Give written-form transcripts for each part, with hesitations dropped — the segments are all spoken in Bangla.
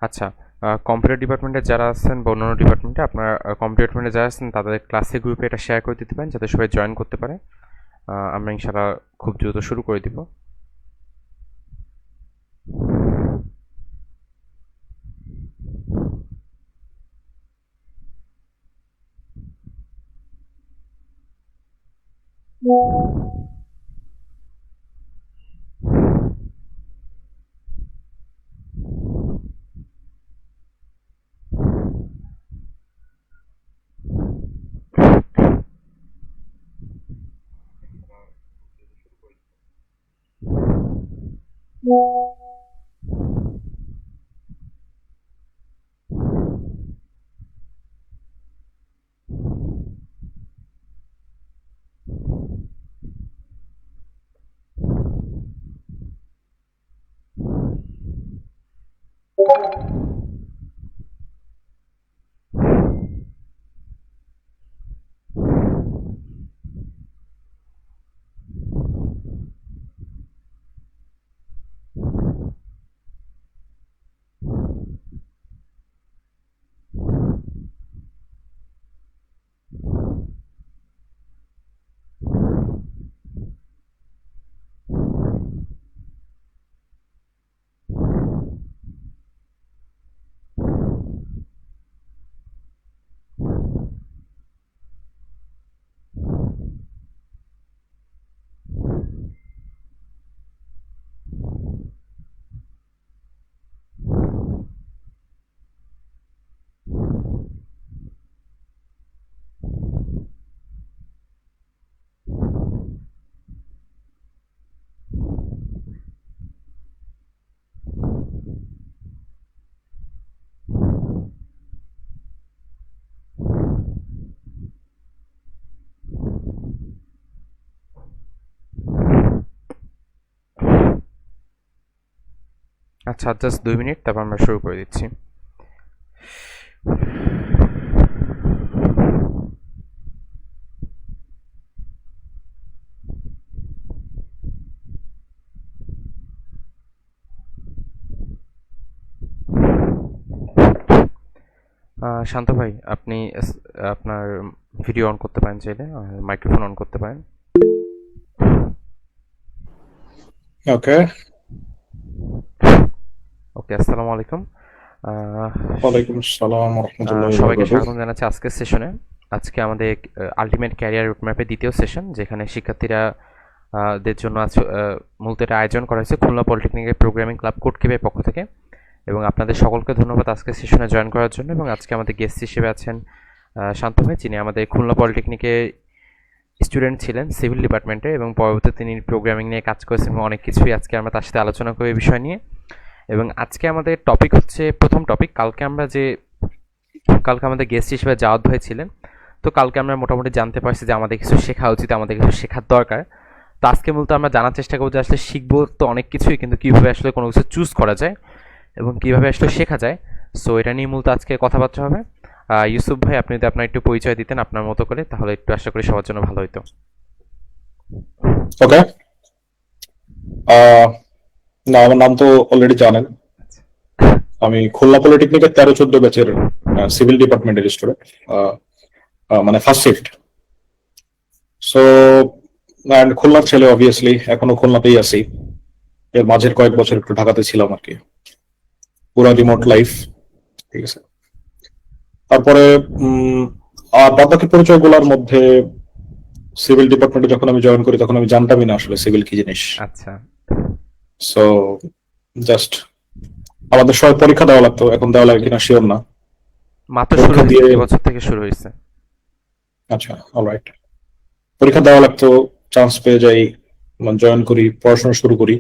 আচ্ছা, কম্পিউটার ডিপার্টমেন্টে যারা আছেন বা অন্যান্য ডিপার্টমেন্টে আপনার কম্পিউটার ডিপার্টমেন্টে যারা আছেন তাদের ক্লাসে গ্রুপে এটা শেয়ার করে দিতে পারেন যাতে সবাই জয়েন করতে পারে। আমরা ইনশাআল্লাহ খুব দ্রুত শুরু করে দিব। আচ্ছা, জাস্ট 2 মিনিট, তারপর আমরা শুরু করে দিচ্ছি। শান্ত ভাই, আপনি আপনার ভিডিও অন করতে পারেন, চাইলে মাইক্রোফোন অন করতে পারেন। ওকে। ওকে, আসসালামু আলাইকুম। ওয়ালাইকুম আসসালাম ওয়া রাহমাতুল্লাহি ওয়া সবাইকে বারাকাতুহু। স্বাগত জানাচ্ছি আজকের সেশনে। আজকে আমাদের আলটিমেট ক্যারিয়ার রুটম্যাপের দ্বিতীয় সেশন, যেখানে শিক্ষার্থীরা দের জন্য মূলত এটা আয়োজন করা হয়েছে খুলনা পলিটেকনিকের প্রোগ্রামিং ক্লাব কোটকেবের পক্ষ থেকে। এবং আপনাদের সকলকে ধন্যবাদ আজকের সেশনে জয়েন করার জন্য। এবং আজকে আমাদের গেস্ট হিসেবে আছেন শান্ত ভাই, যিনি আমাদের খুলনা পলিটেকনিকে স্টুডেন্ট ছিলেন সিভিল ডিপার্টমেন্টে, এবং পরবর্তীতে তিনি প্রোগ্রামিং নিয়ে কাজ করেছেন এবং অনেক কিছুই আজকে আমরা তার সাথে আলোচনা করি এই বিষয় নিয়ে। এবং আজকে আমাদের টপিক হচ্ছে, প্রথম টপিক, কালকে আমাদের গেস্ট হিসেবে জাওয়াদ ভাই ছিলেন। তো কালকে আমরা মোটামুটি জানতে পারছি যে আমাদের কিছু শেখা উচিত, আমাদের কিছু শেখার দরকার। তো আজকে মূলত আমরা জানার চেষ্টা করবো যে আসলে শিখবো তো অনেক কিছুই, কিন্তু কীভাবে আসলে কোনো কিছু চুজ করা যায় এবং কীভাবে আসলে শেখা যায়। সো এটা নিয়ে মূলত আজকে কথাবার্তা হবে। ইউসুফ ভাই, আপনি যদি আপনার একটু পরিচয় দিতেন আপনার মতো করে, তাহলে একটু আশা করি সবার জন্য ভালো হতো। ওকে। না, আমার নাম তো অলরেডি জানেন। আমি খুলনা পলিটেকনিকের 13-14 ব্যাচের সিভিল ডিপার্টমেন্টের স্টুডেন্ট, মানে ফার্স্ট শিফট। সো খুলনার ছেলে, অবভিয়াসলি এখনো খুলনাতেই আছি। এর মাঝের কয়েক বছর একটু ঢাকাতে ছিলাম আর কি, পুরো রিমোট লাইফ। ঠিক আছে। তারপরে আর বাকি পরিচয় গুলার মধ্যে, সিভিল ডিপার্টমেন্টে যখন আমি জয়েন করি তখন আমি জানতামই না আসলে সিভিল কি জিনিস। আচ্ছা, সো জাস্ট আমাদের সবাই পরীক্ষা দেওয়া লাগতো, এখন দেওয়া লাগে কিনা শিওর না। মাত্র শুরু পরীক্ষা হয়েছে, দিয়ে, এবছর থেকে শুরু হয়েছে। আচ্ছা, অলরাইট। পরীক্ষা দেওয়া লাগতো, চান্স পেয়ে যাই, জয়েন করি, পড়াশোনা শুরু করি।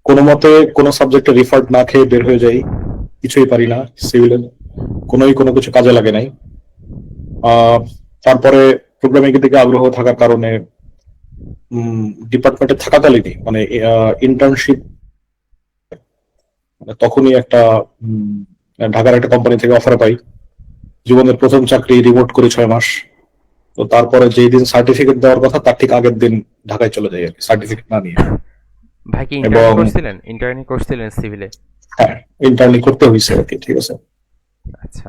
কোনো মতে কোনো সাবজেক্টে রিফার্ড না খেয়ে বের হয়ে যাই, কিছুই পারি না সিভিলের, কোনো কিছু কাজে লাগে নাই। তারপরে প্রোগ্রামিং এর দিকে আগ্রহ থাকার কারণে ডিপার্টমেন্টে থাকাকালীনই, মানে ইন্টার্নশিপ, তখনই একটা ঢাকার একটা কোম্পানি থেকে অফার পাই। জীবনের প্রথম চাকরি, রিমোট করি 6 মাস। তো তারপরে যেই দিন সার্টিফিকেট দেওয়ার কথা তার ঠিক আগের দিন ঢাকায় চলে যাই আর কি, সার্টিফিকেট না নিয়ে। ভাই কি এবং ইন্টার্নি করছিলেন সিভিলে? হ্যাঁ, ইন্টারনি করতে হয়েছে আর কি, ঠিক আছে। আচ্ছা,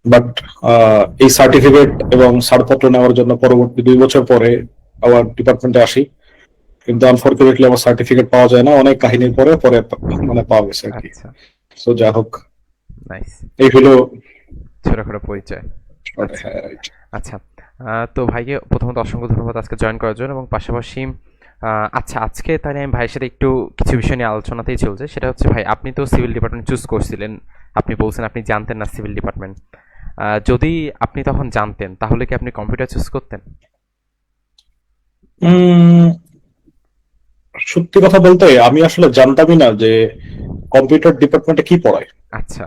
বাট এই সার্টিফিকেট এবং ছাড়পত্র নেওয়ার জন্য পরবর্তী 2 বছর পরে আবার ডিপার্টমেন্টে আসি, কিন্তু আনফরচুনেটলি আমার সার্টিফিকেট পাওয়া যায় না, অনেক কাহিনীর পরে পরে মানে পাওয়া গেছে আর কি। আচ্ছা, তো যা হোক, নাইস, এই হলো। ছোটখাটো পরিচয়। আচ্ছা, হ্যাঁ, right. আচ্ছা। তো ভাইকে প্রথমত অসংখ্য ধন্যবাদ আজকে জয়েন করার জন্য, এবং পাশাপাশি আচ্ছা, আজকে তাহলে আমি ভাইয়ের সাথে একটু কিছু বিষয় নিয়ে আলোচনাতেই চলছে। সেটা হচ্ছে, ভাই আপনি তো সিভিল ডিপার্টমেন্ট চুজ করছিলেন, আপনি বলছেন আপনি জানতেন না সিভিল ডিপার্টমেন্ট। যদি আপনি তখন জানতেন তাহলে কি আপনি কম্পিউটার চুজ করতেন? উম, সত্যি কথা বলতে আমি আসলে জানতামই না যে কম্পিউটার ডিপার্টমেন্টে কি পড়ায়। আচ্ছা,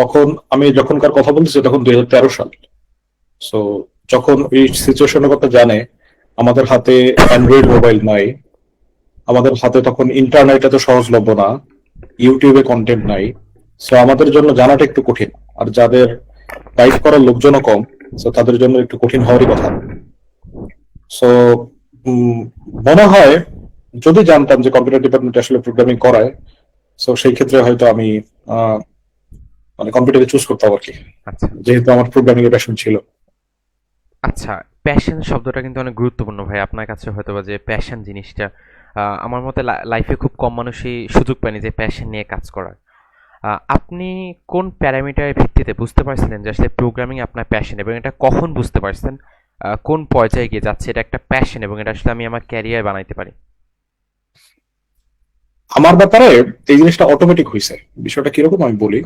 তখন আমি যখনকার কথা বলতেছি তখন 2013 সাল। সো যখন এই সিচুয়েশনের কথা জানে, আমাদের হাতে অ্যান্ড্রয়েড মোবাইল নাই, আমাদের হাতে তখন ইন্টারনেট এত সহজলভ্য না, ইউটিউবে কন্টেন্ট নাই। সো আমাদের জন্য জানাটা একটু কঠিন, আর যাদের টাইপ করার লোকজনও কম, সো তাদের জন্য একটু কঠিন হওয়ারই কথা। সো মনে হয় যদি জানতাম যে কম্পিউটার ডিপার্টমেন্টে আসলে প্রোগ্রামিং করায়, সো সেই ক্ষেত্রে হয়তো আমি আহ, মানে কম্পিউটারে চুজ করতাম আর কি, আচ্ছা, যেহেতু আমার প্রোগ্রামিং এর প্যাশন ছিল। আচ্ছা। প্যাশন শব্দটা কিন্তু অনেক গুরুত্বপূর্ণ ভাই, আপনার কাছে হয়তো বা যে প্যাশন জিনিসটা, আমার মতে লাইফে খুব কম মানুষই সুযোগ পায়নি যে প্যাশন নিয়ে কাজ করার। আপনি কোন প্যারামিটারের ভিত্তিতে বুঝতে পারছিলেন যে আসলে প্রোগ্রামিং আপনার প্যাশন, এবং এটা কখন বুঝতে পারছেন কোন পর্যায়ে গিয়ে যাচ্ছে এটা একটা প্যাশন এবং এটা আসলে আমি আমার ক্যারিয়ার বানাইতে পারি? আমার ব্যাপারে এই জিনিসটা অটোমেটিক হয়েছে। বিষয়টা কিরকম আমি বলি।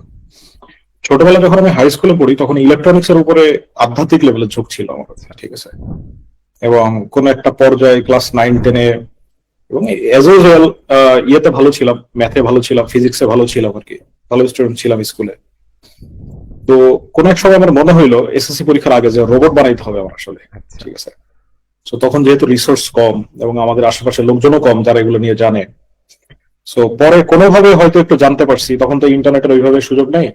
ছোটবেলায় যখন আমি হাই স্কুলে পড়ি তখন ইলেকট্রনিক্স এর উপরে আধ্যাত্মিক লেভেলের ঝোঁক ছিল আমার, ঠিক আছে। এবং কোন একটা পর্যায়ে ক্লাস 9-10-এ, এবং এজ ইউজুয়াল ইয়েতে ভালো ছিলাম, ম্যাথে ভালো ছিলাম, ফিজিক্সে ভালো ছিলাম আর কি, ভালো স্টুডেন্ট ছিলাম স্কুলে। তো কোন এক সময় আমার মনে হইলো এসএসসি পরীক্ষার আগে যে রোবট বানাইতে হবে আমার আসলে, আচ্ছা, ঠিক আছে। তো তখন যেহেতু রিসোর্স কম এবং আমাদের আশেপাশে লোকজনও কম যারা এগুলো নিয়ে জানে, সো পরে কোনোভাবে হয়তো একটু জানতে পারছি, তখন তো ইন্টারনেটের ওইভাবে সুযোগ নেই,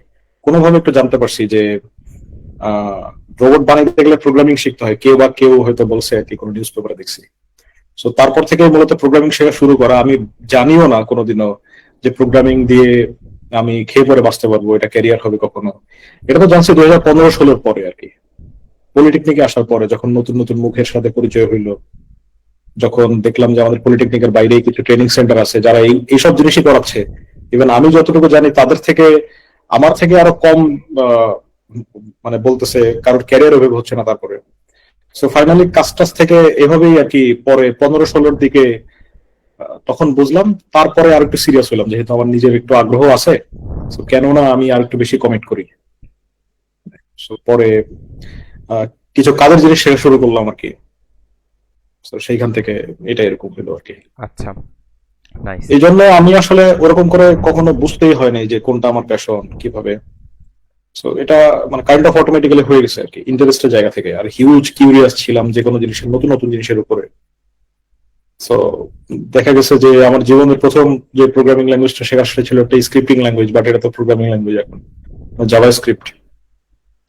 কোনোভাবে একটু জানতে পারছি যে রোবট বানাইতে গেলে প্রোগ্রামিং শিখতে হয়, কেউ বা কেউ হয়তো বলছে আর কি, কোনো নিউজ পেপারে দেখছি। সো তারপর থেকে মূলত প্রোগ্রামিং শেখা শুরু করা। আমি জানিও না কোনোদিনও যে প্রোগ্রামিং দিয়ে আমি খেয়ে পরে বাঁচতে পারবো, এটা ক্যারিয়ার হবে কখনো। এটা তো জানছি 2015-16 পরে আর কি, পলিটেকনিকে আসার পরে, যখন নতুন নতুন মুখের সাথে পরিচয় হইলো, যখন দেখলাম যে আমাদের পলিটেকনিকের বাইরে কিছু ট্রেনিং সেন্টার আছে যারা এইসব জিনিসই করাচ্ছে। ইভেন আমি যতটুকু জানি তাদের থেকে, আমার থেকে আরো কম আহ, মানে বলতেছে কারোর ক্যারিয়ার ওভাবে হচ্ছে না। তারপরে সো ফাইনালি কাজ টাজ থেকে এভাবেই আর কি, পরে 15-16-র দিকে তখন বুঝলাম। তারপরে আর একটু সিরিয়াস হলাম, যেহেতু আমার নিজের একটু আগ্রহ আছে, সো কেননা আমি আর একটু বেশি কমিট করি। সো পরে আহ, কিছু কাজের জিনিস শেখা শুরু করলাম আর কি। তো সেইখান থেকে এটা এরকম হলো আর কি। আচ্ছা, নাইস। এই জন্য আমি আসলে ওরকম করে কখনো বুঝতেই হয়নি যে কোনটা আমার প্যাশন কিভাবে। সো এটা মানে কাইন্ড অফ অটোমেটিক্যালি হয়ে গেছে আর কি, ইন্টারেস্টের জায়গা থেকে। আর হিউজ কিউরিয়াস ছিলাম যে কোনো জিনিসের, নতুন নতুন জিনিসের উপরে। সো দেখা গেছে যে আমার জীবনের প্রথম যে প্রোগ্রামিং ল্যাঙ্গুয়েজটা শেখা ছিল একটা স্ক্রিপ্টিং ল্যাঙ্গুয়েজ, বাট এটা তো প্রোগ্রামিং ল্যাঙ্গুয়েজ এখন, জাভা স্ক্রিপ্ট।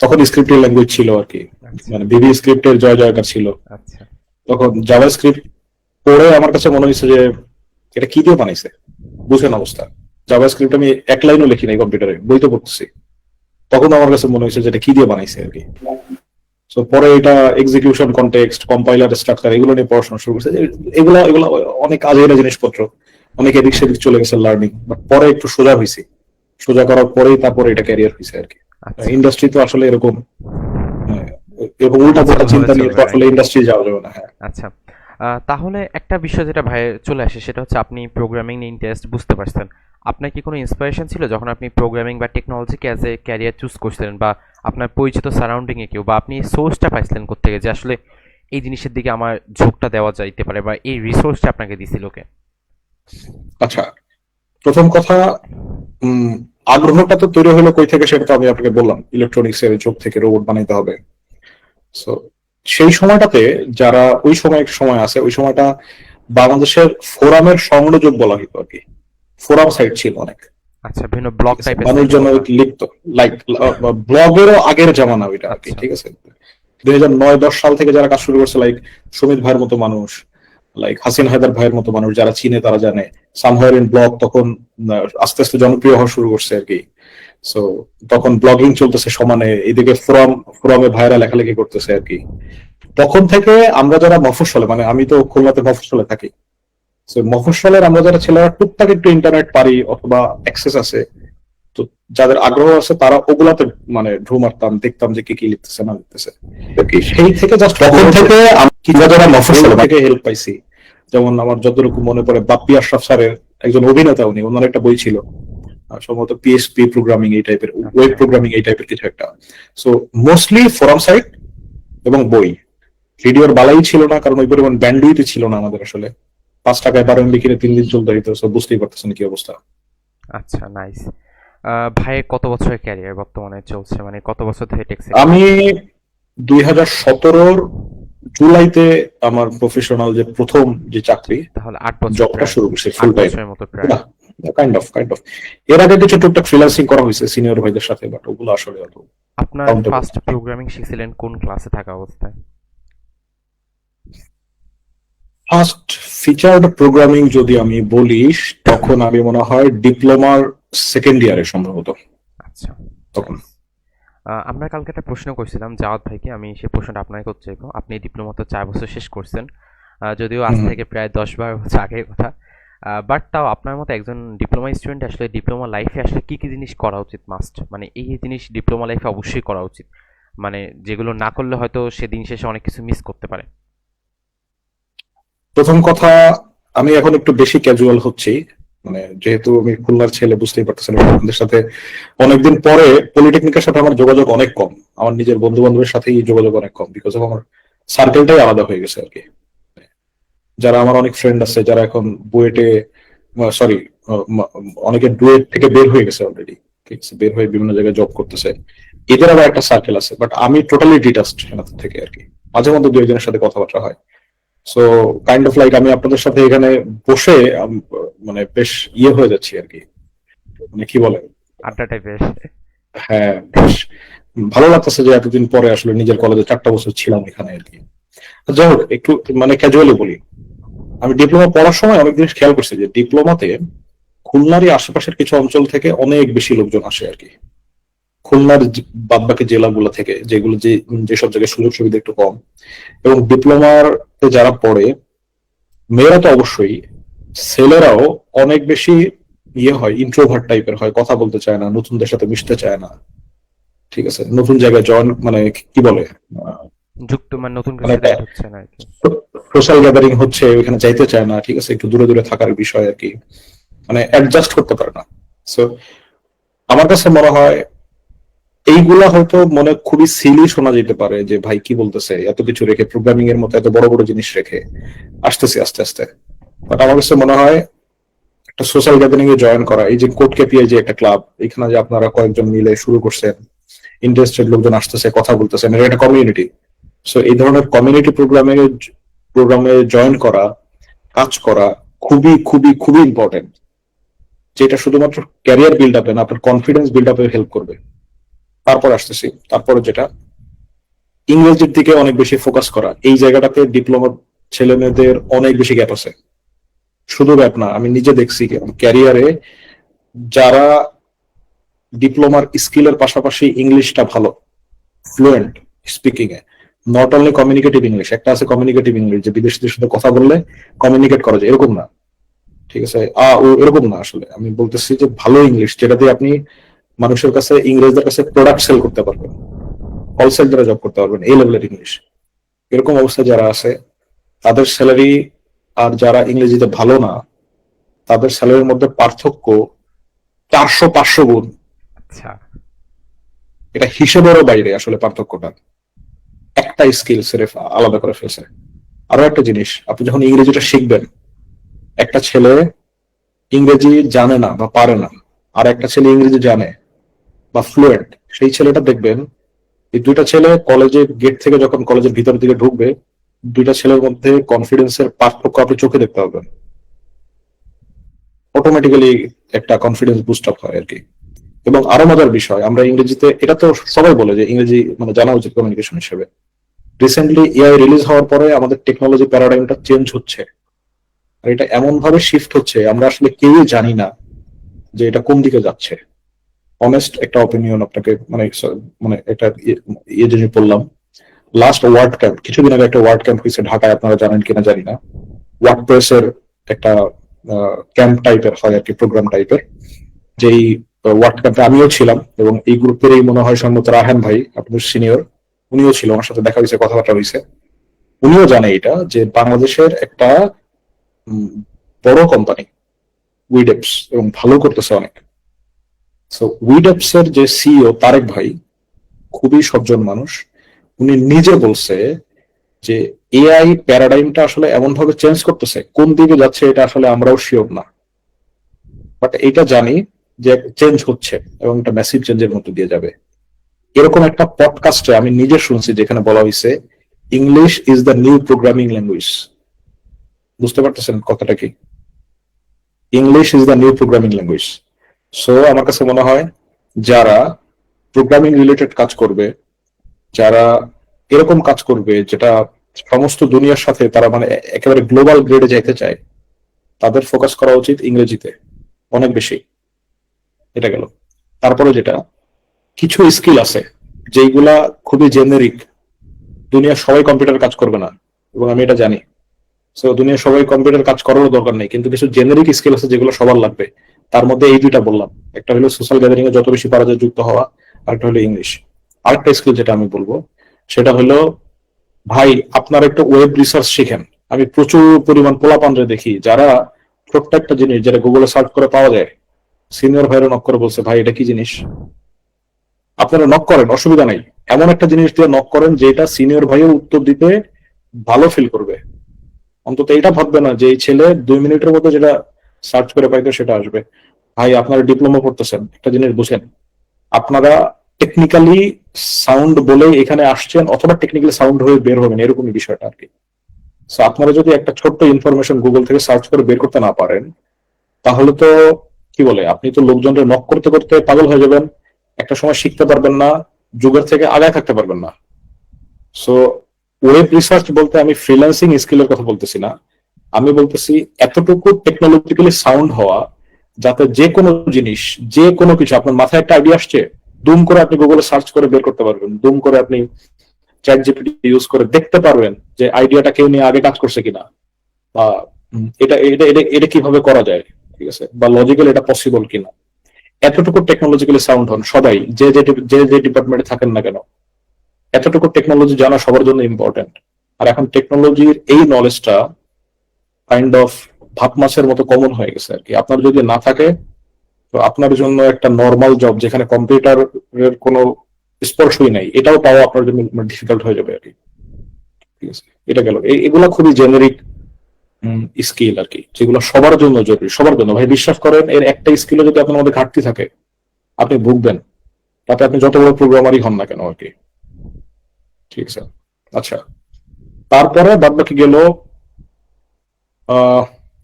তখন স্ক্রিপ্টিং ল্যাঙ্গুয়েজ ছিল আর কি, আচ্ছা, মানে বিবি স্ক্রিপ্টের জয় জয়কার ছিল। আচ্ছা, তখন জাভা স্ক্রিপ্ট পড়ে আমার কাছে মনে হয়েছে যে এটা কি দিয়ে বানাইছে, বুঝেন অবস্থা। জাভা স্ক্রিপ্ট আমি এক লাইনও লিখি নাই কম্পিউটারে, বই তো পড়তেছি। তখন আমার কাছে মনে হয়েছে যে এটা কি দিয়ে বানাইছে আর কি। তো পরে এটা এক্সিকিউশন কনটেক্সট, কম্পাইলার স্ট্রাকচার, এগুলো নিয়ে পড়াশোনা শুরু করছে। এগুলো এগুলো অনেক আজেরা জিনিসপত্র, অনেক এদিক সেদিক চলে গেছে লার্নিং, বাট পরে একটু সোজা হয়েছি। সোজা করার পরেই তারপরে এটা ক্যারিয়ার হয়েছে আর কি। আচ্ছা। ইন্ডাস্ট্রি তো আসলে এরকম, এরকম উল্টা পাল্টা চিন্তা নিয়ে তো আসলে ইন্ডাস্ট্রি যাওয়া যাবে না। হ্যাঁ, আচ্ছা, তাহলে একটা বিষয় যেটা ভাই চলে আসে সেটা হচ্ছে আপনি প্রোগ্রামিং নিয়ে ইন্টারেস্ট বুঝতে পারছেন। আপনার কি কোনো ইন্সপিরেশন ছিল যখন আপনি প্রোগ্রামিং বা টেকনোলজিকে অ্যাজ এ ক্যারিয়ার চুজ করছিলেন, বা আপনার পরিচিত সারাউন্ডিং এ কেউ, বা আপনি সোর্সটা পাইছিলেন কোত্থেকে যে আসলে এই জিনিসের দিকে আমার ঝোঁকটা দেওয়া যাইতে পারে, বা এই রিসোর্সটা আপনাকে দিছিল কে? আচ্ছা, প্রথম কথা, উম আগ্রহটা তো তৈরি হলো কই থেকে সেটা তো আমি আপনাকে বললাম, ইলেকট্রনিক্স এর চোখ থেকে রোবট বানাইতে হবে। সো সেই সময়টাতে যারা ওই সময় একটা সময় আছে, ওই সময়টা বাংলাদেশের ফোরামের সংযোজক বলা হতো আর কি। ফোরাম সাইট ছিল অনেক, আচ্ছা, বিভিন্ন ব্লগ টাইপের মানুষজন সাইট। লিখতো, লাইক ব্লগেরও আগের জামানা ওইটা আর কি, আচ্ছা, ঠিক আছে। 2009-10 সাল থেকে যারা কাজ শুরু করছে, লাইক সুমিত ভাইয়ের মতো মানুষ, লাইক হাসিন হায়দার ভাইয়ের মতো মানুষ যারা চিনে তারা জানে। সামহাওয়ার ইন ব্লগ তখন আস্তে আস্তে জনপ্রিয় হওয়া শুরু করছে আর কি। সো তখন ব্লগিং চলতেছে সমানে, এদিকে ফোরামে ভাইরা লেখালেখি করতেছে আর কি। তখন থেকে আমরা যারা মফস্বলে, মানে আমি তো খুলনাতে মফস্বলে থাকি, তো মফস্বলের আমরা যারা ছেলেরা টুকটাক একটু ইন্টারনেট পারি অথবা অ্যাক্সেস আছে, তো যাদের আগ্রহ আছে তারা ওগুলাতে মানে ঢু মারতাম, দেখতাম যে কি কি লিখতেছে না লিখতেছে। সেই থেকে জাস্ট তখন থেকে আমরা যারা মফস্বল থেকে হেল্প পাইছি। যেমন আমার যতটুকু মনে পড়ে বাপ্পি আশরাফ স্যারের একজন অভিনেতা, উনি ওনার একটা বই ছিল সম্ভবত পিএসপি প্রোগ্রামিং এই টাইপের, ওয়েব প্রোগ্রামিং এই টাইপের কিছু একটা। সো মোস্টলি ফোরাম সাইট এবং বই। ভিডিওর বালাই ছিল না, কারণ ওই পরিমাণ ব্যান্ডউইথ ছিল না আমাদের আসলে। 5 টাকায় 12 MB কিনে 3 দিন চলতে হইতো। সো বুঝতেই পারতেছেন কি অবস্থা। আচ্ছা, নাইস। ভাইয়ের কত বছরের ক্যারিয়ার বর্তমানে চলছে, মানে কত বছর ধরে টেক আমি 2017 জুলাইতে আমার প্রফেশনাল যে প্রথম যে চাকরি, তাহলে 8 বছর জবটা শুরু করছি ফুল 8 টাইম। বছরের মতো প্রায়। কাইন্ড অফ এর আগে কিছু টুকটাক ফ্রিল্যান্সিং করা হয়েছে সিনিয়র ভাইদের সাথে, বাট ওগুলো আসলে অত আপনার countable ফার্স্ট প্রোগ্রামিং শিখছিলেন কোন ক্লাসে থাকা অবস্থায়? ফার্স্ট ফিচার্ড প্রোগ্রামিং যদি আমি বলি, তখন আমি মনে হয় ডিপ্লোমার সেকেন্ড ইয়ারে সম্ভবত আচ্ছা, তখন। আমরা কালকে একটা প্রশ্ন করছিলাম জাওয়াদ ভাইকে, আমি সেই প্রশ্নটা আপনাকে করতে চাইবো। আপনি ডিপ্লোমা তো 4 বছর শেষ করছেন, যদিও আজ থেকে প্রায় 10-12 বছর আগের কথা, বাট তাও আপনার মতো একজন ডিপ্লোমা স্টুডেন্ট আসলে ডিপ্লোমা লাইফে আসলে কি কি জিনিস করা উচিত মাস্ট, মানে এই জিনিস ডিপ্লোমা লাইফে অবশ্যই করা উচিত, মানে যেগুলো না করলে হয়তো সেদিন শেষে অনেক কিছু মিস করতে পারে? প্রথম কথা, আমি এখন একটু বেশি ক্যাজুয়াল হচ্ছি, মানে যেহেতু আমি খুলনার ছেলে, বুঝতেই পারতেছেন আপনাদের সাথে অনেকদিন পরে পলিটেকনিকের সাথে আমার যোগাযোগ অনেক কম, আমার নিজের বন্ধু বান্ধবের সাথেই যোগাযোগ অনেক কম, বিকজ অফ আমার সার্কেলটাই আলাদা হয়ে গেছে আর কি। যারা আমার অনেক ফ্রেন্ড আছে যারা এখন বুয়েটে, সরি, অনেকে ডুয়েট থেকে বের হয়ে গেছে অলরেডি, ঠিক আছে, বের হয়ে বিভিন্ন জায়গায় জব করতেছে, এদের আবার একটা সার্কেল আছে, বাট আমি টোটালি ডিটাচড এনাদের থেকে আর কি। মাঝে মধ্যে দু একজনের সাথে কথাবার্তা হয়। সো কাইন্ড অফ লাইক আমি আপনাদের সাথে এখানে বসে মানে বেশ ইয়ে হয়ে যাচ্ছি আর কি, মানে কি বলে, আড্ডা টাইপের। হ্যাঁ বেশ ভালো লাগতেছে যে এতদিন পরে আসলে নিজের কলেজে 4টা বছর ছিলাম এখানে আর কি। যাই হোক, একটু মানে ক্যাজুয়ালি বলি, আমি ডিপ্লোমা পড়ার সময় অনেক জিনিস খেয়াল করছি যে ডিপ্লোমাতে খুলনারই আশেপাশের কিছু অঞ্চল থেকে অনেক বেশি লোকজন আসে আর কি, খুলনার বাদবাকি জেলাগুলো থেকে, যেগুলো যেসব জায়গায় সুযোগ সুবিধা একটু কম। এবং ডিপ্লোমার যারা পড়ে, মেয়েরা তো অবশ্যই, ছেলেরাও অনেক বেশি ইয়ে হয়, ইন্ট্রোভার্ট টাইপের হয়, কথা বলতে চায় না, নতুনদের সাথে মিশতে চায় না, ঠিক আছে, নতুন জায়গায় জয়েন মানে কি বলে, যুক্ত, মানে নতুন মানে কিছু অ্যাড হচ্ছে না আর কি। সোশ্যাল গ্যাদারিং হচ্ছে ওইখানে যাইতে চায় না, ঠিক আছে, একটু দূরে দূরে থাকার বিষয় আর কি, মানে অ্যাডজাস্ট করতে পারে না। সো আমার কাছে মনে হয় এইগুলা হয়তো মনে খুবই সিলি শোনা যেতে পারে যে ভাই কি বলতেছে, এত কিছু রেখে, প্রোগ্রামিং এর মতো এত বড় বড় জিনিস রেখে আসতেছে আস্তে আস্তে, বাট আমার কাছে মনে হয় একটা সোশ্যাল গ্যাদারিং এ জয়েন করা, এই যে কোড কেপিআই যে একটা ক্লাব, এখানে যে আপনারা কয়েকজন মিলে শুরু করছেন, ইন্টারেস্টেড লোকজন আসতেছে, কথা বলতেছেন, এটা একটা কমিউনিটি। সো এই ধরনের কমিউনিটি প্রোগ্রামে জয়েন করা, কাজ করা খুবই খুবই খুবই ইম্পর্টেন্ট, যেটা শুধুমাত্র ক্যারিয়ার বিল্ড আপে না, আপনার কনফিডেন্স বিল্ড আপে হেল্প করবে। তারপর আসতেছি, তারপরে যেটা, ইংরেজির দিকে অনেক বেশি ফোকাস করা, এই জায়গাটাতে ডিপ্লোমা ছেলে মেয়েদের অনেক বেশি গ্যাপ আছে। শুধু গ্যাপ না, আমি নিজে দেখছি ক্যারিয়ারে যারা ডিপ্লোমার স্কিলের পাশাপাশি ইংলিশটা ভালো, fluent speaking A, not only communicative English, একটা আছে কমিউনিকেটিভ ইংলিশ যে বিদেশিদের সাথে কথা বললে কমিউনিকেট করা যায়, এরকম না, ঠিক আছে, ও এরকম না, আসলে আমি বলতেছি যে ভালো ইংলিশ, যেটা দিয়ে আপনি মানুষের কাছে, ইংরেজদের কাছে প্রোডাক্ট সেল করতে পারবেন, কল সেন্টারে জব করতে পারবেন, এই লেভেলের ইংলিশ। এরকম অবস্থা যারা আছে তাদের স্যালারি, আর যারা ইংরেজিতে ভালো না তাদের স্যালারির মধ্যে পার্থক্য 400-500 গুণ। আচ্ছা, এটা হিসেবেরও বাইরে আসলে পার্থক্যটা, একটা স্কিল সিরেফ আলাদা করে ফেলছে। আরো একটা জিনিস, আপনি যখন ইংরেজিটা শিখবেন, একটা ছেলে ইংরেজি জানে না বা পারে না, আর একটা ছেলে ইংরেজি জানে বা ফ্লুয়েন্ট, সেই ছেলেটা দেখবেন, এই দুইটা ছেলে কলেজের গেট থেকে যখন কলেজের ভিতরের দিকে ঢুকবে, দুইটা ছেলের মধ্যে কনফিডেন্সের পার্থক্য আপনি চোখে দেখতে পাবেন, অটোমেটিক্যালি একটা কনফিডেন্স বুস্ট আপ হয় আর কি। এবং আরো মজার বিষয়, আমরা ইংরেজিতে, এটা তো সবাই বলে যে ইংরেজি মানে জানা উচিত কমিউনিকেশন হিসেবে, রিসেন্টলি এআই রিলিজ হওয়ার পরে আমাদের টেকনোলজি প্যারাডাইমটা চেঞ্জ হচ্ছে। আর এটা এমন ভাবে শিফট হচ্ছে আমরা আসলে কেউই জানি না যে এটা কোন দিকে যাচ্ছে। অনেস্ট একটা অপিনিয়ন আপনাকে মানে একটা ইয়ে যে বললাম, লাস্ট ওয়ার্ড ক্যাম্প কিছুদিন আগে একটা ওয়ার্ড ক্যাম্প হয়েছে ঢাকায়, আপনারা জানেন কিনা জানি না। ওয়ার্ড প্রেসের একটা ক্যাম্প টাইপের হয় আর কি, প্রোগ্রাম টাইপের, যেই ওয়ার্ড ক্যাম্পে আমিও ছিলাম এবং এই গ্রুপেরই মনে হয় সম্মত রায়হান ভাই, আপনাদের সিনিয়র, উনিও ছিল, আমার সাথে দেখা হয়েছে, কথাবার্তা হয়েছে। উনিও জানে এটা যে বাংলাদেশের একটা বড় কোম্পানি উইডেপস, এবং ভালো করতেছে অনেক। সো উইডেপস এর যে সিইও তারেক ভাই খুবই সজ্জন মানুষ, উনি নিজে বলছে যে এআই প্যারাডাইমটা আসলে এমন ভাবে চেঞ্জ করতেছে, কোন দিকে যাচ্ছে এটা আসলে আমরাও শিওর না, বাট এটা জানি যে চেঞ্জ হচ্ছে এবং একটা ম্যাসিভ চেঞ্জের মধ্যে দিয়ে যাবে। এরকম একটা পডকাস্টে আমি নিজে শুনছি যেখানে বলা হয়েছে English is the new programming language. বুঝতে পারতেছেন কথাটা কি? English is the new programming language. So আমার কাছে মনে হয় যারা প্রোগ্রামিং রিলেটেড কাজ করবে, যারা এরকম কাজ করবে যেটা সমস্ত দুনিয়ার সাথে তারা মানে একেবারে গ্লোবাল গ্রেডে যাইতে চায়, তাদের ফোকাস করা উচিত ইংরেজিতে অনেক বেশি। এটা গেল। তারপরে যেটা কিছু স্কিল আছে যেগুলা খুবই জেনেরিক, দুনিয়ার সবাই কম্পিউটার কাজ করবে না এবং আমি এটা জানি। সো দুনিয়ার সবাই কম্পিউটার কাজ করারও দরকার নেই, কিন্তু কিছু জেনেরিক স্কিল আছে যেগুলো সবার লাগবে। তার মধ্যে এই দুইটা বললাম, একটা হলো সোশ্যাল গ্যাদারিং এ যত বেশি পারা যায় যুক্ত হওয়া, আরেকটা হলো ইংলিশ। আরেকটা স্কিল যেটা আমি বলবো সেটা হলো, ভাই আপনার একটা ওয়েব রিসার্চ শিখেন। আমি প্রচুর পরিমাণ পোলাপানরে দেখি যারা প্রত্যেকটা জিনিস যেটা গুগলে সার্চ করে পাওয়া যায়, সিনিয়র ভাইরা নক করে বলছে ভাই এটা কি জিনিস। আপনারা নক করেন, অসুবিধা নাই, এমন একটা জিনিস দিয়ে নক করেন যেটা সিনিয়র ভাইও উত্তর দিতে ভালো ফিল করবে। অন্তত এটা ভাববে না যে এই ছেলে 2 মিনিটের মধ্যে যেটা সার্চ করে পাইতো সেটা আসবে। ভাই আপনারা ডিপ্লোমা করতেছেন, একটা জিনিস বুঝেন, আপনারা টেকনিক্যালি সাউন্ড বলে এখানে আসছেন অথবা টেকনিক্যালি সাউন্ড হয়ে বের হবেন, এরকমই বিষয়টা আর কি। সো আপনারা যদি একটা ছোট্ট ইনফরমেশন গুগল থেকে সার্চ করে বের করতে না পারেন, তাহলে তো কি বলে, আপনি তো লোকজনকে নক করতে করতে পাগল হয়ে যাবেন, একটা সময় শিখতে পারবেন না, যুগের থেকে আগায় থাকতে পারবেন না। সো ওয়েব রিসার্চ বলতে আমি ফ্রিল্যান্সিং স্কিলের কথা বলতেছি না, আমি বলতেছি এতটুকু টেকনোলজিক্যালি সাউন্ড হওয়া যাতে যে কোনো জিনিস, যে কোনো কিছু, আপনার মাথায় একটা আইডিয়া আসছে, দুম করে আপনি গুগলে সার্চ করে বের করতে পারবেন, দুম করে আপনি চ্যাট জিপিটি ইউজ করে দেখতে পারবেন যে আইডিয়াটা কেউ নিয়ে আগে কাজ করছে কিনা, বা এটা এটা এটা এটা কিভাবে করা যায়, ঠিক আছে, বা লজিক্যাল এটা পসিবল কিনা। এতটুকু টেকনোলজিক্যালি সাউন্ড হন সবাই, যে যে যে যে ডিপার্টমেন্টে থাকেন না কেন, এতটুকু টেকনোলজি জানা সবার জন্য ইম্পর্টেন্ট। আর এখন টেকনোলজির এই নলেজটা কাইন্ড অফ ভাত মাছের মতো কমন হয়ে গেছে আর কি। আপনার যদি না থাকে তো আপনার জন্য একটা নর্মাল জব যেখানে কম্পিউটারের কোনো স্পর্শই নাই, এটাও পাওয়া আপনার জন্য ডিফিকাল্ট হয়ে যাবে আর কি। ঠিক আছে, এটা গেল। এগুলা খুবই জেনারিক স্কিল আর কি, যেগুলো সবার জন্য জরুরি, সবার জন্য। ভাই বিশ্বাস করেন, এর একটা স্কিলে যদি আপনার মধ্যে ঘাটতি থাকে আপনি ভুগবেন, তাতে আপনি যত বড় প্রোগ্রামারই হন না কেন আর কি। ঠিক আছে, আচ্ছা, তারপরে বাদ বাকি গেল।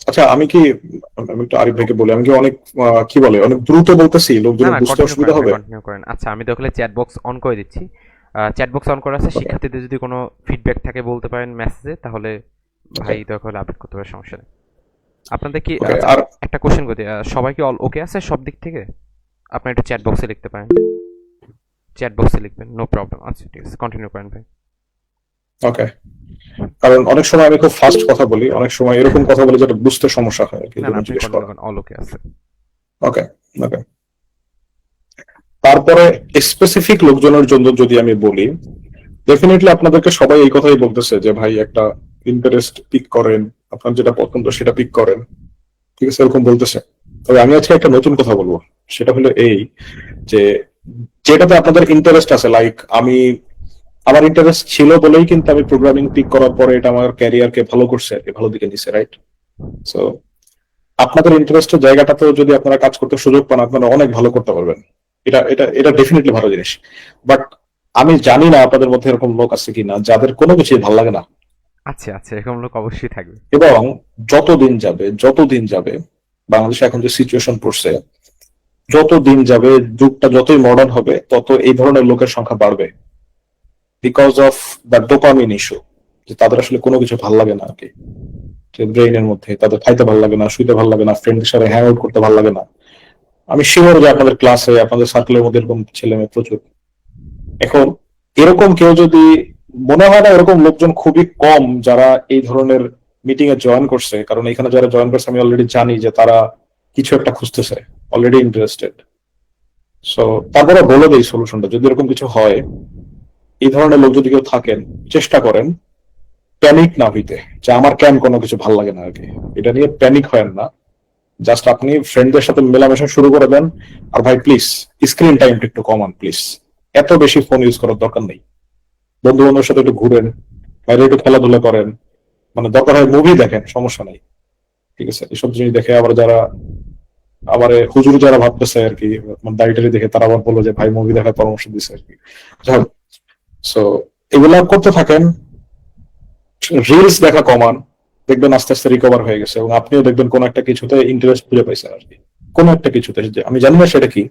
আচ্ছা আমি একটু আরিফ ভাইকে বলি, আমি কি অনেক কি বলে অনেক দ্রুত বলতেছি, না লোকজনের না, বুঝতে কন্টিনিউ অসুবিধা করেন ভাই, হবে? কন্টিনিউ করেন। আচ্ছা, আমি তাহলে চ্যাট বক্স অন করে দিচ্ছি। চ্যাট বক্স অন করা আছে, ওকে, শিক্ষার্থীদের যদি কোনো ফিডব্যাক থাকে বলতে পারেন মেসেজে, তাহলে ওকে, ভাই তাহলে আপডেট করতে পারে, সমস্যা নেই। আপনাদের কি, ওকে। আচ্ছা, আর একটা কোশ্চেন করি, সবাই কি অল ওকে আছে সব দিক থেকে? আপনি একটু চ্যাট বক্সে লিখতে পারেন, চ্যাট বক্সে লিখবেন, নো প্রবলেম। আচ্ছা ঠিক আছে, কন্টিনিউ করেন ভাই। ওকে, কারণ অনেক সময় আমি খুব ফাস্ট কথা বলি, অনেক সময় এরকম কথা বলি যেটা বুঝতে সমস্যা হয় আর কি, এই না না, জন্য আপনি জিজ্ঞেস কন্টিনিউ করা। করেন, অল ওকে আছে। ওকে, ওকে। তারপরে স্পেসিফিক লোকজনের জন্য যদি আমি বলি, ডেফিনেটলি আপনাদেরকে সবাই এই কথাই বলতেছে যে ভাই একটা ইন্টারেস্ট পিক করেন, আপনার যেটা পছন্দ সেটা পিক করেন, ঠিক আছে, এরকম বলতেছে। তবে আমি আজকে একটা নতুন কথা বলবো, সেটা হলো এই যে যেটাতে আপনাদের ইন্টারেস্ট আছে, লাইক আমার ইন্টারেস্ট ছিল বলেই কিন্তু আমি প্রোগ্রামিং পিক করার পরে এটা আমার ক্যারিয়ারকে ভালো করছে আর কি, ভালো দিকে নিছে, রাইট? সো আপনাদের ইন্টারেস্টের জায়গাটাতেও যদি আপনারা কাজ করতে সুযোগ পান, আপনারা অনেক ভালো করতে পারবেন। এটা এটা এটা ডেফিনেটলি ভালো জিনিস। বাট আমি জানি না আপনাদের মধ্যে এরকম লোক আছে কিনা যাদের কোনো কিছুই ভালো লাগে না। আচ্ছা আচ্ছা, এরকম লোক অবশ্যই থাকবে। এবং যতদিন যাবে বাংলাদেশে এখন যে সিচুয়েশন পড়ছে, যতদিন যাবে, যুগটা যতই মডার্ন হবে, তত এই ধরনের লোকের সংখ্যা বাড়বে, because of the dopamine issue, যে তাদের আসলে কোনো কিছু ভালো লাগে না আর কি। ব্রেইনের মধ্যে, তাদের খাইতে ভালো লাগে না, শুইতে ভালো লাগে না, ফ্রেন্ডদের সাথে হ্যাং আউট করতে ভালো লাগে না। আমি শিওর যে আপনাদের ক্লাসে, আপনাদের সার্কেলের মধ্যে এরকম ছেলে মেয়ে প্রচুর। এখন এরকম কেউ যদি, মনে হয় না এরকম লোকজন খুবই কম যারা এই ধরনের মিটিং এ জয়েন করছে, কারণ এখানে যারা জয়েন করছে আমি অলরেডি জানি যে তারা কিছু একটা খুঁজতেছে, অলরেডি ইন্টারেস্টেড। সো তারপরে বলে দেই সলিউশনটা, যদি এরকম কিছু হয়, এই ধরনের লোক যদি কেউ থাকেন, চেষ্টা করেন প্যানিক না হইতে, যে আমার কেন কোনো কিছু ভালো লাগে না আর কি, এটা নিয়ে প্যানিক হয় না। জাস্ট আপনি ফ্রেন্ডদের সাথে মেলামেশা শুরু করে দেন। আর ভাই প্লিজ স্ক্রিন টাইমটা একটু কমান প্লিজ, এত বেশি ফোন ইউজ করার দরকার নেই। বন্ধু বান্ধবের সাথে একটু ঘুরেন, বাইরে একটু খেলাধুলা করেন, মানে দরকার হয় মুভি দেখেন, সমস্যা নাই, ঠিক আছে। এসব জিনিস দেখে আবার যারা, আবার হুজুর যারা ভাবতেছে আর কি, মানে দাড়িটারি দেখে তারা আবার বললো যে ভাই মুভি দেখার পরামর্শ দিচ্ছে আর কি। সো এগুলা করতে থাকেন, রিলস দেখা কমান, দেখবেন আস্তে আস্তে রিকভার হয়ে গেছে, এবং আপনিও দেখবেন কোন একটা কিছুতে ইন্টারেস্ট খুঁজে পাইছেন আর কি, কোন একটা কিছুতে, যে আমি জানি না সেটা কি,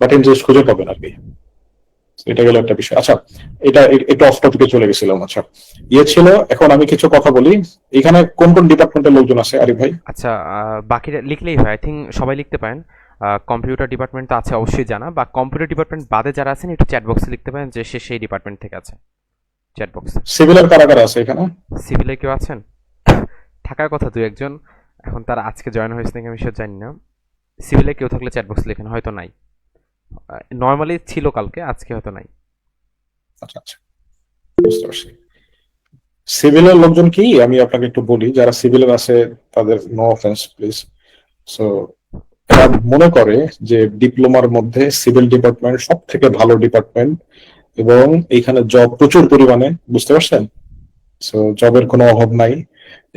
বাট ইন্টারেস্ট খুঁজে পাবেন আর কি। এটা গেল একটা বিষয়। আচ্ছা, এটা একটু অফ টপিকে চলে গেছিলাম। আচ্ছা, ইয়ে ছিল, এখন আমি কিছু কথা বলি। এখানে কোন কোন ডিপার্টমেন্টের লোকজন আছে আরিফ ভাই? আচ্ছা, বাকিরা লিখলেই হয়, আই থিঙ্ক সবাই লিখতে পারেন। কম্পিউটার ডিপার্টমেন্ট তো আছে অবশ্যই জানা, বা কম্পিউটার ডিপার্টমেন্ট বাদে যারা আছেন একটু চ্যাট বক্সে লিখতে পারেন যে সে সেই ডিপার্টমেন্ট থেকে আছে, চ্যাট বক্সে। সিভিলের কারা কারা আছে এখানে? সিভিলে কেউ আছেন? থাকার কথা দু একজন, এখন তারা আজকে জয়েন হয়েছে নাকি আমি সেটা জানি না। সিভিলে কেউ থাকলে চ্যাট বক্সে লেখেন, হয়তো নাই। নর্মালি ছিল কালকে, আজকে হয়তো নাই। আচ্ছা আচ্ছা, বুঝতে পারছি। সিভিলের লোকজন কি, আমি আপনাকে একটু বলি, যারা সিভিলের আছে তাদের নো অফেন্স প্লিজ। সো এরা মনে করে যে ডিপ্লোমার মধ্যে সিভিল ডিপার্টমেন্ট সব থেকে ভালো ডিপার্টমেন্ট, এবং এইখানে জব প্রচুর পরিমাণে, বুঝতে পারছেন? সো জবের কোনো অভাব নাই।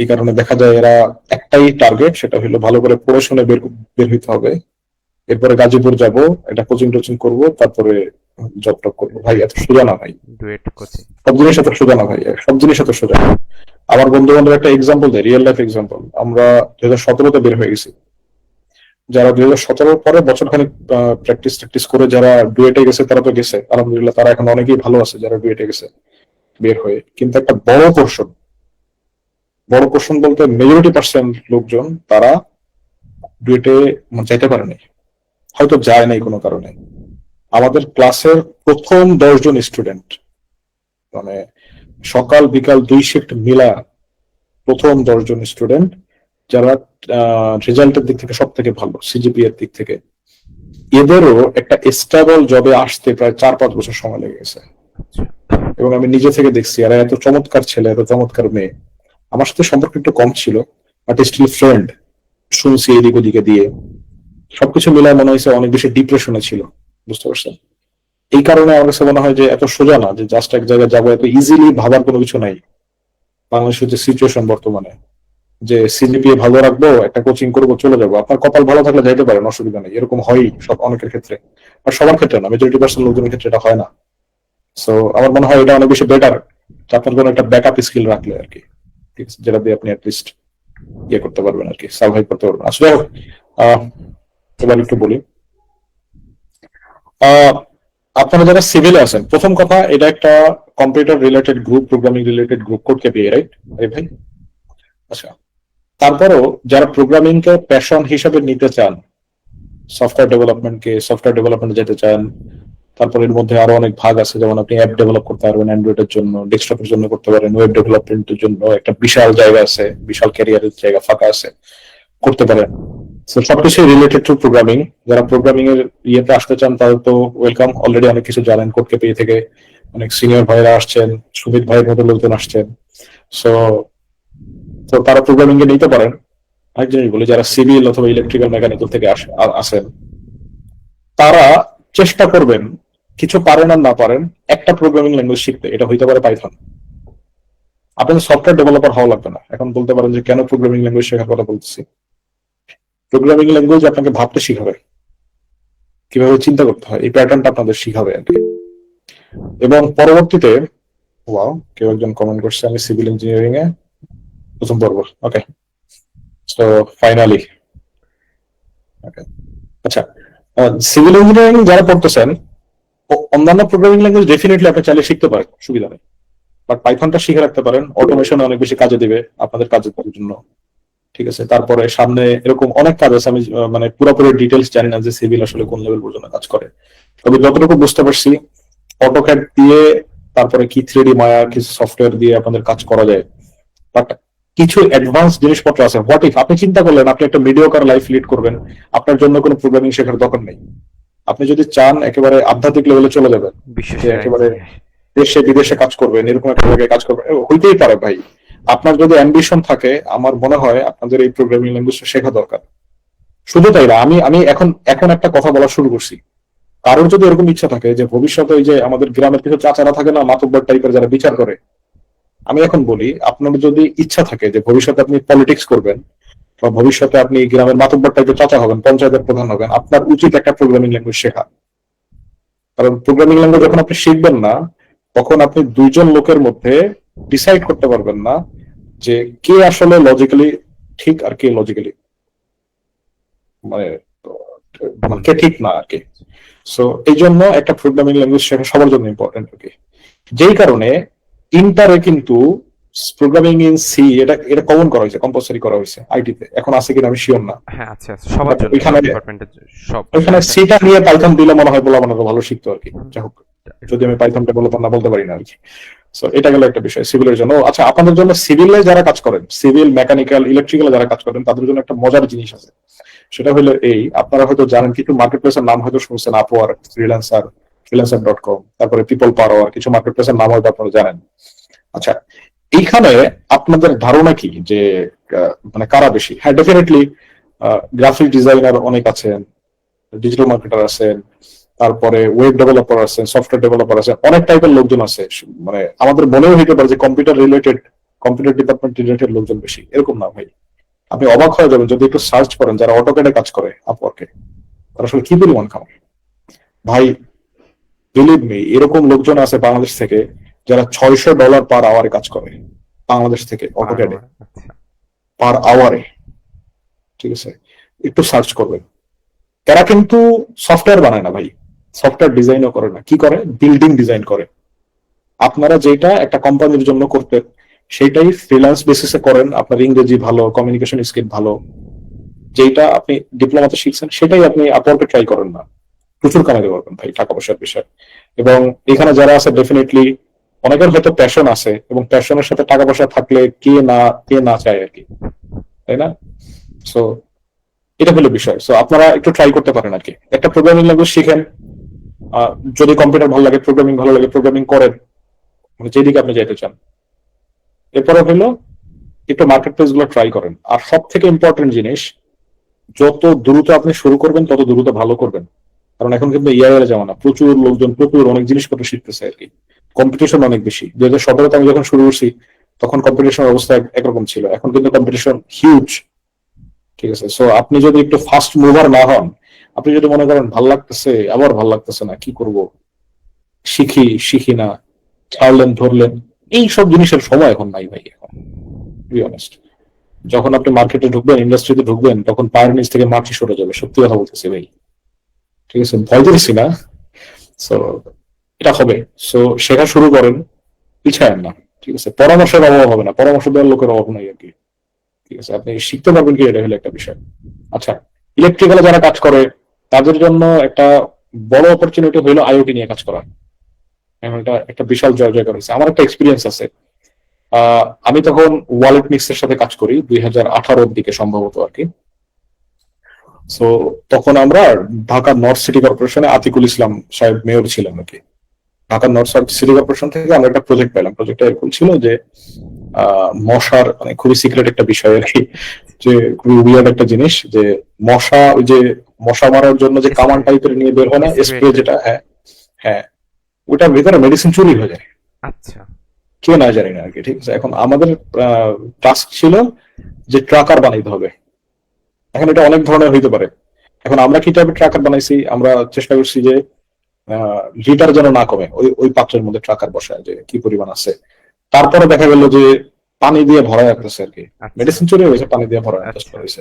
এই কারণে দেখা যায় এরা একটাই টার্গেট, সেটা হলো ভালো করে পড়াশোনা বের হইতে হবে, এরপরে গাজীপুর যাব, এটা কোচিং টোচিং করবো, তারপরে জব টপ করবো। ভাই এত সোজা না ভাই, ডুয়েট কোচিং। সব জিনিস এত সোজা না ভাই, সব জিনিস এত সোজা না। আমার বন্ধু বান্ধব একটা এক্সাম্পল দেয়, রিয়েল লাইফ এক্সাম্পল। আমরা 2017-তে বের হয়ে গেছি, যারা 2017 পরে বছর খানিক প্র্যাকটিস করে যারা ডুয়েটে গেছে তারা তো গেছে আলহামদুলিল্লাহ, তারা এখন অনেকেই ভালো আছে যারা ডুয়েটে গেছে বের হয়ে। কিন্তু একটা বড় পোর্শন বলতে মেজরিটি% লোকজন তারা ডুয়েটে যাইতে পারেনি, হয়তো যায় নাই কোনো কারণে। আমাদের ক্লাসের প্রথম 10 জন স্টুডেন্ট, মানে সকাল বিকাল 2 শিফট মিলা প্রথম 10 জন স্টুডেন্ট, যারা রেজাল্টের দিক থেকে সব থেকে ভালো, সিজিপি এর দিক থেকে, এদেরও একটা স্টেবল জবে আসতে প্রায় 4-5 বছর সময় লেগে গেছে। এবং আমি নিজে থেকে দেখছি, এরা এত চমৎকার ছেলে, এত চমৎকার মেয়ে। আমার সাথে সম্পর্ক একটু কম ছিল, বাট স্টিল ফ্রেন্ড, শুনছি এদিক ওদিকে দিয়ে, সবকিছু মিলায় মনে হয়েছে অনেক বেশি ডিপ্রেশনে ছিল, বুঝতে পারছেন? এই কারণে আমার কাছে মনে হয় যে এত সোজা না যে জাস্ট এক জায়গায় যাবো, এত ইজিলি ভাবার কোনো কিছু নাই। বাংলাদেশের যে সিচুয়েশন বর্তমানে, যে সিজিপিএ ভালো রাখবো, একটা কোচিং করবো, চলে যাবো, আপনার কপাল ভালো থাকলে যাইতে পারেন, অসুবিধা নেই, এরকম হয়ই সব অনেকের ক্ষেত্রে। আর সবার ক্ষেত্রে না, মেজরিটি% লোকজনের ক্ষেত্রে এটা হয় না। সো আমার মনে হয় এটা অনেক বেশি বেটার, আপনার কোনো একটা ব্যাকআপ স্কিল রাখলে আর কি, ঠিক আছে, যেটা দিয়ে আপনি অ্যাটলিস্ট ইয়ে করতে পারবেন আর কি, সার্ভাইভ করতে পারবেন। আসলে এবার একটু বলি, আহ আপনারা যারা সিভিলে আছেন, প্রথম কথা, এটা একটা computer related group, programming related group, code KPI, right ভাই? আচ্ছা, তারপরও যারা প্রোগ্রামিং কে প্যাশন হিসেবে নিতে চান, সফটওয়্যার ডেভেলপমেন্টে যেতে চান, তারপর এর মধ্যে আরো অনেক ভাগ আছে, যেমন আপনি অ্যাপ ডেভেলপ করতে পারবেন অ্যান্ড্রয়েডের জন্য, ডেস্কটপের জন্য করতে পারেন, ওয়েব ডেভেলপমেন্টের জন্য একটা বিশাল জায়গা আছে, বিশাল ক্যারিয়ারের জায়গা ফাঁকা আছে, করতে পারেন। সবকিছু রিলেটেড টু প্রোগ্রামিং। যারা প্রোগ্রামিং এর ইয়েতে আসতে চান তাদের তো ওয়েলকাম, অলরেডি অনেক কিছু জানেন, কোড কেপিআই থেকে অনেক সিনিয়র ভাইরা আসছেন, সুমিত ভাইয়ের মতো লোকজন আসছেন। সো তো তারা প্রোগ্রামিং এ নিতে পারেন। আরেক জিনিস বলি, যারা সিভিল অথবা ইলেকট্রিক্যাল মেকানিক্যাল থেকে আসেন, তারা চেষ্টা করবেন, কিছু পারেন আর না পারেন, একটা প্রোগ্রামিং ল্যাঙ্গুয়েজ শিখতে। এটা হইতে পারে পাইথন। আপনাদের সফটওয়্যার ডেভেলপার হওয়া লাগবে না। এখন বলতে পারেন যে কেন প্রোগ্রামিং ল্যাঙ্গুয়েজ শেখার কথা বলতেছি। প্রোগ্রামিং ল্যাঙ্গুয়েজ আপনাকে ভাবতে শিখাবে, কিভাবে চিন্তা করতে হয়, এই প্যাটার্নটা আপনাদের শিখাবে আর কি। এবং পরবর্তীতে, ওয়াও, কেউ একজন কমেন্ট করছে আমি সিভিল ইঞ্জিনিয়ারিং এ প্রথম পর্ব, ওকে, সো ফাইনালি, ওকে। আচ্ছা, সিভিল ইঞ্জিনিয়ারিং যারা পড়তেছেন, অন্যান্য প্রোগ্রামিং ল্যাঙ্গুয়েজ ডেফিনেটলি আপনি চাইলে শিখতে পারেন, সুবিধা নেই, বাট পাইথনটা শিখে রাখতে পারেন, অটোমেশনে অনেক বেশি কাজে দিবে আপনাদের কাজের জন্য। ঠিক আছে, তারপরে সামনে এরকম অনেক কাজ আছে। আমি মানে পুরোপুরি ডিটেলস জানি না যে সিভিল আসলে কোন লেভেল পর্যন্ত কাজ করে, তবে যতটুকু বুঝতে পারছি অটোক্যাড দিয়ে তারপরে কি 3D মায়া কিছু সফটওয়্যার দিয়ে আপনাদের কাজ করা যায়। বাট কিছু অ্যাডভান্স জিনিসপত্র আছে। হোয়াট ইফ আপনি চিন্তা করলেন আপনি একটা মিডিওকার লাইফ লিড করবেন, আপনার জন্য কোনো প্রোগ্রামিং শেখার দরকার নেই। আপনি যদি চান একেবারে আধ্যাত্মিক লেভেলে চলে যাবেন, যে বিশ্বসেরা একেবারে ইঞ্জিনিয়ার। দেশে বিদেশে কাজ করবেন, এরকম একটা জায়গায় কাজ করবেন, হইতেই পারে ভাই। আপনার যদি অ্যাম্বিশন থাকে, আমার মনে হয় আপনাদের এই প্রোগ্রামিং ল্যাঙ্গুয়েজটা শেখা দরকার। শুধু তাই না, আমি আমি এখন এখন একটা কথা বলা শুরু করছি। কারোর যদি এরকম ইচ্ছা থাকে যে ভবিষ্যতে ওই যে আমাদের গ্রামের কিছু চাচারা থাকে না, মাতব্বর টাইপের যারা বিচার করে, আমি এখন বলি আপনার যদি ইচ্ছা থাকে যে ভবিষ্যতে আপনি পলিটিক্স করবেন বা ভবিষ্যতে আপনি গ্রামের মাতব্বর টাইপের চাচা হবেন, পঞ্চায়েতের প্রধান হবেন, আপনার উচিত একটা প্রোগ্রামিং ল্যাঙ্গুয়েজ শেখা। কারণ প্রোগ্রামিং ল্যাঙ্গুয়েজ যখন আপনি শিখবেন না, তখন আপনি দুইজন লোকের মধ্যে ডিসাইড করতে পারবেন না যে কে আসলে লজিক্যালি ঠিক আর কে লজিক্যালি মানে কে ঠিক না আর কি। সো এই জন্য একটা প্রোগ্রামিং ল্যাঙ্গুয়েজ শেখা সবার জন্য ইম্পর্টেন্ট আর কি। যেই কারণে ইন্টারে কিন্তু প্রোগ্রামিং ইন সি এটা এটা কমন করা হয়েছে, কম্পালসারি করা হয়েছে আইটিতে। এখন আছে কিনা আমি শিওর না। হ্যাঁ, আচ্ছা আচ্ছা, সবার জন্য, ওইখানে সব ডিপার্টমেন্টের সব। ওইখানে সিটা নিয়ে পাইথন দিলে মনে হয় বলা মানে ভালো শিখতো আর কি। যাই হোক, যদি আমি পাইথনটা বলতাম না বলতে পারি না আর কি। সো এটা গেল একটা বিষয় সিভিলের জন্য। আচ্ছা, আপনাদের জন্য সিভিলে যারা কাজ করেন, সিভিল মেকানিক্যাল ইলেকট্রিক্যাল যারা কাজ করেন, তাদের জন্য একটা মজার জিনিস আছে। সেটা হলো এই, আপনারা হয়তো জানেন কিছু মার্কেট প্লেসের নাম হয়তো শুনছেন, আপওয়ার্ক, ফ্রিল্যান্সার.কম, তারপরে পিপল পাওয়ার, কিছু মার্কেট প্লেসের নাম হয়তো আপনারা জানেন। আচ্ছা, এইখানে আপনাদের ধারণা কি যে মানে কারা বেশি? হ্যাঁ, ডেফিনেটলি গ্রাফিক ডিজাইনার অনেক আছেন, ডিজিটাল মার্কেটার আছেন, তারপরে ওয়েব ডেভেলপার আছেন, সফটওয়্যার ডেভেলপার আছেন, অনেক টাইপের লোকজন আছে। মানে আমাদের মনেও হইতে পারে যে কম্পিউটার ডিপার্টমেন্ট রিলেটেড লোকজন বেশি, এরকম না ভাই। আপনি অবাক হয়ে যাবেন যদি একটু সার্চ করেন যারা অটোক্যাডে কাজ করে আপওয়ার্কে, তারা আসলে কি পরিমাণ কামায় ভাই। বিলিভ মি, এরকম লোকজন আছে বাংলাদেশ থেকে যারা $600 পার আওয়ারে কাজ করে, বাংলাদেশ থেকে অটোক্যাডে আচ্ছা, পার আওয়ারে। ঠিক আছে, একটু সার্চ করবেন। এরা কিন্তু সফটওয়্যার বানায় না ভাই, সফটওয়্যার ডিজাইনও করে না, কি করে? বিল্ডিং ডিজাইন করে। আপনারা যেটা একটা কোম্পানির জন্য করতেন সেটাই ফ্রিল্যান্স বেসিসে করেন। আপনার ইংরেজি ভালো, কমিউনিকেশন স্কিল ভালো, যেটা আপনি ডিপ্লোমাতে শিখছেন সেটাই আপনি আপওয়ার্কে ট্রাই করেন না, প্রচুর কামাইতে পারবেন ভাই, টাকা পয়সার বিষয়। এবং এখানে যারা আছে ডেফিনেটলি অনেকের হয়তো প্যাশন আছে, এবং প্যাশনের সাথে টাকা পয়সা থাকলে কে না চায় আর কি, তাই না? সো এটা হলো বিষয়। সো আপনারা একটু ট্রাই করতে পারেন আর কি, একটা প্রোগ্রামিং ল্যাঙ্গুয়েজ শিখেন। যদি কম্পিউটার ভালো লাগে, প্রোগ্রামিং ভালো লাগে, প্রোগ্রামিং করেন, মানে যেদিকে আপনি যেতে চান। এরপরে হলো একটু মার্কেট প্লেস গুলো ট্রাই করেন। আর সব থেকে ইম্পর্টেন্ট জিনিস, যত দ্রুত আপনি শুরু করবেন তত দ্রুত ভালো করবেন। কারণ এখন কিন্তু এআই এর জামানা, প্রচুর লোকজন প্রচুর অনেক জিনিসপত্র শিখতেছে আর কি। কম্পিটিশন অনেক বেশি। 2017-তে আমি যখন শুরু করছি তখন কম্পিটিশন অবস্থা একরকম ছিল, এখন কিন্তু কম্পিটিশন হিউজ। ঠিক আছে, সো আপনি যদি একটু ফাস্ট মুভার না হন, আপনি যদি মনে করেন ভাল লাগতেছে আবার ভাল লাগতেছে না, কি করব, শিখি না, ছাড়লেন ধরলেন, এই সব জিনিসের সময় এখন নাই ভাই। এখন বি অনেস্ট, যখন আপনি মার্কেটে ঢুকবেন, ইন্ডাস্ট্রিতে ঢুকবেন, তখন পায়ের নিচ থেকে মাটি সরে যাবে, সত্যি কথা বলতেছি ভাই। ঠিক আছে, ভয় দিচ্ছি না। সো এটা হবে। সো শেখা শুরু করেন, পিছায়েন না। ঠিক আছে, পরামর্শের অভাব হবে না, পরামর্শ দেওয়ার লোকের অভাব নাই আর কি। ঠিক আছে, আপনি শিখতে পারবেন কি, এটা হলো একটা বিষয়। আচ্ছা, ইলেকট্রিক্যালে যারা কাজ করে তাদের জন্য একটা বড় অপরচুনিটি হইলো আইওটি নিয়ে কাজ করা। এখন এটা একটা বিশাল জয়জয়কার হয়েছে। আমার একটা এক্সপিরিয়েন্স আছে। আমি তখন ওয়ালেট মিক্সের সাথে কাজ করি 2018-র দিকে সম্ভবত আর কি। সো তখন আমরা ঢাকা নর্থ সিটি কর্পোরেশনে আতিকুল ইসলাম সাহেব মেয়র ছিলেন আর কি। ঢাকা নর্থ সিটি কর্পোরেশন থেকে আমরা একটা প্রজেক্ট পেলাম। প্রজেক্টটা এরকম ছিল যে মশার, মানে খুবই সিক্রেট একটা বিষয় আর কি, যে খুবই উইয়ার্ড একটা জিনিস, যে মশা, ওই যে মশা মারার জন্য যে কামান টাইপের নিয়ে বের হয় না, স্প্রে যেটা, হ্যাঁ হ্যাঁ, ওটার ভিতরে মেডিসিন চুরি হয়ে যায়। আচ্ছা, কে না জানি না আর কি। ঠিক আছে, এখন আমাদের টাস্ক ছিল যে ট্রাকার বানাইতে হবে। এখন এটা অনেক ধরনের হইতে পারে। এখন আমরা কি টাইপের ট্রাকার বানাইছি, আমরা চেষ্টা করছি যে লিটার যেন না কমে, ওই ওই পাত্রের মধ্যে ট্রাকার বসায় যে কি পরিমাণ আছে। তারপরে দেখা গেল যে পানি দিয়ে ভরা রাখতেছে আর কি, মেডিসিন চুরি হয়েছে, পানি দিয়ে ভরা রাখতে হয়েছে।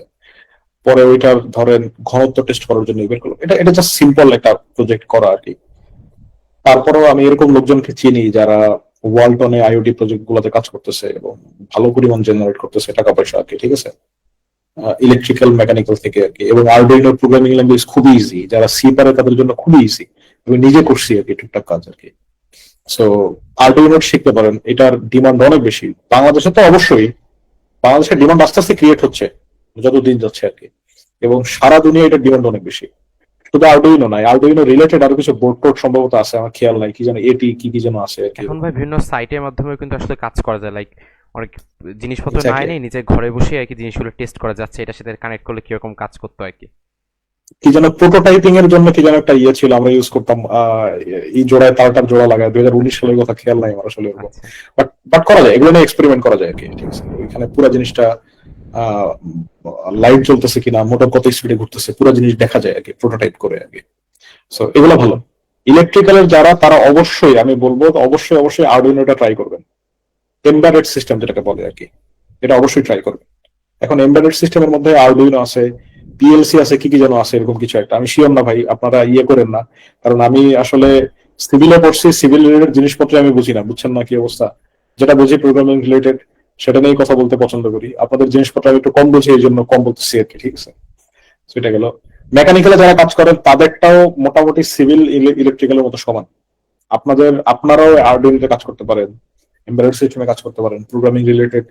পরে ওইটার ধরেন ঘনত্ব টেস্ট করার জন্য বের করলো। এটা জাস্ট সিম্পল একটা প্রজেক্ট করা আর কি। তারপরেও আমি এরকম লোকজনকে চিনি যারা ওয়ালটনে আইওটি প্রজেক্ট গুলোতে কাজ করতেছে এবং ভালো পরিমাণ জেনারেট করতেছে টাকা পয়সা আর কি। ঠিক আছে, ইলেকট্রিক্যাল মেকানিক্যাল থেকে আর কি। এবং আরডুইনো প্রোগ্রামিং ল্যাঙ্গুয়েজ খুবই ইজি, যারা সি পারে তাদের জন্য খুবই ইজি। আমি নিজে করছি আর কি টুকটাক কাজ আর কি। সো আরডুইনো শিখতে পারেন, এটার ডিমান্ড অনেক বেশি বাংলাদেশে। তো অবশ্যই বাংলাদেশের ডিমান্ড আস্তে আস্তে ক্রিয়েট হচ্ছে যত দিন যাচ্ছে আর কি, এবং সারা দুনিয়া এটার ডিমান্ড অনেক বেশি। শুধু আরডুইনো নাই, আরডুইনো রিলেটেড আরো কিছু বোর্ড টোড সম্ভবত আছে, আমার খেয়াল নাই, কি যেন এটি কি কি যেন আছে আর কি। এখন ভাই বিভিন্ন সাইটের মাধ্যমে কিন্তু আসলে কাজ করা যায়, লাইক অনেক জিনিসপত্র না Exactly. এনে নিজে ঘরে বসে আর কি জিনিসগুলো টেস্ট করা যাচ্ছে, এটার সাথে কানেক্ট করলে কিরকম কাজ করতে হয় কি। কি যেন প্রোটোটাইপিং এর জন্য কি যেন একটা ইয়ে ছিল, আমরা ইউজ করতাম এই জোড়ায় তারটার জোড়া লাগায়, 2019 সালের কথা খেয়াল নাই আমার আসলে এরকম। আচ্ছা বাট বাট করা যায়, এগুলো নিয়ে এক্সপেরিমেন্ট করা যায় আর কি। ঠিক আছে, এখানে পুরো জিনিসটা লাইট জ্বলতেছে কিনা, মোটর কত স্পিডে ঘুরতেছে, পুরো জিনিস দেখা যায় আর কি প্রোটোটাইপ করে আর কি। সো এগুলো ভালো। ইলেকট্রিক্যালের যারা, তারা অবশ্যই আমি বলবো অবশ্যই অবশ্যই আরডুইনোটা ট্রাই করবেন। এমবেডেড সিস্টেম যেটাকে বলে আর কি, এটা অবশ্যই ট্রাই করবেন। এখন এমবেডেড সিস্টেমের মধ্যে আরডুইনো আছে, পিএলসি আছে, কি কি যেন আছে এরকম কিছু একটা, আমি শিওর না ভাই, আপনারা ইয়ে করেন না। কারণ আমি আসলে সিভিলে পড়ছি, সিভিল রিলেটেড জিনিসপত্র আমি বুঝি না, বুঝছেন না কি অবস্থা। যেটা বুঝি প্রোগ্রামিং রিলেটেড সেটা নিয়েই কথা বলতে পছন্দ করি। আপনাদের জিনিসপত্র আমি একটু কম বুঝি, এই জন্য কম বলতেছি আর কি। ঠিক আছে, সেটা গেল। মেকানিক্যালে যারা কাজ করেন তাদেরটাও মোটামুটি সিভিল ইলেকট্রিক্যালের মতো সমান। আপনারাও আরডুইনোতে কাজ করতে পারেন, এমবেডেড সিস্টেমে কাজ করতে পারেন, প্রোগ্রামিং রিলেটেড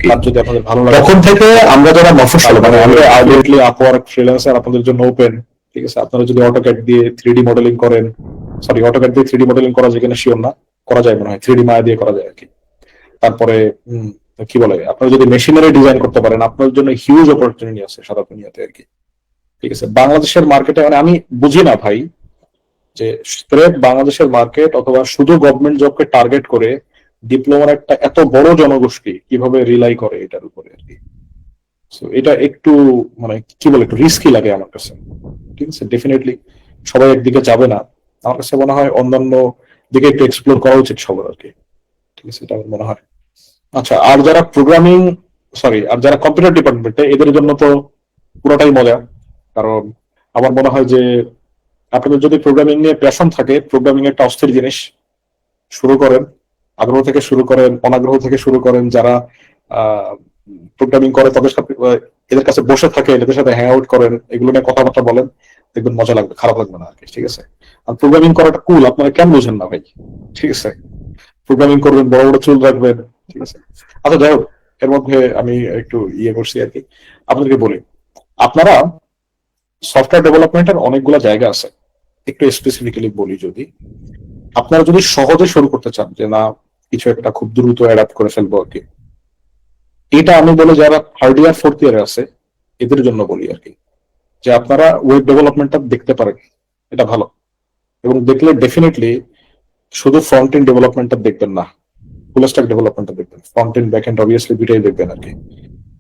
কাজ যদি আপনাদের ভালো লাগে। তখন থেকে আমরা যারা মফস্বল, মানে আমরা আলটিমেটলি আপওয়ার্ক, ফ্রিল্যান্সার আপনাদের জন্য ওপেন। ঠিক আছে, আপনারা যদি অটোক্যাড দিয়ে 3D মডেলিং করেন, সরি অটোক্যাড দিয়ে 3D মডেলিং করা যায় কিনা শিওর না, করা যায় মনে হয়, 3D মায়া দিয়ে করা যায় আর কি। তারপরে কি বলে, আপনারা যদি মেশিনারি ডিজাইন করতে পারেন, আপনার জন্য হিউজ অপরচুনিটি আছে সারা দুনিয়াতে আর কি। ঠিক আছে, বাংলাদেশের মার্কেটে মানে আমি বুঝি না ভাই যে স্রেফ বাংলাদেশের মার্কেট অথবা শুধু গভর্নমেন্ট জবকে টার্গেট করে ডিপ্লোমার একটা এত বড় জনগোষ্ঠী কিভাবে রিলাই করে এটার উপরে আর কি। সো এটা একটু মানে কি বলে, একটু রিস্কি লাগে আমার কাছে। ঠিক আছে, ডেফিনেটলি সবাই একদিকে যাবে না, আমার কাছে মনে হয় অন্যান্য দিকে একটু এক্সপ্লোর করা উচিত সবার আর কি। ঠিক আছে, এটা আমার মনে হয়। আচ্ছা, আর যারা প্রোগ্রামিং, সরি, আর যারা কম্পিউটার ডিপার্টমেন্টে, এদের জন্য তো পুরোটাই মজা। কারণ আমার মনে হয় যে আপনাদের যদি প্রোগ্রামিং নিয়ে প্যাশন থাকে, প্রোগ্রামিং একটা অস্থির জিনিস, শুরু করেন, আগ্রহ থেকে শুরু করেন, অনাগ্রহ থেকে শুরু করেন। যারা প্রোগ্রামিং করে তাদের সাথে, এদের কাছে বসে থাকে, এদের সাথে হ্যাং আউট করেন, এগুলো নিয়ে কথাবার্তা বলেন, দেখবেন মজা লাগবে, খারাপ লাগবে না আর কি। ঠিক আছে, আর প্রোগ্রামিং করাটা কুল, আপনারা কেন বুঝেন না ভাই? ঠিক আছে, প্রোগ্রামিং করবেন, বড় বড় চুল রাখবেন। ঠিক আছে, আচ্ছা যাই হোক, এর মধ্যে আমি একটু ইয়ে করছি আর কি। আপনাদেরকে বলি, আপনারা সফটওয়্যার ডেভেলপমেন্টের অনেকগুলো জায়গা আছে। একটু স্পেসিফিক্যালি বলি, যদি আপনারা যদি সহজে শুরু করতে চান, যে না কিছু একটা খুব দ্রুত অ্যাডাপ্ট করে ফেলবো আর কি, এটা আমি বলে যারা থার্ড ইয়ার ফোর্থ ইয়ারে আছে এদের জন্য বলি আর কি, যে আপনারা ওয়েব ডেভেলপমেন্টটা দেখতে পারেন, এটা ভালো। এবং দেখলে ডেফিনেটলি শুধু ফ্রন্ট এন্ড ডেভেলপমেন্টটা দেখবেন না, ফুল স্ট্যাক ডেভেলপমেন্টটা দেখবেন, front end back and obviously দুইটাই দেখবেন আর কি।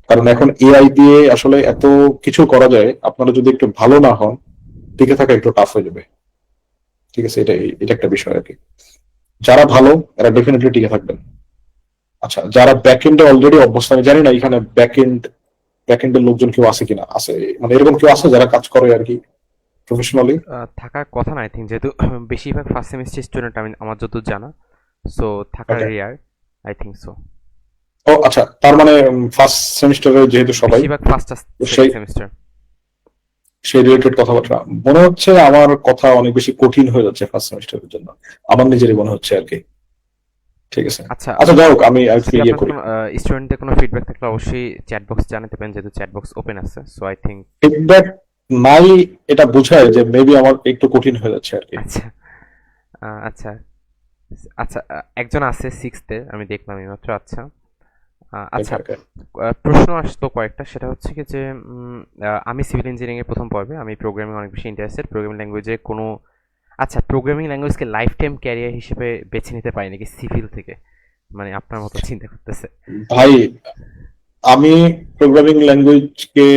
কারণ এখন এআই দিয়ে আসলে এত কিছু করা যায়, আপনারা যদি একটু ভালো না হন, টিকে থাকা একটু টাফ হয়ে যাবে। ঠিক আছে, এটা একটা বিষয় আর কি। যারা ভালো এরা ডেফিনেটলি টিকে থাকবেন। আচ্ছা, যারা ব্যাক এন্ডে অলরেডি অভ্যস্ত, আমি জানি না এখানে ব্যাক এন্ডের লোকজন কেউ আছে কিনা, আছে মানে এরকম কেউ আছে যারা কাজ করে আর কি প্রফেশনালি? থাকার কথা না আই থিঙ্ক, যেহেতু বেশিরভাগ ফার্স্ট সেমিস্টার স্টুডেন্ট, আমি আমার যতদূর জানা, সো থাকার ওকে, রেয়ার, আই থিঙ্ক সো। ও আচ্ছা, তার মানে ফার্স্ট সেমিস্টারে যেহেতু সবাই, বেশিরভাগ ফার্স্ট আর তো সেকেন্ড সেমিস্টার। সেই রিলেটেড কথাবার্তা মনে হচ্ছে আমার কথা অনেক বেশি কঠিন হয়ে যাচ্ছে ফার্স্ট সেমিস্টারের জন্য, আমার নিজেরই মনে হচ্ছে আর কি। ঠিক আছে, আচ্ছা, আচ্ছা যাই হোক, আমি একটু যদি ইয়ে আপনার করি। কোনো স্টুডেন্টদের কোনো ফিডব্যাক থাকলে অবশ্যই চ্যাট বক্স জানাতে পারেন, যেহেতু চ্যাট বক্স ওপেন আছে, সো আই থিঙ্ক। ফিডব্যাক নাই, এটা বোঝায় যে মেবি আমার একটু কঠিন হয়ে যাচ্ছে আর কি। আচ্ছা আচ্ছা আচ্ছা, একজন আছে সিক্সথে, আমি দেখলাম এইমাত্র। আচ্ছা আচ্ছা, Okay, okay. প্রশ্ন আসতো কয়েকটা, সেটা হচ্ছে কি যে আমি সিভিল ইঞ্জিনিয়ারিং এর প্রথম পর্বে, আমি প্রোগ্রামিং অনেক বেশি ইন্টারেস্টেড, প্রোগ্রামিং ল্যাঙ্গুয়েজে কোনো, আচ্ছা প্রোগ্রামিং ল্যাঙ্গুয়েজকে লাইফ টাইম ক্যারিয়ার হিসেবে বেছে নিতে পারি নাকি সিভিল থেকে, মানে আপনার মতো চিন্তা করতেছে। ভাই, আমি প্রোগ্রামিং ল্যাঙ্গুয়েজকে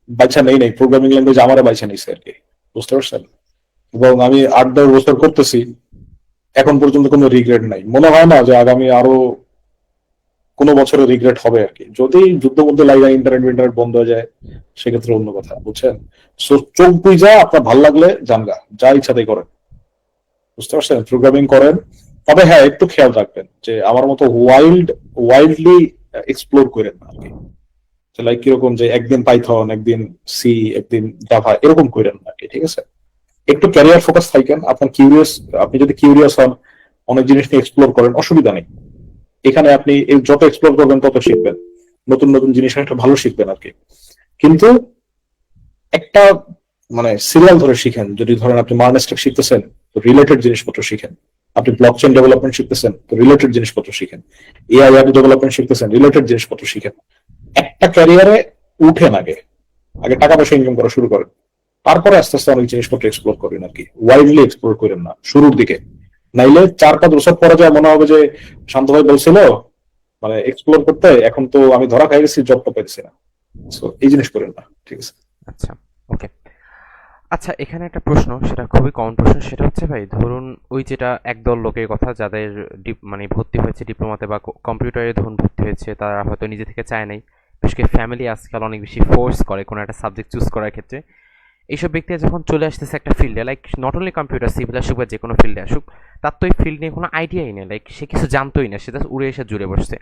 বাছা নেই নাই, প্রোগ্রামিং ল্যাঙ্গুয়েজ আমারে বাছা নিছে আর কি, বুঝতে পারছেন? এবং আমি 8-10 বছর করতেছি, এখন পর্যন্ত কোনো রিগ্রেট নাই। মনে হয় না যে আগামী আরো কোনো বছরে রিগ্রেট হবে আর কি। যদি যুদ্ধ মধ্যে লাগে, ইন্টারনেট বন্ধ হয়ে যায়, সেক্ষেত্রে অন্য কথা, বুঝছেন? সো চোখ বুঝা আপনার ভাল লাগলে জানগা, যা ইচ্ছা তাই করেন, বুঝতে পারছেন? প্রোগ্রামিং করেন, তবে হ্যাঁ একটু খেয়াল রাখবেন যে আমার মতো ওয়াইল্ডলি এক্সপ্লোর করেন না আর কি। লাইক কিরকম যে একদিন পাইথন, একদিন সি, একদিন জাভা, এরকম করেন না, ঠিক আছে? একটু ক্যারিয়ার ফোকাস থাকেন, আপনার কিউরিয়াস, আপনি যদি কিউরিয়াস হন, অনেক জিনিস নিয়ে এক্সপ্লোর করেন, অসুবিধা নেই। এখানে আপনি যত এক্সপ্লোর করবেন তত শিখবেন, নতুন নতুন জিনিস একটা ভালো শিখবেন আর কি। কিন্তু একটা মানে সিরিয়াল ধরে শিখেন। যদি ধরেন আপনি মার্নেস্টেক শিখতেছেন, তো রিলেটেড জিনিসপত্র শিখেন। আপনি ব্লকচেন ডেভেলপমেন্ট শিখতেছেন, তো রিলেটেড জিনিসপত্র শিখেন। এআই ডেভেলপমেন্ট শিখতেছেন, রিলেটেড জিনিসপত্র শিখেন। একটা ক্যারিয়ারে উঠেন, আগে আগে টাকা পয়সা ইনকাম করা শুরু করেন, তারপরে আস্তে আস্তে অনেক জিনিসপত্র এক্সপ্লোর করেন আর কি। ওয়াইডলি এক্সপ্লোর করেন না শুরুর দিকে, নাইলে 4-5 বছর পরে যায় মনে হবে যে শান্ত ভাই বলছিল মানে এক্সপ্লোর করতে, এখন তো আমি ধরা খাই গেছি, জবটা পাইছি না। সো এই জিনিস করেন না, ঠিক আছে? আচ্ছা, ওকে। আচ্ছা, এখানে একটা প্রশ্ন, সেটা খুবই কমন প্রশ্ন, সেটা হচ্ছে ভাই ধরুন ওই যেটা একদল লোকের কথা যাদের মানে ভর্তি হয়েছে ডিপ্লোমাতে বা কম্পিউটারে ধরুন ভর্তি হয়েছে, তারা হয়তো নিজে থেকে চায় নাই, বিশেষ করে ফ্যামিলি আজকাল অনেক বেশি ফোর্স করে কোনো একটা সাবজেক্ট চুজ করার ক্ষেত্রে। এইসব ব্যক্তিরা যখন চলে আসতেছে একটা ফিল্ডে, like not only computer, civil আসুক বা যে কোনো ফিল্ডে আসুক, তার তো এই ফিল্ড নিয়ে কোনো আইডিয়াই নেই, লাইক সে কিছু জানতোই না, সে জাস্ট উড়ে এসে জুড়ে বসছে।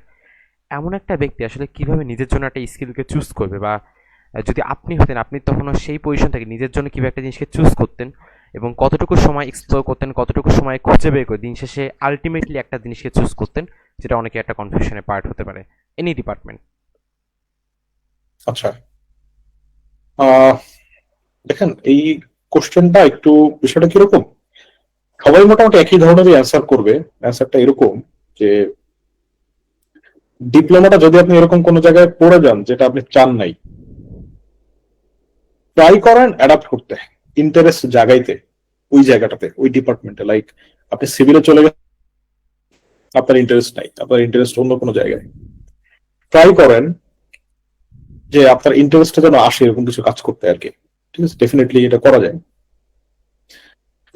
এমন একটা ব্যক্তি আসলে কিভাবে নিজের জন্য একটা স্কিলকে চুজ করবে, বা যদি আপনি হতেন, আপনি তখনও সেই পজিশন থেকে নিজের জন্য কিভাবে একটা জিনিসকে চুজ করতেন, এবং কতটুকু সময় এক্সপ্লোর করতেন, কতটুকু সময় খুঁজে বের করে দিন শেষে আলটিমেটলি একটা জিনিসকে চুজ করতেন, যেটা অনেকে একটা কনফিউশনের পার্ট হতে পারে এনি ডিপার্টমেন্ট। আচ্ছা, দেখেন এই কোশ্চেনটা একটু, বিষয়টা কিরকম, সবাই মোটামুটি একই ধরনেরই অ্যান্সার করবে। অ্যান্সারটা এরকম যে ডিপ্লোমাটা যদি আপনি এরকম কোন জায়গায় পড়ে যান যেটা আপনি চান নাই, ট্রাই করেন অ্যাডাপ্ট করতে, ইন্টারেস্ট জাগাইতে ওই জায়গাটাতে, ওই ডিপার্টমেন্টে। লাইক আপনি সিভিলে চলে গেছেন, আপনার ইন্টারেস্ট নাই, আপনার ইন্টারেস্ট অন্য কোনো জায়গায়, ট্রাই করেন যে আপনার ইন্টারেস্টটা যেন আসে এরকম কিছু কাজ করতে আর কি, ঠিক আছে? ডেফিনেটলি এটা করা যায়,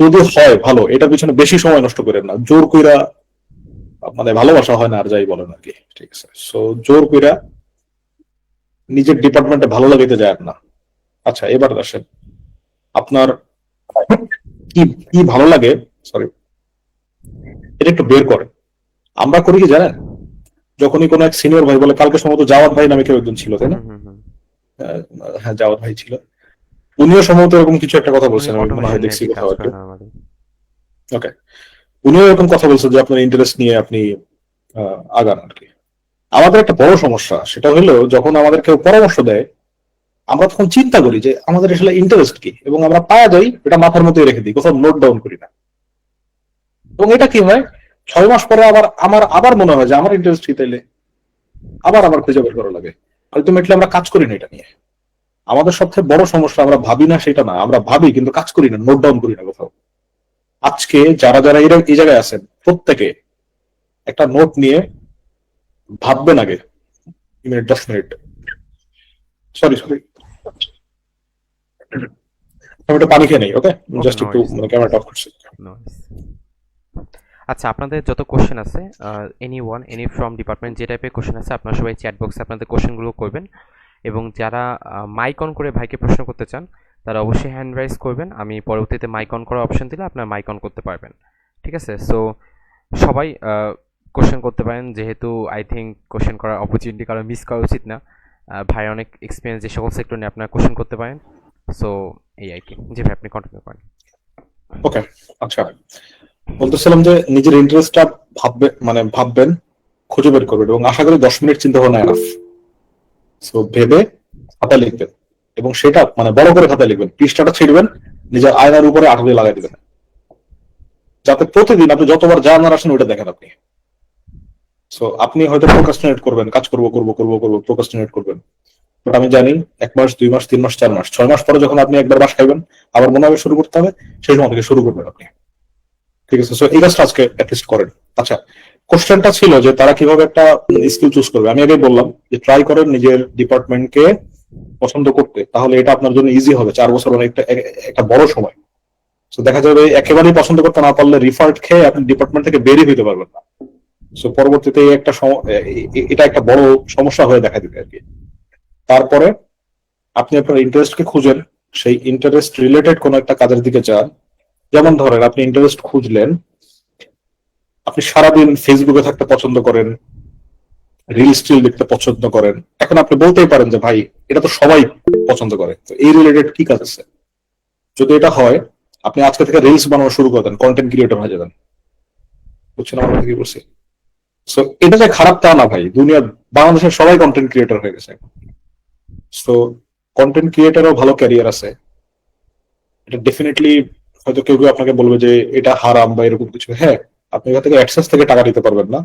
যদি হয় ভালো। এটার পিছনে বেশি সময় নষ্ট করেন না, জোর কইরা মানে ভালোবাসা হয় না আর যাই বলেন আর কি, ঠিক আছে? সো জোর কইরা নিজের ডিপার্টমেন্টে ভালো লাগাইতে যায় না। আচ্ছা, এবার আসেন আপনার কি কি ভালো লাগে, সরি, এটা একটু বের করেন। আমরা করি কি জানেন, যখনই কোনো এক সিনিয়র ভাই বলে, কালকে সম্ভবত জাওয়াদ ভাই নামে কেউ একজন ছিল, তাই না? হুম হুম হুম। আহ, হ্যাঁ, জাওয়াদ ভাই ছিল। উনিও সম্ভবত এরকম কিছু একটা কথা উনি বলছেন, আমি মনে অটোমেশন হয় নিয়ে আর দেখছি কি কাজ কোথাও একটু। করেন আমাদের। ওকে, উনিও এরকম কথা বলছেন যে আপনার ইন্টারেস্ট নিয়ে আপনি আগান আর কি। আমাদের একটা বড় সমস্যা সেটা হলো, যখন আমাদের কেউ পরামর্শ দেয়, আমরা তখন চিন্তা করি যে আমাদের আসলে ইন্টারেস্ট কি, এবং আমরা পাওয়া যাই এটা মাথার মধ্যে রেখে দিই, কোথাও নোট ডাউন করি না। এবং এটা কি হয়, 6 মাস পরে আবার মনে হয় যে আমার ইন্টারেস্ট কি, তাইলে আবার খুঁজে বের করা লাগে। আলটিমেটলি আমরা কাজ করি না এটা নিয়ে। আমাদের সবচেয়ে বড় সমস্যা, আমরা ভাবি না সেটা না, আমরা ভাবি কিন্তু কাজ করি না, নোট ডাউন করি না কোথাও। আজকে যারা যারা এই জায়গায় আছেন, প্রত্যেকে একটা নোট নিয়ে ভাববেন আগে 10 মিনিট। সরি সরি, আমি একটু পানি খেয়ে নেই, ওকে? ওকে, জাস্ট নো একটু ওয়ারিস, নো মানে ওয়ারিস, ক্যামেরাটা অফ করছি। নো ওয়ারিস। আচ্ছা, আপনাদের যত কোশ্চেন আছে, any one any from department যে টাইপের কোশ্চেন আছে, আপনারা সবাই চ্যাট বক্সে আপনাদের কোশ্চেনগুলো করবেন, এবং যারা মাইক অন করে ভাইকে প্রশ্ন করতে চান তারা অবশ্যই হ্যান্ড রাইজ করবেন। আমি পরবর্তীতে মাইক অন করার অপশন দিলে আপনার মাইক অন করতে পারবেন, ঠিক আছে? সো সবাই কোশ্চেন করতে পারেন, যেহেতু আই থিঙ্ক কোশ্চেন করার অপরচুনিটি কারো মিস করা উচিত না। ভাই অনেক এক্সপিরিয়েন্স, যে সকল সেক্টর নিয়ে আপনারা কোশ্চেন করতে পারেন। সো এই আর কি, জি ভাই আপনি কন্টিনিউ করেন। ওকে, আচ্ছা, বলতেছিলাম যে নিজের ইন্টারেস্টটা ভাববেন, খুঁজে বের করবেন, এবং আশা করি 10 মিনিট চিন্তা ভাবনা এনাফ। সো ভেবে খাতায় লিখবেন, এবং সেটা মানে বড় করে খাতায় লিখবেন, পৃষ্ঠাটা ছিঁড়বেন, নিজের আয়নার উপরে আঠা দিয়ে লাগাই দিবেন, যাতে প্রতিদিন আপনি যতবার যা না আসেন ওইটা দেখেন আপনি। সো আপনি হয়তো প্রোক্রাস্টিনেট করবেন, কাজ করবো প্রোক্রাস্টিনেট করবেন, বাট আমি জানি 1 মাস, 2 মাস, 3 মাস, 4 মাস, 6 মাস পরে যখন আপনি একবার বাস খাইবেন, আবার মনে হবে শুরু করতে হবে, সেই সময় থেকে শুরু করবেন আপনি, ঠিক আছে? সো এই কাজটা আজকে অ্যাটলিস্ট করেন। আচ্ছা, কোশ্চেনটা ছিল যে তারা কিভাবে একটা স্কিল চুজ করবে। আমি আগে বললাম যে ট্রাই করেন নিজের ডিপার্টমেন্টকে পছন্দ করতে, তাহলে এটা আপনার জন্য ইজি হবে। 4 বছর অনেকটা একটা বড় সময়। তো দেখা যাবে একেবারেই পছন্দ করতে না পারলে রিফার্ড খেয়ে আপনি ডিপার্টমেন্ট থেকে বেরিয়ে হইতে পারবেন না। সো পরবর্তীতে এটা একটা বড় সমস্যা হয়ে দেখা দিবে আর কি। তারপরে আপনি আপনার ইন্টারেস্টকে খুঁজেন, সেই ইন্টারেস্ট রিলেটেড কোন একটা কাজের দিকে যান। যেমন ধরেন আপনি ইন্টারেস্ট খুঁজলেন, আপনি সারাদিন ফেসবুকে থাকতে পছন্দ করেন, রিলস টিল দেখতে পছন্দ করেন, এখন আপনি বলতেই পারেন যে ভাই এটা তো সবাই পছন্দ করে, তো এই রিলেটেড কি কাজ আছে? যদি এটা হয়, আপনি আজকে থেকে রিলস বানানো শুরু করে দেন, কন্টেন্ট ক্রিয়েটর হয়ে যাবেন। বুঝছেন আমার কথা কি বলছি? সো এটা যে খারাপ তা না ভাই, দুনিয়ার বাংলাদেশের সবাই কন্টেন্ট ক্রিয়েটর হয়ে গেছে। সো কন্টেন্ট ক্রিয়েটরও ভালো ক্যারিয়ার আছে। এটা ডেফিনেটলি হয়তো কেউ কেউ আপনাকে বলবে যে এটা হারাম বা এরকম কিছু। হ্যাঁ, আপনি এখান থেকে অ্যাডসেন্স থেকে টাকা দিতে পারবেন না,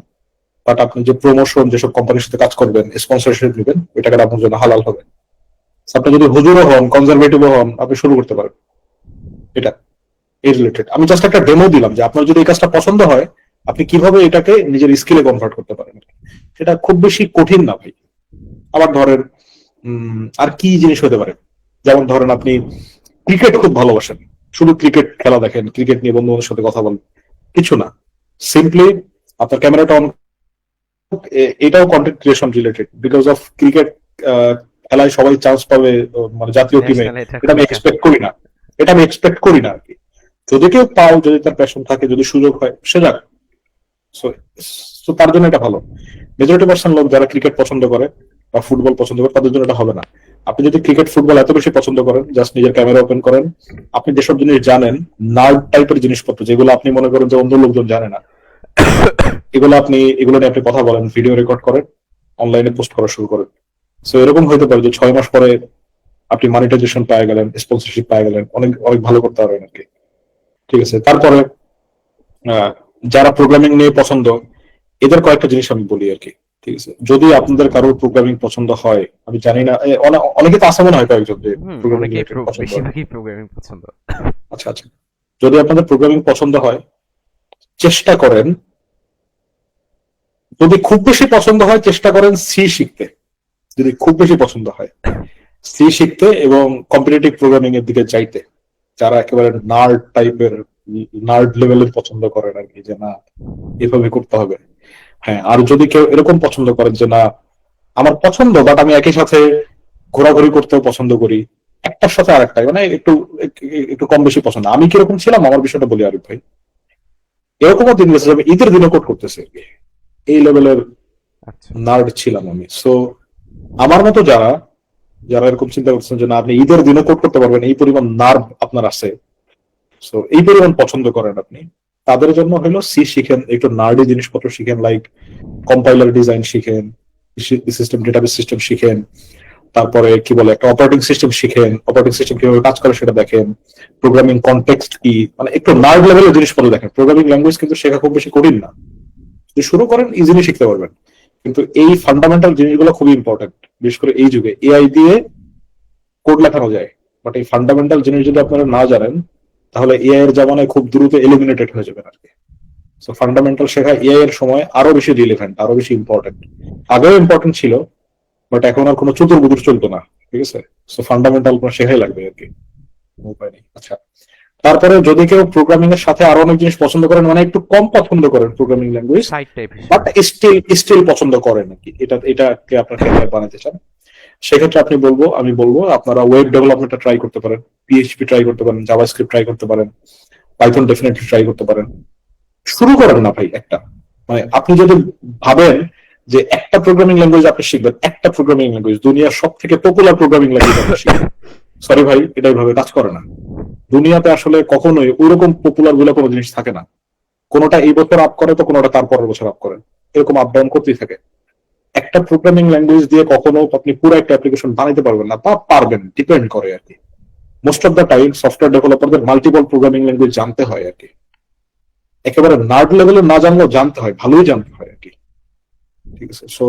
বাট আপনি যে প্রমোশন, যেসব কোম্পানির সাথে কাজ করবেন, স্পন্সরশিপ নেবেন, ওই টাকাটা আপনার জন্য হালাল হবে। So আপনি যদি হুজুরও হন, কনজারভেটিভও হন, আপনি শুরু করতে পারেন। এটা এই রিলেটেড আমি জাস্ট একটা ডেমো দিলাম যে আপনার যদি এই কাজটা পছন্দ হয়, আপনি কিভাবে এটাকে নিজের স্কিলে কনভার্ট করতে পারেন। সেটা খুব বেশি কঠিন না ভাই। আবার ধরেন আর কি জিনিস হতে পারে, যেমন ধরেন আপনি ক্রিকেট খুব ভালোবাসেন, শুধু ক্রিকেট খেলা দেখেন, ক্রিকেট নিয়ে বন্ধু বান্ধবের সাথে কথা বলেন, কিছু না, সিম্পলি আপনার ক্যামেরাটা অন, এটাও content creation related, because of cricket খেলায় সবাই চান্স পাবে, মানে জাতীয় টিমে, ন্যাশনাল এটা এটা আমি খুবই এক্সপেক্ট করি না। এটা আমি এক্সপেক্ট করি না আর কি। যদি কেউ পাও, যদি তার প্যাশন থাকে, যদি সুযোগ হয়, সে যাক। সো তার জন্য এটা ভালো। মেজরিটি পার্সেন্ট লোক যারা ক্রিকেট পছন্দ করে বা ফুটবল পছন্দ করে, তাদের জন্য এটা হবে না। আপনি যদি ক্রিকেট ফুটবল এত বেশি পছন্দ করেন, জাস্ট নিজের ক্যামেরা ওপেন করেন, আপনি যেসব জিনিস জানেন, নার্ড টাইপের জিনিসপত্র যেগুলো আপনি মনে করেন যে অন্য লোকজন জানে না, এগুলো নিয়ে আপনি কথা বলেন, ভিডিও রেকর্ড করেন, অনলাইনে পোস্ট করা শুরু করেন। সো এরকম হইতে পারে যে 6 মাস পরে আপনি মনিটাইজেশন পেয়ে গেলেন, স্পন্সরশিপ পেয়ে গেলেন, অনেক অনেক ভালো করতে পারবেন আর কি। ঠিক আছে, তারপরে যারা প্রোগ্রামিং নিয়ে পছন্দ, এদের কয়েকটা জিনিস আমি বলি আর কি। ঠিক আছে, যদি আপনাদের কারোর প্রোগ্রামিং পছন্দ হয়, আমি জানি না, অনেকে তো আছে মনে হয় কয়েকজন যে প্রোগ্রামিং অনেকেই পছন্দ হয়। বেশিরভাগই প্রোগ্রামিং পছন্দ। আচ্ছা আচ্ছা, যদি আপনাদের প্রোগ্রামিং পছন্দ হয়, চেষ্টা করেন, যদি খুব বেশি পছন্দ হয় চেষ্টা করেন সি শিখতে। যদি খুব বেশি পছন্দ হয় সি শিখতে এবং কম্পিটিটিভ প্রোগ্রামিং এর দিকে যাইতে, যারা একেবারে নার্ড টাইপের, নার্ড লেভেলের পছন্দ করেন আর কি, যে না এভাবে করতে হবে। হ্যাঁ, আর যদি কেউ এরকম পছন্দ করেন যে না আমার পছন্দ, বাট আমি একই সাথে ঘোরাঘুরি করতেও পছন্দ করি, একটার সাথে আরেকটাই, মানে একটু একটু কম বেশি পছন্দ। আমি কিরকম ছিলাম আমার বিষয়টা বলি আরিফ ভাই, এরকমও দিন গেছে আমি ঈদের দিনও কোড করতেছি আর কি, এই লেভেলের আচ্ছা, নার্ড ছিলাম আমি। সো আমার মতো যারা যারা এরকম চিন্তা করছেন যে না আপনি ঈদের দিনও কোড করতে পারবেন, এই পরিমাণ নার্ভ আপনার আছে, সো এই পরিমাণ পছন্দ করেন আপনি, তাদের জন্য হলো সি শিখেন, একটু নার্ডি জিনিসপত্র শিখেন, লাইক কম্পাইলার ডিজাইন শিখেন, সিস্টেম ডেটাবেস সিস্টেম শিখেন, তারপরে কি বলে একটা অপারেটিং সিস্টেম শিখেন, অপারেটিং সিস্টেম কিভাবে কাজ করে সেটা দেখেন, প্রোগ্রামিং কনটেক্সট কি, মানে একটু নার্ড লেভেলের জিনিসপত্র দেখেন। প্রোগ্রামিং ল্যাঙ্গুয়েজ কিন্তু শেখা খুব বেশি কঠিন না, যদি শুরু করেন ইজিলি শিখতে পারবেন। কিন্তু এই ফান্ডামেন্টাল জিনিসগুলো খুবই ইম্পর্টেন্ট, বিশেষ করে এই যুগে এআই দিয়ে কোড লেখানো যায়, বাট এই ফান্ডামেন্টাল জিনিস যদি আপনারা না জানেন, তাহলে এআই এর জামানায় খুব দ্রুত এলিমিনেটেড হয়ে যাবেন আর কি। সো ফান্ডামেন্টাল শেখা এআই এর সময় আরো বেশি রিলেভেন্ট, আরো বেশি ইম্পর্টেন্ট। আগেও ইম্পর্টেন্ট ছিল, বাট এখন আর কোনো চতুর বুদুর চলতো না। ঠিক আছে, সো ফান্ডামেন্টাল আপনার শেখাই লাগবে আর কি, উপায় নেই। আচ্ছা, তারপরে যদি কেউ প্রোগ্রামিং এর সাথে আরো অনেক জিনিস পছন্দ করেন, মানে একটু কম পছন্দ করেন programming language, side type but still পছন্দ করেন আর কি, এটাকে আপনার ক্যারিয়ার বানাতে চান, সেক্ষেত্রে আমি বলবো আপনারা ওয়েব ডেভেলপমেন্টটা ট্রাই করতে পারেন, পিএইচপি ট্রাই করতে পারেন, জাভাস্ক্রিপ্ট ট্রাই করতে পারেন, পাইথন ডেফিনেটলি ট্রাই করতে পারেন। শুরু করেন না ভাই একটা, মানে আপনি যদি ভাবেন যে একটা প্রোগ্রামিং ল্যাঙ্গুয়েজ আপনি শিখবেন, একটা প্রোগ্রামিং ল্যাঙ্গুয়েজ, দুনিয়ার সব থেকে পপুলার প্রোগ্রামিং ল্যাঙ্গুয়েজ আপনি শিখবেন, সরি ভাই, এটা এইভাবে কাজ করে না। দুনিয়াতে আসলে কখনোই ওইরকম পপুলার গুলো কোনো জিনিস থাকে না, কোনোটা এই বছর আপ করে তো কোনোটা তার পরের বছর আপ করে, এরকম আপ ডাউন করতেই থাকে। একটা প্রোগ্রামিং ল্যাঙ্গুয়েজ দিয়ে কখনো আপনি পুরো একটা অ্যাপ্লিকেশন বানাইতে পারবেন না, বা পারবেন, ডিপেন্ড করে আর কি। Most of the time software ডেভেলপারদের মাল্টিপল প্রোগ্রামিং ল্যাঙ্গুয়েজ জানতে হয় আর কি, একেবারে নার্ড লেভেলে না জানলেও জানতে হয়, ভালোই জানতে হয় আর কি। ঠিক আছে, সো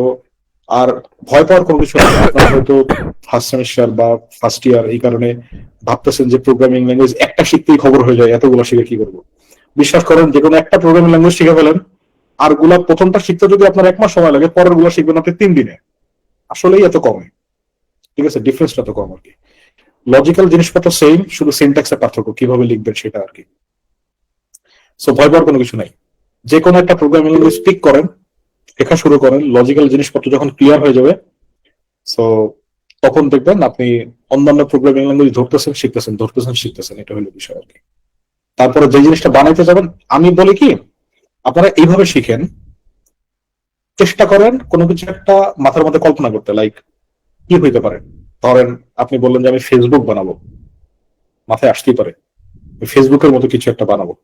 আর ভয় পাওয়ার কোনো কিছু নেই। আপনার হয়তো ফার্স্ট সেমিস্টার বা ফার্স্ট ইয়ার, এই কারণে ভাবতেছেন যে প্রোগ্রামিং ল্যাঙ্গুয়েজ একটা শিখতেই খবর হয়ে যায়, এতগুলো শিখে কি করবো। বিশ্বাস করেন, যে কোনো একটা প্রোগ্রামিং ল্যাঙ্গুয়েজ শিখে ফেলেন, আর গুলা প্রথমটা শিখতে যদি আপনার 1 মাস সময় লাগে, পরের গুলো শিখবেন আপনি 3 দিনে। আসলেই এত কমে, ঠিক আছে, ডিফারেন্সটা তো কম আর কি। লজিক্যাল জিনিসপত্র সেম, শুধু সিনট্যাক্সের পার্থক্য, কিভাবে লিখবেন সেটা আর কি। সো ভয় পাওয়ার কোনো কিছু নাই, যে কোনো একটা প্রোগ্রামিং ল্যাঙ্গুয়েজ পিক করেন, লেখা শুরু করেন, লজিক্যাল জিনিসপত্র যখন ক্লিয়ার হয়ে যাবে, সো তখন দেখবেন আপনি অন্যান্য প্রোগ্রামিং ল্যাঙ্গুয়েজ ধরতেছেন, শিখতেছেন, এটা হলো বিষয় আর কি। তারপরে যে জিনিসটা বানাইতে যাবেন, আমি বলি কি, আপনারা এইভাবে শিখেন, চেষ্টা করেন কোনো কিছু একটা মাথার মধ্যে কল্পনা করতে, লাইক কি হইতে পারে। ধরেন আপনি বললেন যে আমি ফেসবুক বানাবো, মাথায় আসতেই পারে ফেসবুকের মতো কিছু একটা বানাবো।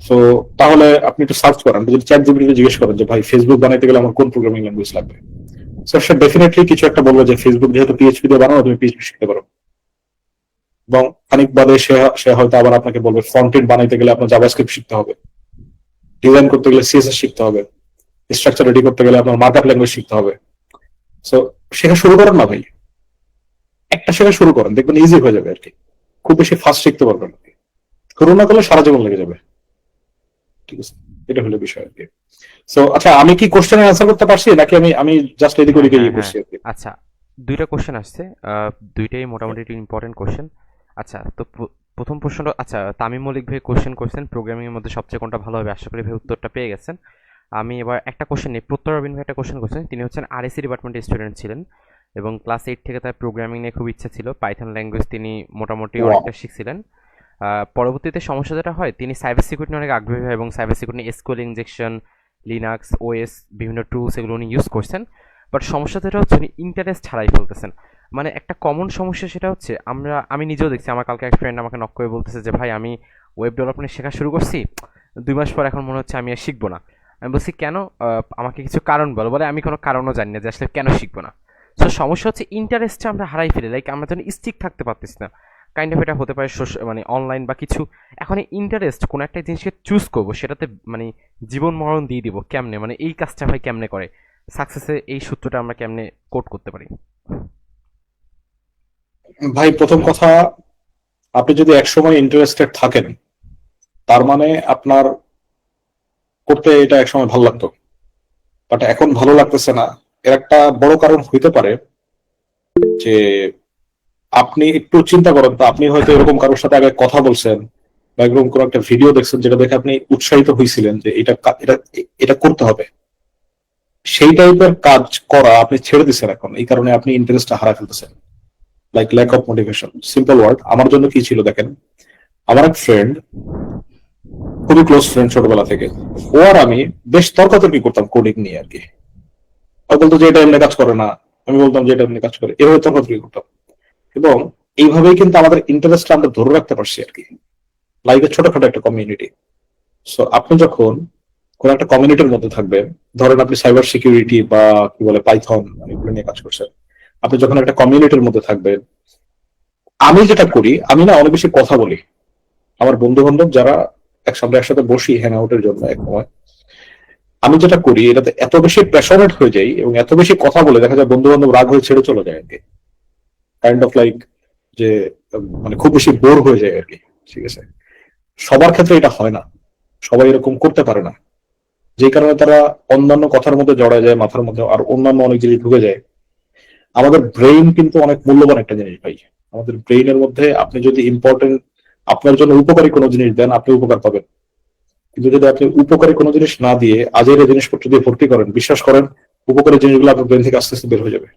তো তাহলে আপনি একটু সার্চ করেন, যদি চ্যাট জিপিটিকে জিজ্ঞেস করেন যে ভাই ফেসবুক বানাইতে গেলে আমার কোন প্রোগ্রামিং ল্যাঙ্গুয়েজ লাগবে, তো সে ডেফিনেটলি কিছু একটা বলবে যে ফেসবুক যেহেতু পিএইচপি দিয়ে বানানো, তুমি পিএইচপি শিখতে পারো। এবং খানিক বাদে সে সে হয়তো আবার আপনাকে বলবে ফ্রন্ট এন্ড বানাইতে গেলে আপনার জাভাস্ক্রিপ্ট শিখতে হবে, ডিজাইন করতে গেলে সিএসএস শিখতে হবে, স্ট্রাকচার রেডি করতে গেলে আপনার মার্কআপ ল্যাঙ্গুয়েজ শিখতে হবে। সো শেখা শুরু করেন না ভাই, একটা শেখা শুরু করেন, দেখবেন ইজি হয়ে যাবে আর কি। খুব বেশি ফাস্ট শিখতে পারবেন আর কি, শুরু না করলে সারা জীবন লেগে যাবে। ঠিক আছে, এটা হলো বিষয় আর কি। সো আচ্ছা, আমি কি কোশ্চেনের অ্যান্সার করতে পারছি নাকি আমি আমি জাস্ট এদিকে হ্যাঁ ওদিকে হ্যাঁ ইয়ে হ্যাঁ করছি আর কি? আচ্ছা, দুইটা কোশ্চেন আসছে, দুইটাই মোটামুটি একটু ইম্পর্টেন্ট কোশ্চেন। আচ্ছা, তো প্রথম প্রশ্নটা, আচ্ছা, তামিম মল্লিক ভাই কোশ্চেন করছেন প্রোগ্রামিং এর মধ্যে সবচেয়ে কোনটা ভালো হবে, আশা করি ভাই উত্তরটা পেয়ে গেছেন। আমি এবার একটা কোশ্চেন নিই, প্রত্যয় রবিন ভাই একটা কোশ্চেন করছেন, তিনি হচ্ছেন আরএসসি ডিপার্টমেন্টের স্টুডেন্ট ছিলেন এবং ক্লাস 8 থেকে তার প্রোগ্রামিং নিয়ে খুব ইচ্ছা ছিল, পাইথন ল্যাঙ্গুয়েজ তিনি মোটামুটি Wow. অনেকটা শিখছিলেন। পরবর্তীতে সমস্যা যেটা হয়, তিনি সাইবার সিকিউরিটি অনেক আগ্রহী হয় এবং cyber security SQL injection, Linux OS, বিভিন্ন টুলস এগুলো উনি ইউজ করছেন। বাট সমস্যা যেটা হচ্ছে উনি ইন্টারেস্ট হারাই ফেলতেছেন। মানে একটা কমন সমস্যা সেটা হচ্ছে, আমি নিজেও দেখছি, আমার কালকে এক ফ্রেন্ড আমাকে নক করে বলতেছে যে ভাই আমি ওয়েব ডেভেলপমেন্ট শেখা শুরু করছি, 2 মাস পর এখন মনে হচ্ছে আমি আর শিখবো না। আমি বলছি কেন, আমাকে কিছু কারণ বলো। বলে আমি কোনো কারণও জানি না যে আসলে কেন শিখবো না। সো সমস্যা হচ্ছে ইন্টারেস্টটা আমরা হারাই ফেলি, লাইক আমরা যেন স্টিক থাকতে পারতেছি না। কাইন্ড অফ এটা হতে পারে মানে অনলাইন বা কিছু। এখন ইন্টারেস্ট কোনো একটা জিনিসকে চুজ করবো, সেটাতে মানে জীবন মরণ দিয়ে দিব কেমনে, মানে এই কাজটা ভাই কেমনে করে সাকসেসে, এই সূত্রটা আমরা কেমনে কোড করতে পারি? ভাই প্রথম কথা, আপনি যদি একসময় ইন্টারেস্টেড থাকেন তার মানে আপনার করতে এটা একসময় ভালো লাগতো, বাট এখন ভালো লাগতেছে না। এর একটা বড় কারণ হইতে পারে যে আপনি একটু চিন্তা করেন তো, আপনি হয়তো এরকম কারোর সাথে আগে কথা বলছেন বা এরকম কোনো একটা ভিডিও দেখছেন যেটা দেখে আপনি উৎসাহিত হয়েছিলেন যে এটা এটা করতে হবে, সেই টাইপের কাজ করা আপনি ছেড়ে দিচ্ছেন এখন, এই কারণে আপনি ইন্টারেস্টটা হারা ফেলতেছেন। Like lack of motivation, simple word. আমার জন্য কি ছিল দেখেন, আমার এক ফ্রেন্ড, খুবই ক্লোজ ফ্রেন্ড ছোটবেলা থেকে, ও আর আমি বেশ তর্কাতর্কি করতাম কোডিং নিয়ে আর কি। ও বলতো যে এটা এমনি কাজ করে না, আমি বলতাম যে এটা এমনি কাজ করে, এভাবে তর্কাতর্কি করতাম। এবং এইভাবেই কিন্তু আমাদের ইন্টারেস্টটা আমরা ধরে রাখতে পারছি আর কি, লাইক ছোটখাটো একটা কমিউনিটি। সো আপনি যখন কোন একটা কমিউনিটির মধ্যে থাকবেন, ধরেন আপনি সাইবার সিকিউরিটি বা কি বলে পাইথন এগুলো নিয়ে কাজ করছেন, আপনি যখন একটা কমিউনিটির মধ্যে থাকবেন, আমি যেটা করি, আমি না অনেক বেশি কথা বলি। আমার বন্ধু বান্ধব যারা একসাথে একসাথে বসি হ্যাং আউটের জন্য এক সময়, আমি যেটা করি এটাতে এত বেশি প্যাশনেট হয়ে যাই এবং এত বেশি কথা বলে দেখা যায় বন্ধু বান্ধব রাগ হয়ে ছেড়ে চলে যায় আর কি। কাইন্ড অফ লাইক যে মানে খুব বেশি বোর হয়ে যায় আর কি। ঠিক আছে, সবার ক্ষেত্রে এটা হয় না, সবাই এরকম করতে পারে না, যে কারণে তারা অন্যান্য কথার মধ্যে জড়ায় যায়, মাথার মধ্যে আর অন্যান্য অনেক জিনিস ঢুকে যায়। আমাদের ব্রেইন কিন্তু অনেক মূল্যবান একটা জিনিস ভাই। আমাদের ব্রেইনের মধ্যে আপনি যদি ইম্পর্টেন্ট, আপনার জন্য উপকারী কোনো জিনিস দেন, আপনি উপকার পাবেন। কিন্তু যদি আপনি উপকারী কোনো জিনিস না দিয়ে আজের এই জিনিসপত্র দিয়ে ভর্তি করেন, বিশ্বাস করেন উপকারী জিনিসগুলো আপনার ব্রেন থেকে আস্তে আস্তে বের হয়ে যাবে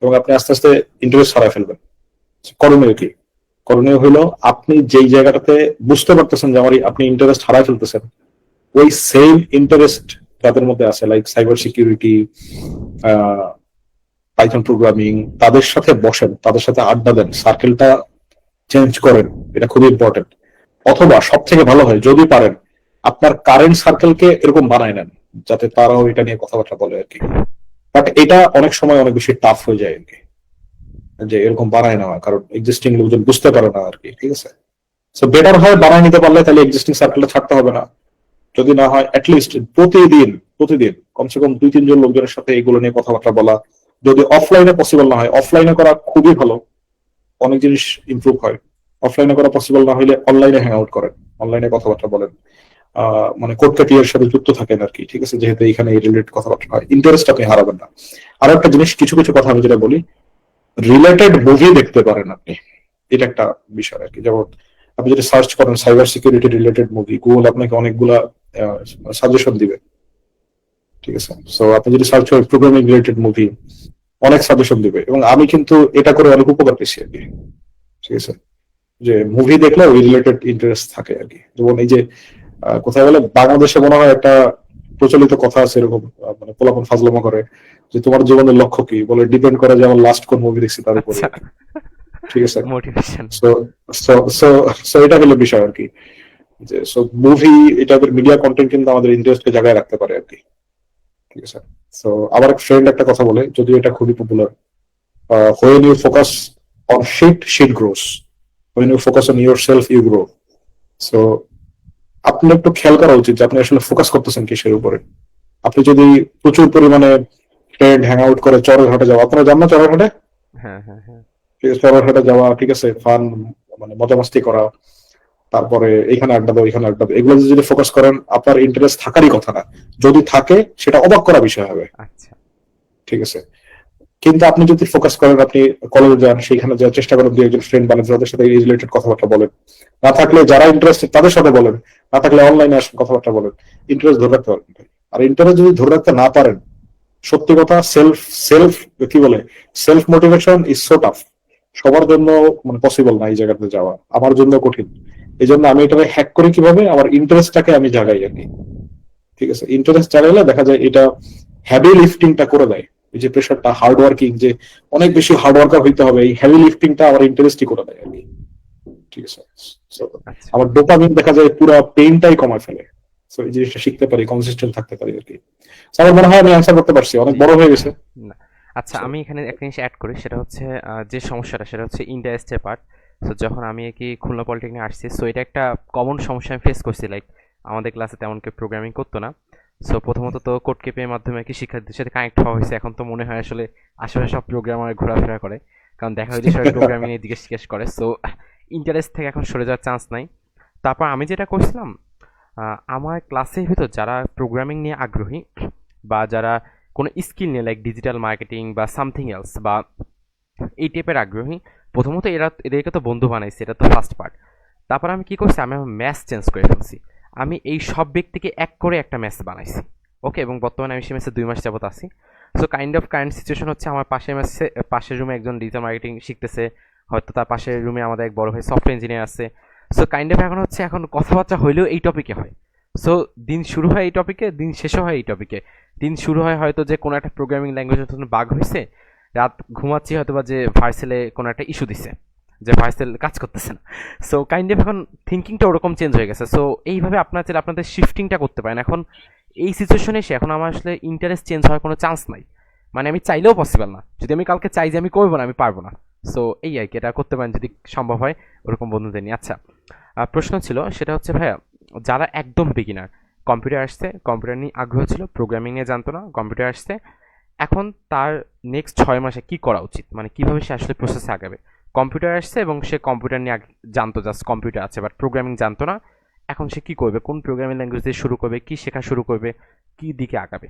এবং আপনি আস্তে আস্তে ইন্টারেস্ট হারায় ফেলবেন। করণীয় কি? করণীয় হইলো আপনি যেই জায়গাটাতে বুঝতে পারতেছেন যে আমার আপনি ইন্টারেস্ট হারায় ফেলতেছেন, ওই সেম ইন্টারেস্ট তাদের মধ্যে আছে, like cyber security, Python programming, তাদের সাথে বসেন, তাদের সাথে আড্ডা দেন, সার্কেলটা চেঞ্জ করেন, এটা খুবই ইম্পর্টেন্ট। অথবা সব থেকে ভালো হয় যদি পারেন আপনার কারেন্ট সার্কেলকে এরকম বানায় নেন যাতে তারাও এটা নিয়ে কথাবার্তা বলে আর কি। বাট এটা অনেক সময় অনেক বেশি টাফ হয়ে যায় আর কি, যে এরকম বানায় নেওয়া, কারণ এক্সিস্টিং লোকজন বুঝতে পারে না আর কি। ঠিক আছে, সো বেটার হয় বানায় নিতে পারলে তাহলে এক্সিস্টিং সার্কেলটা ছাড়তে হবে না। যদি না হয় অ্যাটলিস্ট প্রতিদিন প্রতিদিন কমসে কম 2-3 জন লোকজনের সাথে এগুলো নিয়ে কথাবার্তা বলা। যদি অফলাইনে পসিবল না হয়, অফলাইনে করা খুবই ভালো, অনেক জিনিস ইমপ্রুভ হয়। অফলাইনে করা পসিবল না হলে অনলাইনে হ্যাং আউট করেন, অনলাইনে কথাবার্তা বলেন, মানে কোড কাটিয়ার সাথে যুক্ত থাকেন আর কি। ঠিক আছে, যেহেতু এখানে এই রিলেটেড কথাবার্তা হয়, ইন্টারেস্ট আপনি হারাবেন না। আর একটা জিনিস, কিছু কিছু কথা আমি যেটা বলি, রিলেটেড মুভি দেখতে পারেন আপনি, এটা একটা বিষয় আর কি। যেমন আপনি যদি সার্চ করেন cyber security related movie, Google আপনাকে অনেকগুলা সাজেশন দিবে। ঠিক আছে, সো আপনি যদি সার্চ করেন প্রোগ্রামিং রিলেটেড মুভি, অনেক সাজেশন দিবে এবং আমি কিন্তু এটা করে অনেক উপকার পেয়েছি আর কি। ঠিক আছে, যে মুভি দেখলে ওই রিলেটেড ইন্টারেস্ট থাকে আর কি। যেমন এই যে কোথায় বলে বাংলাদেশে মনে হয় একটা প্রচলিত কথা আছে এরকম, মানে পোলাপন ফাজলামো করে যে তোমার জীবনের লক্ষ্য কি, বলে ডিপেন্ড করে যে আমার লাস্ট কোন মুভি দেখছি তার উপরে। আচ্ছা, ঠিক আছে। Motivation. So so so so এটা হলো বিষয় আর কি, যে সো মুভি এই টাইপের মিডিয়া কন্টেন্ট কিন্তু আমাদের ইন্টারেস্টকে জায়গায় রাখতে পারে আর কি। ঠিক আছে। সো আমার এক ফ্রেন্ড একটা কথা বলে, যদিও এটা খুবই popular, when you focus on shit grows, when you focus on yourself you grow. So আপনার একটু খেয়াল করা উচিত যে আপনি আসলে ফোকাস করতেছেন কিসের উপরে। আপনি যদি প্রচুর পরিমাণে ফ্রেন্ড হ্যাং আউট করে চরের হাটে যাওয়া, আপনারা জান না চরের হাটে? হ্যাঁ, হ্যাঁ, হ্যাঁ। ঠিক আছে, চরের হাটে যাওয়া, ঠিক আছে, ফান মানে মজা মাস্তি করা, তারপরে এখানে আড্ডা দাও এখানে আড্ডা দাও, এগুলো যদি ফোকাস করেন আপনার ইন্টারেস্ট থাকারই কথা না, যদি থাকে সেটা অবাক করা বিষয় হবে। আচ্ছা, ঠিক আছে। কিন্তু আপনি যদি ফোকাস করেন, আপনি কলেজে যান, সেখানে যাওয়ার চেষ্টা করেন, দুই একজন ফ্রেন্ড বানাতে, তাদের সাথে এই রিলেটেড কথাবার্তা বলেন, না থাকলে যারা ইন্টারেস্টেড তাদের সাথে বলেন, না থাকলে অনলাইনে আসেন কথাবার্তা বলেন, ইন্টারেস্ট ধরে রাখতে পারবেন। আর ইন্টারেস্ট যদি ধরে রাখতে না পারেন, সত্যি কথা, সেলফ সেলফ কি বলে, self motivation is so tough. সবার জন্য মানে পসিবল না এই জায়গাতে যাওয়া, আমার জন্য কঠিন। এই জন্য আমি এটাকে হ্যাক করি কিভাবে, আমার ইন্টারেস্টটাকে আমি জাগাই আর কি। ঠিক আছে, ইন্টারেস্ট জাগাইলে দেখা যায় এটা হ্যাভি লিফটিংটা করে দেয়। এই যে প্রেশারটা, হার্ড ওয়ার্কিং, যে অনেক বেশি হার্ড ওয়ার্কার হইতে হবে, এই হেভি লিফটিংটা আমার ইন্টারেস্টই করে দেয় আর কি। ঠিক আছে। So, আচ্ছা, আমার ডোপামিন দেখা যায় পুরো পেইনটাই কমায় ফেলে। সো এই জিনিসটা শিখতে পারি, কনসিস্টেন্ট থাকতে পারি আর কি। So, আমার মনে হয় আমি অ্যান্সার করতে পারছি, অনেক জি। বড় হয়ে গেছে। না, আচ্ছা, So, আমি এখানে একটা জিনিস অ্যাড করি, সেটা হচ্ছে যে সমস্যাটা সেটা হচ্ছে ইন্টারেস্টের পার্ট। সো যখন আমি কি খুলনা পলিটেকনিকে আসছি, সো এটা একটা কমন সমস্যা আমি ফেস করছি। লাইক আমাদের ক্লাসে তেমন কেউ প্রোগ্রামিং করতো না। সো প্রথমত তো কোড কেপের মাধ্যমে কি শিক্ষার্থীদের সাথে কানেক্ট হওয়া হয়েছে, এখন তো মনে হয় আসলে আশেপাশে সব প্রোগ্রামার ঘোরাফেরা করে, কারণ দেখা হয়েছে সবাই প্রোগ্রামিং এর দিকে জিজ্ঞেস করে। সো ইন্টারেস্ট থেকে এখন সরে যাওয়ার চান্স নাই। তারপর আমি যেটা করছিলাম, আমার ক্লাসের ভিতর যারা প্রোগ্রামিং নিয়ে আগ্রহী বা যারা কোনো স্কিল নিয়ে লাইক ডিজিটাল মার্কেটিং বা সামথিং এলস বা এই টাইপের আগ্রহী, প্রথমত এদেরকে তো বন্ধু বানাইছি, এটা তো ফার্স্ট পার্ট। তারপর আমি কি করছি, আমি আমার ম্যাথ চেঞ্জ করে ফেলছি। আমি এই সব ব্যক্তিকে এক করে একটা ম্যাথ বানাইছি। ওকে, এবং বর্তমানে আমি সেই ম্যাথে 2 মাস যাবত আছি। সো কারেন্ট সিচুয়েশন হচ্ছে, আমার পাশের রুমে একজন ডিজিটাল মার্কেটিং শিখতেছে, হয়তো তার পাশের রুমে আমাদের এক বড় ভাই সফটওয়্যার ইঞ্জিনিয়ার আছে। সো এখন কথাবার্তা হইলেও এই টপিকে হয়। সো দিন শুরু হয় এই টপিকে, দিন শেষও হয় এই টপিকে। দিন শুরু হয় হয়তো যে কোনো একটা প্রোগ্রামিং ল্যাঙ্গুয়েজের জন্য বাগ হয়েছে, রাত ঘুমাচ্ছি হয়তো বা যে ভার্সেলে কোনো একটা ইস্যু দিছে, যে ভার্সেল কাজ করতেছে না। সো এখন থিঙ্কিংটা ওরকম চেঞ্জ হয়ে গেছে। সো এইভাবে আপনারা চাইলে আপনাদের শিফটিংটা করতে পারেন। এখন এই সিচুয়েশনে এসে এখন আমার আসলে ইন্টারেস্ট চেঞ্জ হওয়ার কোনো চান্স নাই, মানে আমি চাইলেও পসিবল না। যদি আমি কালকে চাই যে আমি করবো না, আমি পারবো না। সো এই আর কি, এটা করতে পারেন যদি সম্ভব হয় ওরকম বন্ধুদের নিয়ে। আচ্ছা, প্রশ্ন ছিল সেটা হচ্ছে, ভাইয়া যারা একদম বিগিনার, কম্পিউটার আসছে, কম্পিউটার নিয়ে আগ্রহ ছিল, প্রোগ্রামিং নিয়ে জানতো না, কম্পিউটার আসছে, এখন তার নেক্সট 6 মাসে কি করা উচিত, মানে কিভাবে সে আসলে প্রসেসে আগাবে? কম্পিউটার আসছে এবং সে কম্পিউটার নিয়ে জানতো, জাস্ট কম্পিউটার আছে, বাট প্রোগ্রামিং জানতো না। এখন সে কি করবে, কোন প্রোগ্রামিং ল্যাঙ্গুয়েজ দিয়ে শুরু করবে, কি শেখা শুরু করবে, কি দিকে আগাবে,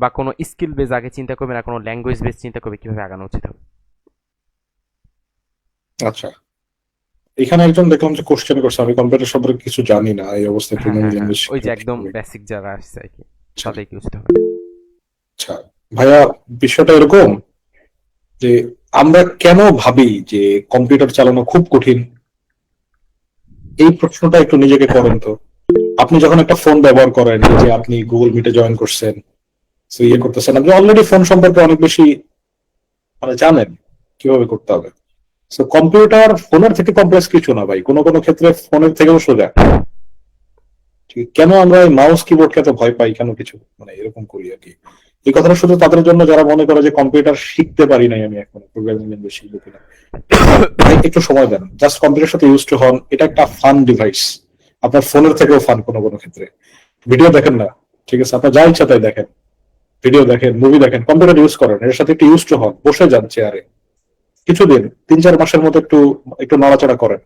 বা কোনো স্কিল বেস আগে চিন্তা করবে না কোনো ল্যাঙ্গুয়েজ বেস চিন্তা করবে, কিভাবে আগানো উচিত হবে? আচ্ছা, এখানে একজন দেখলাম যে কোশ্চেন করছে, আমি কম্পিউটার সম্পর্কে কিছু জানি না, এই অবস্থায় হ্যাঁ, প্রোগ্রামিং হ্যাঁ, হ্যাঁ, ল্যাঙ্গুয়েজ ওই যে শিখে কি একদম হবে? বেসিক যারা আসছে আর কি, আচ্ছা তাদের কি উচিত হবে? আচ্ছা, ভাইয়া, বিষয়টা এরকম যে আমরা কেন ভাবি যে কম্পিউটার চালানো খুব কঠিন, এই প্রশ্নটা একটু নিজেকে করেন তো। আপনি যখন একটা ফোন ব্যবহার করেন, এই যে আপনি গুগল মিটে জয়েন করছেন, so ইয়ে করতেছেন, আপনি অলরেডি ফোন সম্পর্কে অনেক বেশি মানে জানেন কিভাবে করতে হবে। সো কম্পিউটার ফোনের থেকে কমপ্লেক্স কিছু না ভাই, কোনো কোনো ক্ষেত্রে ফোনের থেকেও সোজা। ঠিক, কেন আমরা এই মাউস কিবোর্ডকে এত ভয় পাই, কেন কিছু মানে এরকম করি আর কি। এই কথাটা শুধু তাদের জন্য যারা মনে করে যে কম্পিউটার শিখতে পারি নাই আমি, এখন প্রোগ্রামিং ল্যাঙ্গুয়েজ শিখবো কিনা। ভাই একটু সময় দেন, জাস্ট কম্পিউটারের সাথে ইউজ টু হন। এটা একটা ফান ডিভাইস, আপনার ফোনের থেকেও ফান কোনো কোনো ক্ষেত্রে। ভিডিও দেখেন না, ঠিক আছে, আপনার যা ইচ্ছা তাই দেখেন, ভিডিও দেখেন, মুভি দেখেন, কম্পিউটার ইউজ করেন, এর সাথে একটু ইউজ টু হন, বসে যান চেয়ারে কিছুদিন, 3-4 মাসের মতো একটু একটু নড়াচড়া করেন,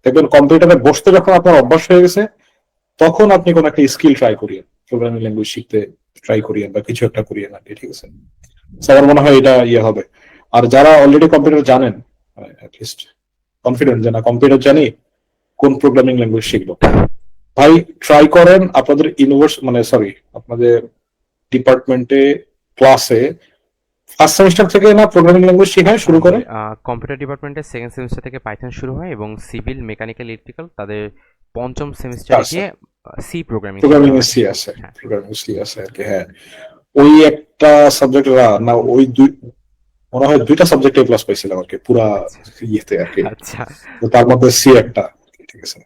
দেখবেন কম্পিউটারে বসতে যখন আপনার অভ্যাস হয়ে গেছে, তখন আপনি কোন একটা স্কিল ট্রাই করিয়েন, প্রোগ্রামিং ল্যাঙ্গুয়েজ শিখতে ট্রাই করিয়েন বা কিছু একটা করিয়েন আর কি। ঠিক আছে, So, আমার মনে হয় এটা ইয়ে হবে। আর যারা অলরেডি কম্পিউটার জানেন, অ্যাটলিস্ট কনফিডেন্ট যে না কম্পিউটার জানি, কোন প্রোগ্রামিং ল্যাঙ্গুয়েজ শিখবো, ভাই ট্রাই করেন আপনাদের মানে সরি, আপনাদের ডিপার্টমেন্টে ক্লাসে ফার্স্ট সেমিস্টার থেকে না প্রোগ্রামিং ল্যাঙ্গুয়েজ শেখায় শুরু করে। কম্পিউটার ডিপার্টমেন্টের সেকেন্ড সেমিস্টার থেকে পাইথন শুরু হয় এবং সিভিল, মেকানিক্যাল, ইলেকট্রিক্যাল তাদের পঞ্চম সেমিস্টারে আচ্ছা। গিয়ে সি প্রোগ্রামিং প্রোগ্রামিং এ সি আছে, হ্যাঁ। প্রোগ্রামিং সি আছে আর কি। হ্যাঁ, ওই একটা সাবজেক্ট না, ওই মনে হয় 2টা সাবজেক্টে প্লাস পাইছিলাম আর কি পুরা ইয়েতে আর কি। আচ্ছা তো তার মধ্যে সি একটা, ঠিক আছে।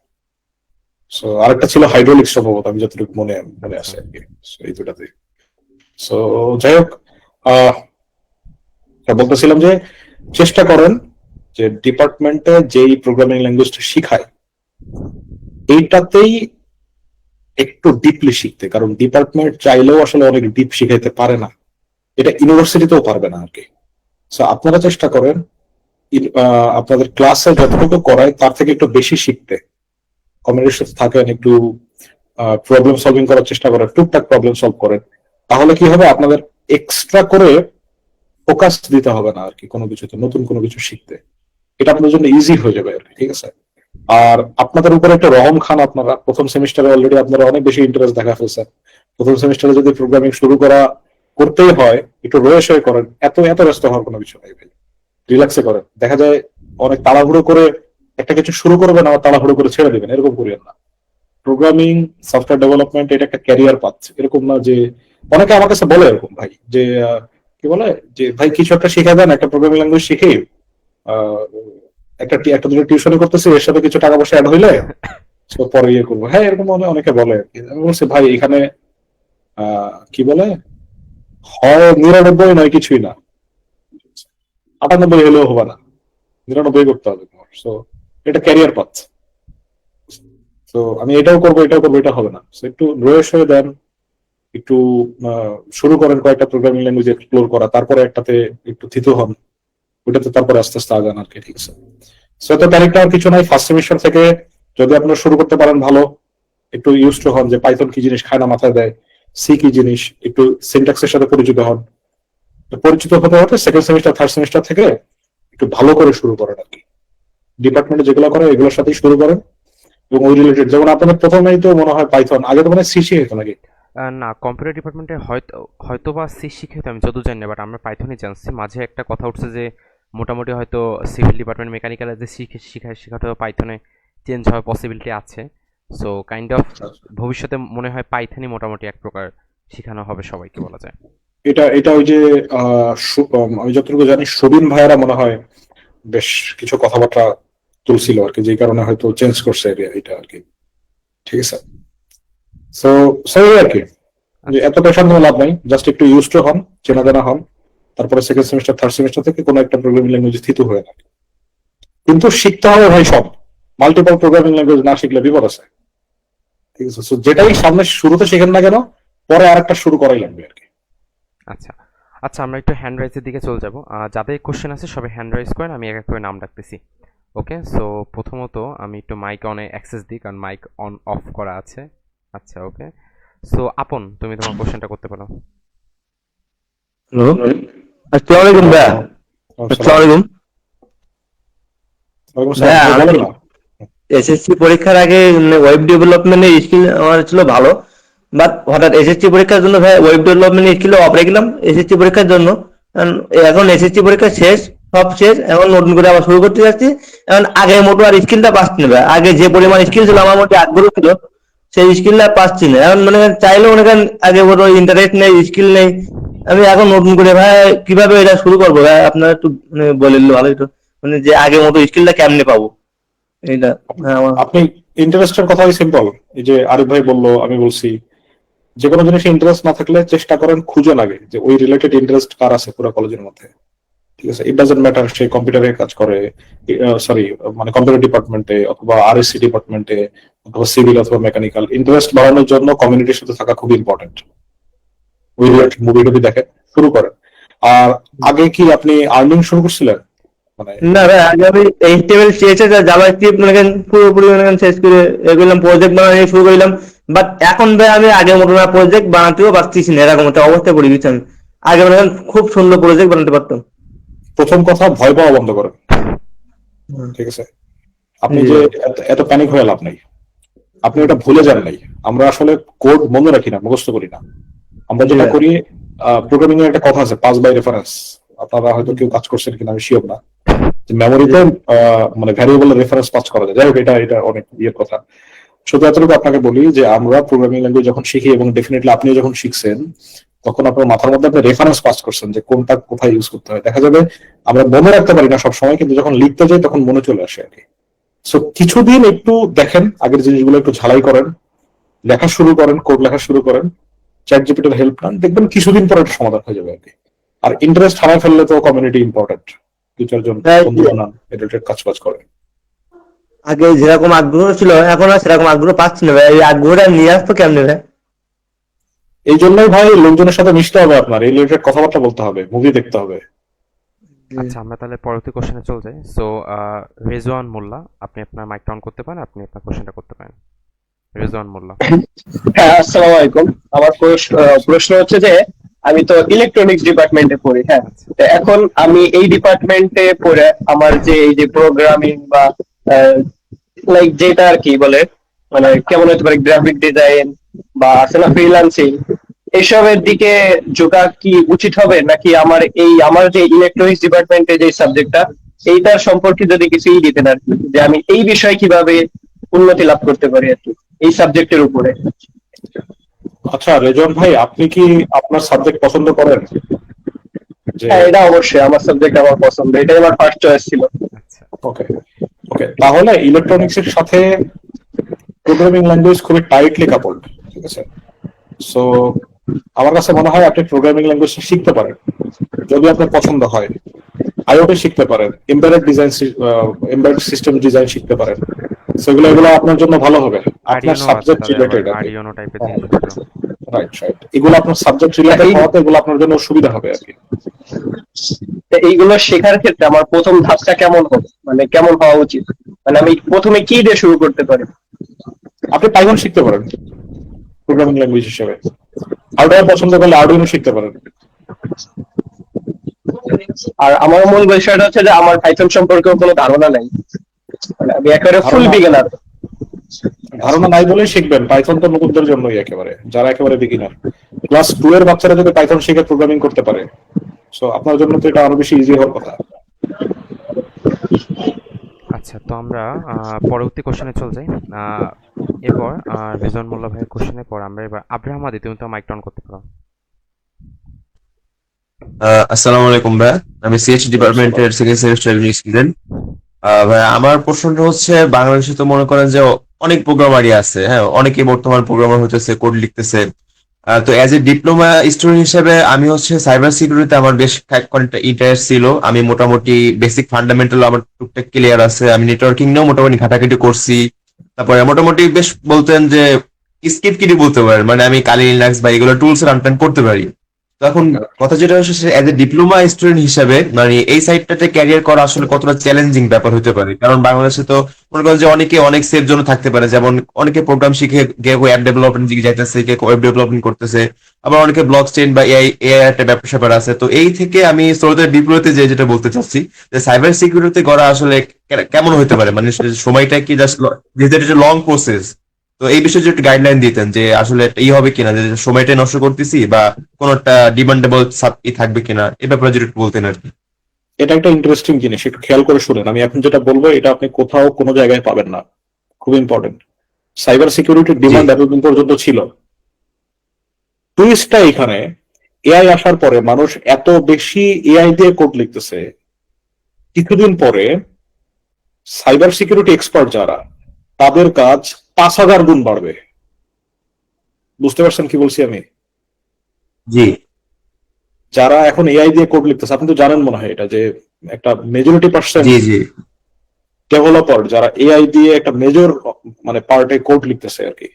সো আরেকটা ছিল হাইড্রোলিক্স সম্ভবত, আমি যতটুকু মনে মনে আছে আর কি। So, এই দুটাতে। সো যাই হোক, আহ বলতেছিলাম যে চেষ্টা করেন যে ডিপার্টমেন্টে যেই প্রোগ্রামিং ল্যাঙ্গুয়েজটা শিখায় এইটাতেই একটু ডিপলি শিখতে, কারণ ডিপার্টমেন্ট চাইলেও আসলে অনেক ডিপ শিখাইতে পারে না, এটা ইউনিভার্সিটিতেও পারবে না আর কি। সো আপনারা চেষ্টা করেন আপনাদের ক্লাসে যতটুকু করায় তার থেকে একটু বেশি শিখতে, কমিউনিটির সাথে থাকেন, একটু প্রবলেম সলভিং করার চেষ্টা করেন, টুকটাক প্রবলেম সলভ করেন, তাহলে কি হবে আপনাদের এক্সট্রা করে ফোকাস দিতে হবে না আর কি কোনো কিছুতে, নতুন কোনো কিছু শিখতে। এটা আপনাদের জন্য ইজি হয়ে যাবে আর কি, ঠিক আছে। আর আপনাদের উপরে একটা রহম খান, আপনারা প্রথম সেমিস্টারে অলরেডি আপনারা অনেক বেশি ইন্টারেস্ট দেখা ফেলছেন। প্রথম সেমিস্টারে যদি প্রোগ্রামিং শুরু করতেই হয় একটু রয়েস হয়ে করেন, এত এত ব্যস্ত হওয়ার কোনো কিছু নাই ভাই, রিল্যাক্সে করেন। দেখা যায় অনেক তাড়াহুড়ো করে একটা কিছু শুরু করবেন আবার তাড়াহুড়ো করে ছেড়ে দিবেন, এরকম করিয়েন না। প্রোগ্রামিং, সফটওয়্যার ডেভেলপমেন্ট এটা একটা ক্যারিয়ার পাচ্ছে, এরকম না যে অনেকে আমার কাছে বলে এরকম ভাই যে কি বলে যে ভাই কিছু একটা শিখা দেন, একটা প্রোগ্রামিং ল্যাঙ্গুয়েজ শিখে একটা দুটো টিউশন করতেছি, এর সাথে কিছু টাকা পয়সা অ্যাড হইলে পরে ইয়ে করবো। হ্যাঁ, এরকম অনেকে বলে আর কি। আমি বলছি ভাই এখানে কি বলে হয় 99 নয় কিছুই না, 98 হলেও হবে না, 99 করতে হবে তোমার। সো এটা ক্যারিয়ার পাথ। তো আমি এটাও করবো এটাও করবো এটা হবে না। সো একটু রয়েস হয়ে দেন, একটু শুরু করেন কয়েকটা প্রোগ্রামিং ল্যাঙ্গুয়েজ এক্সপ্লোর করা, তারপরে একটাতে একটু থিত হন, ওইটাতে তারপরে আস্তে আস্তে আগান আর কি, ঠিক আছে। সো এত প্যানিক নেওয়ার কিছু নাই। ফার্স্ট সেমিস্টার থেকে যদি আপনারা শুরু করতে পারেন ভালো, একটু ইউজ টু হন যে পাইথন কি জিনিস, খায় না মাথায় দেয়, সি কি জিনিস, একটু সিনট্যাক্সের সাথে পরিচিত হন। পরিচিত হতে হতে সেকেন্ড সেমিস্টার থার্ড সেমিস্টার থেকে একটু ভালো করে শুরু করেন আর কি। ডিপার্টমেন্টে যেগুলো করে এগুলোর সাথেই শুরু করেন, এবং ওই রিলেটেড, যেমন আপনাদের প্রথমেই তো মনে হয় পাইথন, আগে তো মানে সি শিখে নাকি? না, কম্পিউটার ডিপার্টমেন্টে হয়তো বা সি শিখে হয়তো, আমি যত জানি না, বাট আমরা পাইথনই জানছি। মাঝে একটা কথা উঠছে যে মোটামুটি হয়তো সিভিল ডিপার্টমেন্ট মেকানিক্যালে যে শেখাটা পাইথনে চেঞ্জ হওয়ার পসিবিলিটি আছে। সো কাইন্ড অফ ভবিষ্যতে মনে হয় পাইথনই মোটামুটি এক প্রকার শেখানো হবে সবাইকে বলা যায়। এটা এটা ওই যে আমি যতটুকু জানি সবিন ভাইয়েরা মনে হয় বেশ কিছু কথাবার্তা তুলছিল আর কি, যে কারণে হয়তো চেঞ্জ করছে এটা আর কি, ঠিক আছে। সো সেই আর কি, যে এত টেনশন কোনো লাভ নাই, জাস্ট একটু ইউজ টু হন, চেনা জানা হন, তারপরে সেকেন্ড সেমিস্টার থার্ড সেমিস্টার থেকে কোনো একটা প্রোগ্রামিং ল্যাঙ্গুয়েজ স্থিত হয়ে না। কিন্তু শিখতে হবে ভাই সব, মাল্টিপল প্রোগ্রামিং ল্যাঙ্গুয়েজ না শিখলে বিপদ আছে, ঠিক আছে। সো যেটাই সামনে শুরুতে শেখেন না কেন, পরে আরেকটা শুরু করাই লাগবে আর কি। আচ্ছা আচ্ছা, আমরা একটু হ্যান্ড রাইজের দিকে চলে যাব। যাদের কোশ্চেন আছে সবাই হ্যান্ড রাইজ করেন, আমি এক এক করে নাম ডাকতেছি। ওকে, সো প্রথমত আমি একটু মাইক অনে অ্যাক্সেস দিই, কারণ মাইক অন অফ করা আছে। আচ্ছা, ওকে। সো আপন, তুমি তোমার কোশ্চেনটা করতে পারো। হ্যালো, আসসালামু আলাইকুম ভাইয়া। আসসালামু আলাইকুম ভাইয়া। আমি এসএসসি পরীক্ষার আগে ওয়েব ডেভেলপমেন্টের স্কিল আমার ছিল ভালো, বাট হঠাৎ এসএসসি পরীক্ষার জন্য ভাই ওয়েব ডেভেলপমেন্টের স্কিল অফ রেখেছিলাম এসএসসি পরীক্ষার জন্য। এখন এসএসসি পরীক্ষা শেষ, সব শেষ, এখন নতুন করে আবার শুরু করতে যাচ্ছি। এখন আগের মতো আর স্কিলটা পাচ্ছি না ভাই। আগে যে পরিমাণ স্কিল ছিল আমার মধ্যে আগ্রহ ছিল, সেই স্কিলটা পাচ্ছি না। এখন মনে করেন চাইলেও মনে করেন আগে মতো ইন্টারেস্ট নেই, স্কিল নেই। আমি এখন নতুন করে ভাই কিভাবে এটা শুরু করবো ভাই, আপনারা একটু বলে দিলে ভালো হতো, মানে যে আগের মতো স্কিলটা কেমনে পাবো এইটা। আপনি ইন্টারেস্টের কথাই সিম্পল, এই যে আরিফ ভাই বললো, আমি বলছি, যে কোনো জিনিসে ইন্টারেস্ট না থাকলে চেষ্টা করেন খুঁজে লাগে যে ওই রিলেটেড ইন্টারেস্ট কার আছে পুরো কলেজের মধ্যে, ঠিক আছে। ইট ডাজন্ট ম্যাটার সে কম্পিউটারে কাজ করে, সরি মানে কম্পিউটার ডিপার্টমেন্টে অথবা আরএসসি ডিপার্টমেন্টে অথবা সিভিল অথবা মেকানিক্যাল, ইন্টারেস্ট বাড়ানোর জন্য কমিউনিটির সাথে থাকা খুব ইম্পর্টেন্ট। ওই রিলেটেড মুভি টুভি দেখে শুরু করেন। আর আগে কি আপনি আর্নিং শুরু করছিলেন? মানে না ভাই, আগে আমি এইচটিএমএল সিএসএস আর জাভাস্ক্রিপ্ট মনে করেন পুরোপুরি মনে করেন শেষ করে এগুলো প্রজেক্ট বানানো শুরু করলাম। বাট এখন ভাই আমি আগের মতো না প্রজেক্ট বানাতেও পারতেছি না, এরকম একটা অবস্থা পড়ে গেছি আমি। আগে মনে করেন খুব সুন্দর প্রজেক্ট বানাতে পারতাম। প্রথম কথা, ভয় পাওয়া বন্ধ করেন, ঠিক আছে। আপনি যে এত প্যানিক হয়ে লাভ নাই, আপনি এটা ভুলে যান নাই। আমরা আসলে কোড মনে রাখি না, মুখস্থ করি না। আমরা যেটা করি, প্রোগ্রামিং এর একটা কথা আছে, পাস বাই রেফারেন্স। আপনারা হয়তো কেউ কাজ করছেন কিনা আমি শিওর না, মেমোরিতে মানে ভ্যারিয়েবল রেফারেন্স পাস করা যায়। যাই হোক, এটা এটা অনেক ইয়ের কথা। শুধু এতটুকু আপনাকে বলি যে আমরা প্রোগ্রামিং ল্যাঙ্গুয়েজ যখন শিখি, এবং ডেফিনেটলি আপনিও যখন শিখছেন, তখন আপনার মাথার মধ্যে আপনি রেফারেন্স পাস করছেন যে কোনটা কোথায় ইউজ করতে হয়। দেখা যাবে আমরা মনে রাখতে পারি না সবসময়, কিন্তু যখন লিখতে যাই তখন মনে চলে আসে আর কি। সো কিছুদিন একটু দেখেন, আগের জিনিসগুলো একটু ঝালাই করেন, লেখা শুরু করেন, কোড লেখা শুরু করেন, চ্যাট জিপিটির হেল্প নেন, দেখবেন কিছুদিন পর একটা সমাধান হয়ে যাবে আর কি। আর ইন্টারেস্ট হারায় ফেললে তো কমিউনিটি ইম্পর্টেন্ট, দু চারজন ভাই, বন্ধু বানান, রিলেটেড কাজ বাজ করে। আগে যেরকম আগ্রহ ছিল এখন আর সেরকম আগ্রহ পাচ্ছি না ভাই, এই আগ্রহটা নিয়ে আসতো কেমনে ভাই? এই জন্যই ভাই লোকজনের সাথে মিশতে হবে, আপনার এই রিলেটেড কথাবার্তা বলতে হবে, মুভি দেখতে হবে। আচ্ছা, আমরা তাহলে পরবর্তী কোশ্চেনে চলে যাই। সো রেজওয়ান মোল্লা, আপনি আপনার মাইকটা অন করতে পারেন, আপনি আপনার কোশ্চেনটা করতে পারেন। রেজওয়ান মোল্লা। হ্যাঁ, আসসালামু আলাইকুম। আমার প্রশ্ন হচ্ছে যে আমি তো ইলেকট্রনিক্স ডিপার্টমেন্টে পড়ি। হ্যাঁ, আচ্ছা, তো এখন আমি এই ডিপার্টমেন্টে পড়ে আমার যে এই যে প্রোগ্রামিং বা লাইক যেটা আর কি বলে, মানে কেমন হতে পারে গ্রাফিক ডিজাইন বা আছে না ফ্রিল্যান্সিং, এসবের দিকে ঝোঁকা কি উচিত হবে, নাকি আমার যে ইলেকট্রনিক্স ডিপার্টমেন্টে যে সাবজেক্টটা এইটার সম্পর্কে যদি কিছুই দিতেন আর কি, যে আমি এই বিষয়ে কিভাবে উন্নতি লাভ করতে পারি আর কি এই সাবজেক্টের উপরে। আচ্ছা রেজন ভাই, আপনি কি আপনার সাবজেক্ট পছন্দ করেন? যে হ্যাঁ, এটা অবশ্যই আমার সাবজেক্ট, আমার পছন্দ, এটাই আমার ফার্স্ট চয়েস ছিল। আচ্ছা, ওকে, ওকে, তাহলে ইলেকট্রনিক্স এর সাথে প্রোগ্রামিং ল্যাঙ্গুয়েজ খুবই টাইটলি কাপলড, ঠিক আছে? সো আমার কাছে মনে হয় আপনি প্রোগ্রামিং ল্যাঙ্গুয়েজ শিখতে পারেন যদি আপনার পছন্দ হয়। আইওটি শিখতে পারেন, এমবেডেড সিস্টেম ডিজাইন শিখতে পারেন। সেগুলো এগুলো আপনার জন্য ভালো হবে, আপনার আরিয়ানো আছে সাবজেক্ট তাহলে আবার, রিলেটেড আর কি। আরিয়ানো টাইপের জিনিসপত্র। রাইট, রাইট, এগুলো আপনার সাবজেক্ট রিলেটেড এই- হওয়াতে এগুলো আপনার জন্য সুবিধা হবে আর কি। তো এইগুলো শেখার ক্ষেত্রে আমার প্রথম ধাপটা কেমন হবে, মানে কেমন হওয়া উচিত, মানে আমি প্রথমে কি দিয়ে শুরু করতে পারি? আপনি পাইথন শিখতে পারেন প্রোগ্রামিং ল্যাঙ্গুয়েজ হিসেবে। হার্ডওয়্যার পছন্দ করলে আরডুইনো শিখতে পারেন। আর আমার মূল বিষয়টা হচ্ছে যে আমার পাইথন সম্পর্কেও কোনো ধারণা নাই, মানে আমি একেবারে ফুল ধারণা বিগিনার। ধারণা নাই বলেই শিখবেন, পাইথন তো নতুনদের জন্যই, একেবারে যারা একেবারে বিগিনার। ক্লাস 2 এর বাচ্চারা যদি পাইথন শিখে প্রোগ্রামিং করতে পারে, সো আপনার জন্য তো এটা আরো বেশি ইজি হওয়ার কথা। আচ্ছা, তো আমরা পরবর্তী কোশ্চেনে চলে যাই। এরপর রেজওয়ান মোল্লা ভাইয়ের কোশ্চেনের পর আমরা এবার আব্রাহাম আদি, তুমি তো মাইকটা অন করতে পারো। আসসালামু আলাইকুম ভাই, আমি সিএইচ ডিপার্টমেন্টের সেকেন্ড সেমিস্টার স্টুডেন্ট। ভাই আমার প্রশ্নটা হচ্ছে, বাংলাদেশে তো মনে করেন যে অনেক প্রোগ্রামারই আছে, হ্যাঁ, অনেকে বর্তমান প্রোগ্রামার হইতেছে, কোড লিখতেছে। তো অ্যাজ এ ডিপ্লোমা স্টুডেন্ট হিসেবে আমি হচ্ছে সাইবার সিকিউরিটিতে আমার বেশ কয়েকটা ইন্টারেস্ট ছিল। আমি মোটামুটি বেসিক ফান্ডামেন্টাল আমার টুকটাক ক্লিয়ার আছে, আমি নেটওয়ার্কিং নিয়েও মোটামুটি ঘাটাঘাটি করছি। তারপরে মোটামুটি বেশ বলতেন যে স্কিপ কিটি বলতে পারেন, মানে আমি কালি লিনাক্স বা এগুলো টুলস রান করতে পারি। তো এখন কথা যেটা হচ্ছে, এজ এ ডিপ্লোমা স্টুডেন্ট হিসাবে মানে এই সাইডটাতে ক্যারিয়ার করা আসলে কতটা চ্যালেঞ্জিং ব্যাপার হতে পারে, কারণ বাংলাদেশে তো মনে করেন যে অনেকে অনেক সেফ জোনে থাকতে পারে, যেমন অনেকে প্রোগ্রাম শিখে কেউ অ্যাপ ডেভেলপমেন্ট দিকে যাইতেছে, কেউ ওয়েব ডেভেলপমেন্ট করতেছে, আবার অনেকে ব্লক চেইন বা এআই এআই একটা ব্যাপার স্যাপার আছে। তো এই থেকে আমি স্রোতের বিপরীতে যে যেটা বলতে চাচ্ছি, যে সাইবার সিকিউরিটি করা আসলে কেমন হতে পারে, মানে সময়টা কি জাস্ট, যেহেতু লং প্রসেস, তো এই বিষয়ে যদি একটু গাইডলাইন দিতেন যে আসলে এই হবে কিনা, যে সময়টা নষ্ট করতেছি বা কোন একটা ডিমান্ডেবল থাকবে কিনা, এই ব্যাপারে যদি একটু বলতেন আর কি। এটা একটা ইন্টারেস্টিং জিনিস, একটু খেয়াল করে শুনেন। আমি এখন যেটা বলবো এটা আপনি কোথাও কোনো জায়গায় পাবেন না, খুব ইম্পর্টেন্ট। সাইবার সিকিউরিটির ডিমান্ড এতদিন পর্যন্ত ছিল। টুইস্টটা এখানে, এআই আসার পরে মানুষ এত বেশি এআই দিয়ে কোড লিখতেছে, কিছুদিন পরে সাইবার সিকিউরিটি এক্সপার্ট যারা, তাদের কাজ 5,000 গুণ বাড়বে। বুঝতে পারছেন কি বলছি আমি? জি যারা এখন এআই দিয়ে কোড লিখতেছে, আপনি তো জানেন মনে হয় এটা, যে একটা মেজরিটি পার্সেন্ট জি জি ডেভেলপার যারা এআই দিয়ে একটা মেজর মানে পার্টে কোড লিখতেছে আর কি,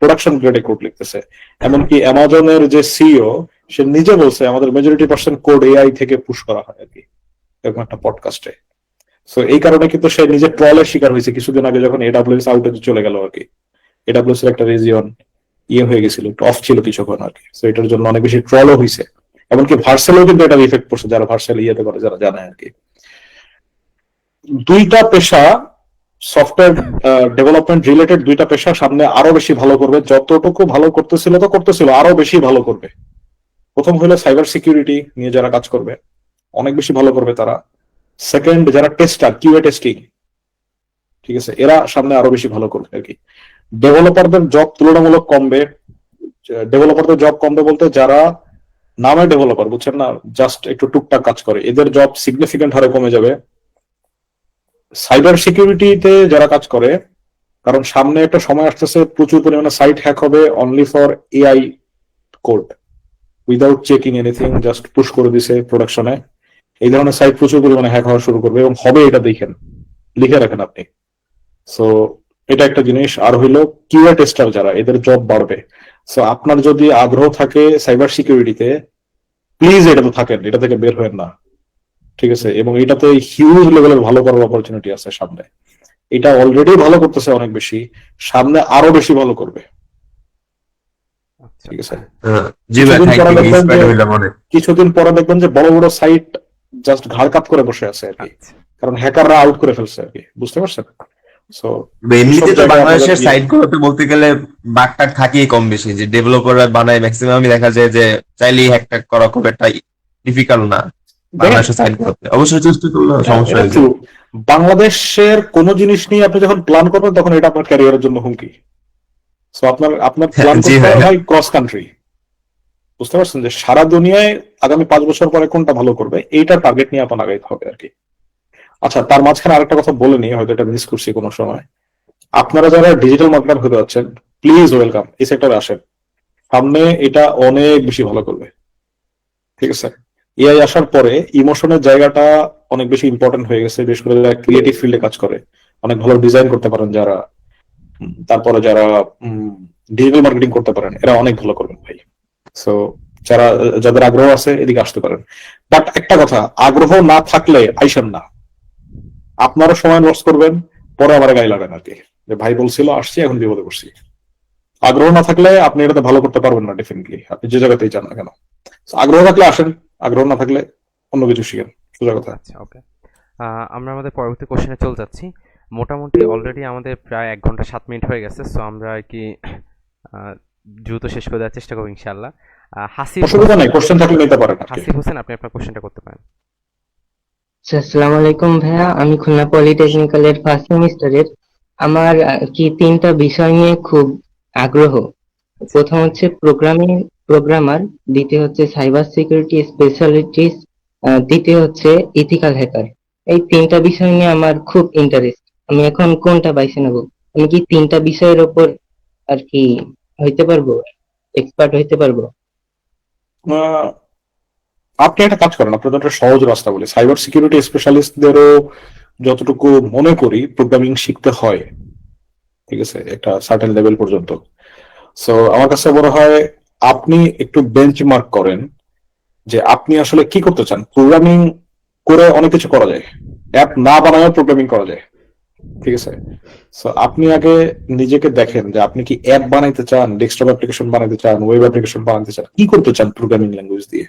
প্রোডাকশন গ্রেডে কোড লিখতেছে। এমনকি অ্যামাজনের যে সিইও, সে নিজে বলছে আমাদের মেজরিটি পার্সেন্ট কোড এআই থেকে পুশ করা হয় আর কি, এরকম একটা পডকাস্টে। তো এই কারণে কিন্তু সে নিজে ট্রলের শিকার হয়েছে কিছুদিন আগে, যখন এডাব্লিউএস আউটে চলে গেল আর কি। এডাব্লিউএস এর একটা রিজিয়ন হয়ে গেছিল, একটু অফ ছিল কিছুক্ষণ আর কি। তো এটার জন্য অনেক বেশি ট্রলও হয়েছে। এমনকি ভার্সেলেও কিন্তু এটা ইফেক্ট পড়ছে, যারা ভার্সেল ইয়েতে করে, যারা জানে আর কি। দুইটা পেশা, সফটওয়্যার ডেভেলপমেন্ট রিলেটেড দুইটা পেশা সামনে আরো বেশি ভালো করবে, যতটুকু ভালো করতেছিল আরো বেশি ভালো করবে। প্রথম হলো সাইবার সিকিউরিটি নিয়ে যারা কাজ করবে, অনেক বেশি ভালো করবে তারা। সেকেন্ড, যারা টেস্টার, কিউএ টেস্টিং, ঠিক আছে, এরা সামনে আরো বেশি ভালো করবে আর কি। ডেভেলপারদের জব তুলনামূলক কমবে। ডেভেলপারদের জব কমবে বলতে যারা নামে ডেভেলপার, বুঝছেন না, জাস্ট একটু টুকটাক কাজ করে, এদের জব সিগনিফিকেন্ট হারে কমে যাবে। সাইবার সিকিউরিটিতে যারা কাজ করে, কারণ সামনে একটা সময় আসতেছে প্রচুর পরিমাণে সাইট হ্যাক হবে only for AI code, without checking anything, just push করে দিছে প্রোডাকশনে। এই ধরনের সাইট প্রচুর পরিমাণে হ্যাক হওয়া শুরু করবে এবং হবে, এটা দেখেন, লিখে রাখেন আপনি। সো এটা একটা জিনিস। আর হইলো কিউএ টেস্টার যারা, এদের জব বাড়বে। সো আপনার যদি আগ্রহ থাকে সাইবার সিকিউরিটিতে, প্লিজ এটাতে থাকেন, এটা থেকে বের হবেন না, ঠিক আছে? এবং এটাতে হিউজ লেভেলের ভালো করার অপরচুনিটি আছে সামনে। এটা অলরেডি ভালো করতেছে অনেক বেশি, সামনে আরো বেশি ভালো করবে, আচ্ছা ঠিক আছে? জি ভাই, কিছুদিন থ্যাংক পরে ইউ, দেখবেন ইন্সপায়ার্ড যে হইলাম অনেক। কিছুদিন পরে দেখবেন যে বড় বড় সাইট জাস্ট ঘাড় কাত করে বসে আছে আর কি, আচ্ছা কারণ হ্যাকাররা আউট করে ফেলছে আর কি, বুঝতে পারছেন? সো এমনিতে তো জায়গায় বাংলাদেশের আমাদের সাইট গুলোতে বলতে গেলে বাগটাক থাকেই কম বেশি, যে ডেভেলপাররা বানায় ম্যাক্সিমামই দেখা যায় যে চাইলেই হ্যাক ট্যাক করা খুব একটা ডিফিকাল্ট না বাংলাদেশের সাইট গুলোতে, অবশ্যই চেষ্টা করলে সমস্যা এটা হয়ে true। যায়। বাংলাদেশের কোনো জিনিস নিয়ে আপনি যখন প্ল্যান করবেন তখন এটা আপনার ক্যারিয়ারের জন্য হুমকি। সো আপনার আপনার প্ল্যান জি করতে ভাই। হবে ভাই ক্রস কান্ট্রি, বুঝতে পারছেন, যে সারা দুনিয়ায় আগামী 5 বছর পরে কোনটা ভালো করবে, এইটা টার্গেট নিয়ে আপনার আগাইতে হবে আর কি। আচ্ছা, তার মাঝখানে আরেকটা কথা বলে নিই, হয়তো এটা মিস করছি কোনো সময়। আপনারা যারা ডিজিটাল মার্কেটার হতে যাচ্ছেন, প্লিজ ওয়েলকাম, এই সেক্টরে আসেন, সামনে এটা অনেক বেশি ভালো করবে, ঠিক আছে? এআই আসার পরে ইমোশনের জায়গাটা অনেক বেশি ইম্পর্টেন্ট হয়ে গেছে, বিশেষ করে যারা ক্রিয়েটিভ ফিল্ডে কাজ করে, অনেক ভালো ডিজাইন করতে পারেন যারা, তারপরে যারা ডিজিটাল মার্কেটিং করতে পারেন, এরা অনেক ভালো করবেন ভাই। সো যারা, যাদের আগ্রহ আছে এদিকে আসতে পারেন। বাট একটা কথা, আগ্রহ না থাকলে আইসেন না, আপনারা সময় নষ্ট করবেন, পরে আবার গায়ে লাগান আর কি, যে ভাই বলছিল আসছি, এখন বিপদে পড়ছি। আগ্রহ না থাকলে আপনি এটাতে ভালো করতে পারবেন না ডেফিনেটলি, আপনি যে জায়গাতেই যান না কেন। So, আগ্রহ থাকলে আসেন, আগ্রহ না থাকলে অন্য কিছু শিখেন, সোজা কথা। আচ্ছা ওকে। আমরা আমাদের পরবর্তী কোশ্চেনে চলে যাচ্ছি। মোটামুটি অলরেডি আমাদের প্রায় 1 ঘন্টা 7 মিনিট হয়ে গেছে, সো আমরা আর কি আহ, দ্রুত শেষ করে দেওয়ার চেষ্টা করবো ইনশাআল্লাহ। হাসিব অসুবিধা নেই, কোশ্চেন থাকলে নিতে পারেন আর কি। হাসিব হোসেন, আপনি আপনার কোশ্চেনটা করতে পারেন। আচ্ছা, আসসালামু আলাইকুম ভাইয়া, আমি খুলনা পলিটেকনিক্যালের ফার্স্ট সেমিস্টারের। আমার কি তিনটা বিষয় নিয়ে খুব আগ্রহ। প্রথম হচ্ছে প্রোগ্রামার, দ্বিতীয় হচ্ছে সাইবার সিকিউরিটি স্পেশালিটিস, তৃতীয় হচ্ছে ইথিক্যাল হ্যাকার। এই তিনটা বিষয় নিয়ে আমার খুব ইন্টারেস্ট। আমি এখন কোনটা বাইছে নেব? আমি কি তিনটা বিষয়ের ওপর আর কি হইতে পারবো, এক্সপার্ট হইতে পারবো? আহ, আপনি একটা কাজ করেন, আপনাদের একটা সহজ রাস্তা বলি, সাইবার সিকিউরিটি স্পেশালিস্টদেরও যতটুকু মনে করি প্রোগ্রামিং শিখতে হয়, ঠিক আছে, একটা সার্টেন লেভেল পর্যন্ত। সো আমার কাছে মনে হয় আপনি একটু বেঞ্চমার্ক করেন যে আপনি আসলে কি করতে চান। প্রোগ্রামিং করে অনেক কিছু করা যায়, অ্যাপ না বানায় প্রোগ্রামিং করা যায়, ঠিক আছে? সো আপনি আগে নিজেকে দেখেন যে আপনি কি অ্যাপ বানাইতে চান, ডেস্কটপ অ্যাপ্লিকেশন বানাইতে চান, ওয়েব অ্যাপ্লিকেশন বানাইতে চান, কি করতে চান প্রোগ্রামিং ল্যাঙ্গুয়েজ দিয়ে।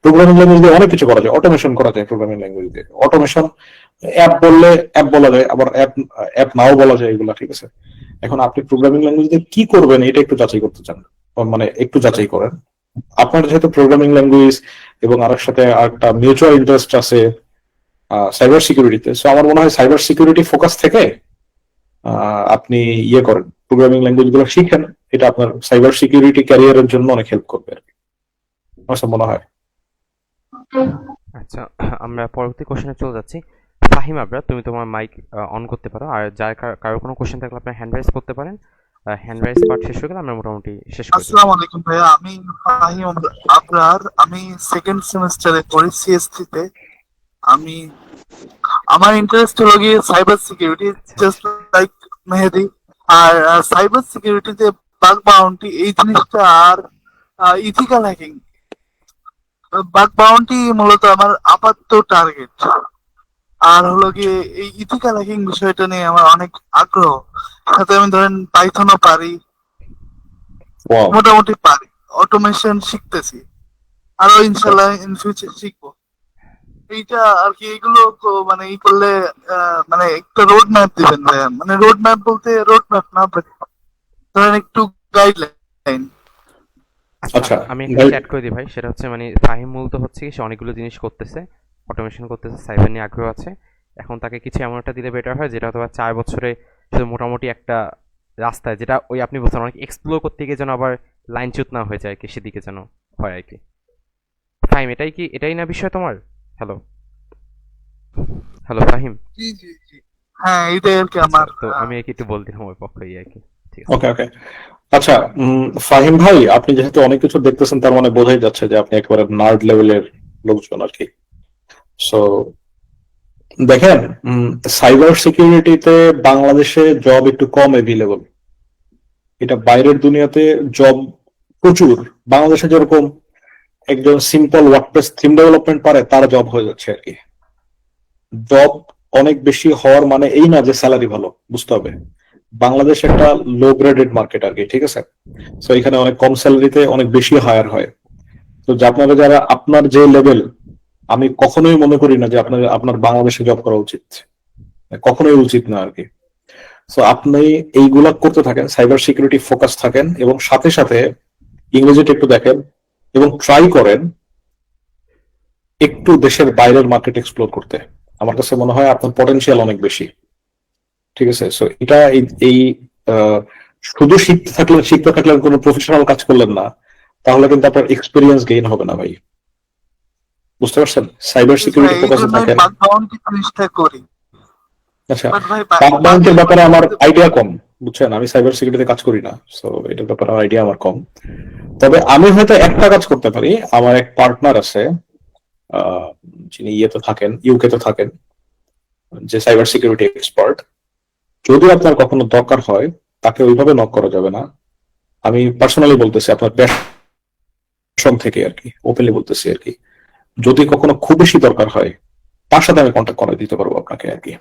প্রোগ্রামিং ল্যাঙ্গুয়েজ দিয়ে অনেক কিছু করা যায়, অটোমেশন করা যায় প্রোগ্রামিং ল্যাঙ্গুয়েজ দিয়ে। অটোমেশন, অ্যাপ বললে অ্যাপ বলা যায়, আবার অ্যাপ অ্যাপ নাও বলা যায়, এগুলা, ঠিক আছে? এখন আপনি প্রোগ্রামিং ল্যাঙ্গুয়েজ দিয়ে কি করবেন এটা একটু যাচাই করতে চান, মানে একটু যাচাই করেন। আপনার যেহেতু প্রোগ্রামিং ল্যাঙ্গুয়েজ এবং আর সাথে একটা মিউচুয়াল ইন্টারেস্ট আছে সাইবার সিকিউরিটিতে, সো আমার মনে হয় সাইবার সিকিউরিটি ফোকাস থেকে আপনি ইয়ে করেন, প্রোগ্রামিং ল্যাঙ্গুয়েজ গুলো শিখেন, এটা আপনার সাইবার সিকিউরিটি ক্যারিয়ারের জন্য অনেক হেল্প করবে আর কি, আমার কাছে মনে হয়। আচ্ছা, আমরা পরবর্তী কোশ্চেনে চলে যাচ্ছি। ফাহিম আবরার, তুমি তোমার মাইক অন করতে পারো, আর যার কারো কোনো কোশ্চেন থাকলে আপনি হ্যান্ড রাইজ করতে পারেন। হ্যান্ড রাইজ পার্ট শেষ হয়ে গেলে আমরা মোটামুটি শেষ করে দেব। আসসালামু আলাইকুম ভাইয়া, আমি ফাহিম আবরার। আমি সেকেন্ড সেমিস্টারে পড়ি সিএসসি তে। আমি আমার ইন্টারেস্ট হলো গিয়ে সাইবার সিকিউরিটি, জাস্ট লাইক মেহেদি। আর সাইবার সিকিউরিটিতে বাগ বাউন্টি এই জিনিসটা, আর ইথিক্যাল হ্যাকিং। বাগ বাউন্টি মূলত আমার আপাতত টার্গেট। আর হলো গিয়ে এই ইথিক্যাল হ্যাকিং বিষয়টা নিয়ে আমার অনেক আগ্রহ। সাথে আমি ধরেন পাইথনও পারি, Wow. মোটামুটি পারি। অটোমেশন শিখতেছি, আরো ইনশাল্লাহ ইন ফিউচার শিখবো। এইটা আর কি, এগুলো তো মানে ই করলে মানে একটা রোড ম্যাপ দিবেন ভাইয়া। মানে রোড ম্যাপ বলতে রোড ম্যাপ না, but ধরেন একটু গাইডলাইন। আচ্ছা, আমি একটা ভাই, চ্যাট করে দিই ভাই, সেটা হচ্ছে মানে ফাহিম মূলত হচ্ছে কি, সে অনেকগুলো জিনিস করতেছে, অটোমেশন করতেছে, সাইবার নিয়ে আগ্রহ আছে। এখন তাকে কিছু এমন একটা দিলে বেটার হয় যেটা হয়তো 4 বছরে সে মোটামুটি একটা রাস্তায়, যেটা ওই আপনি বলছেন অনেক এক্সপ্লোর করতে গিয়ে যেন আবার লাইনচ্যুত না হয়ে যায়, কি সেদিকে যেন হয় আর কি। ফাহিম, এটাই না বিষয় তোমার? Hello hello Fahim. জি জি জি, হ্যাঁ এটাই আর কি আমার তো আমি আর কি একটু বল দিলাম ওই পক্ষই আর কি। ঠিক আছে। ওকে ওকে। আচ্ছা, ফাহিম ভাই, আপনি যেহেতু অনেক কিছু দেখতেছেন, তার মানে বোঝাই যাচ্ছে যে আপনি একেবারে নার্ড লেভেলের লোকজন আর কি। সো দেখেন, সাইবার সিকিউরিটিতে বাংলাদেশে জব একটু কম এভেলেবল। এটা বাইরের দুনিয়াতে জব প্রচুর। বাংলাদেশে যেরকম একজন সিম্পল ওয়ার্ডপ্রেস থিম ডেভেলপমেন্ট পারে, তার জব হয়ে যাচ্ছে আর কি। জব অনেক বেশি হওয়ার মানে এই না যে স্যালারি ভালো, বুঝতে হবে। বাংলাদেশ একটা লো গ্রেডেড মার্কেট আর কি, ঠিক আছে। তো এখানে অনেক কম স্যালারিতে অনেক বেশি হায়ার হয়। তো আপনারা যারা আপনার যে লেভেল, আমি কখনোই মনে করি না যে আপনার বাংলাদেশে জব করা উচিত, কখনোই উচিত না আর কি। তো আপনি এইগুলা করতে থাকেন, সাইবার সিকিউরিটি ফোকাস থাকেন, এবং সাথে সাথে ইংরেজিটা একটু দেখেন, এবং ট্রাই করেন একটু দেশের বাইরের মার্কেট এক্সপ্লোর করতে। আমার কাছে মনে হয় আপনার পটেনশিয়াল অনেক বেশি, ঠিক আছে। সো এটা এই আহ, শুধু শিখতে থাকলেন, কোনো প্রফেশনাল কাজ করলেন না, তাহলে কিন্তু আপনার এক্সপিরিয়েন্স গেইন হবে না ভাই, বুঝতে পারছেন। সাইবার সিকিউরিটি এই ফোকাসে জন্যই থাকেন। ব্যাকগ্রাউন্ড জিনিসটা করি। আচ্ছা, বাট ভাই ব্যাকগ্রাউন্ডের ব্যাপারে আমার আইডিয়া কম, বুঝছেন। আমি সাইবার সিকিউরিটিতে কাজ করি না, সো এটার ব্যাপারে আইডিয়া আমার কম। তবে আমি হয়তো একটা কাজ করতে পারি। আমার এক পার্টনার আছে, যিনি ইয়েতে থাকেন, ইউকে তে থাকেন, যে সাইবার সিকিউরিটি এক্সপার্ট। যদি আপনার কখনো দরকার হয়, তাকে ওইভাবে নক করা যাবে না। আমি পার্সোনালি বলতেছি, আপনার প্যাশন থেকে আর কি, ওপেনলি বলতেছি আর কি। যদি কখনো খুব বেশি দরকার হয়, তার সাথে আমি কন্ট্যাক্ট করে দিতে পারবো আপনাকে আর কি।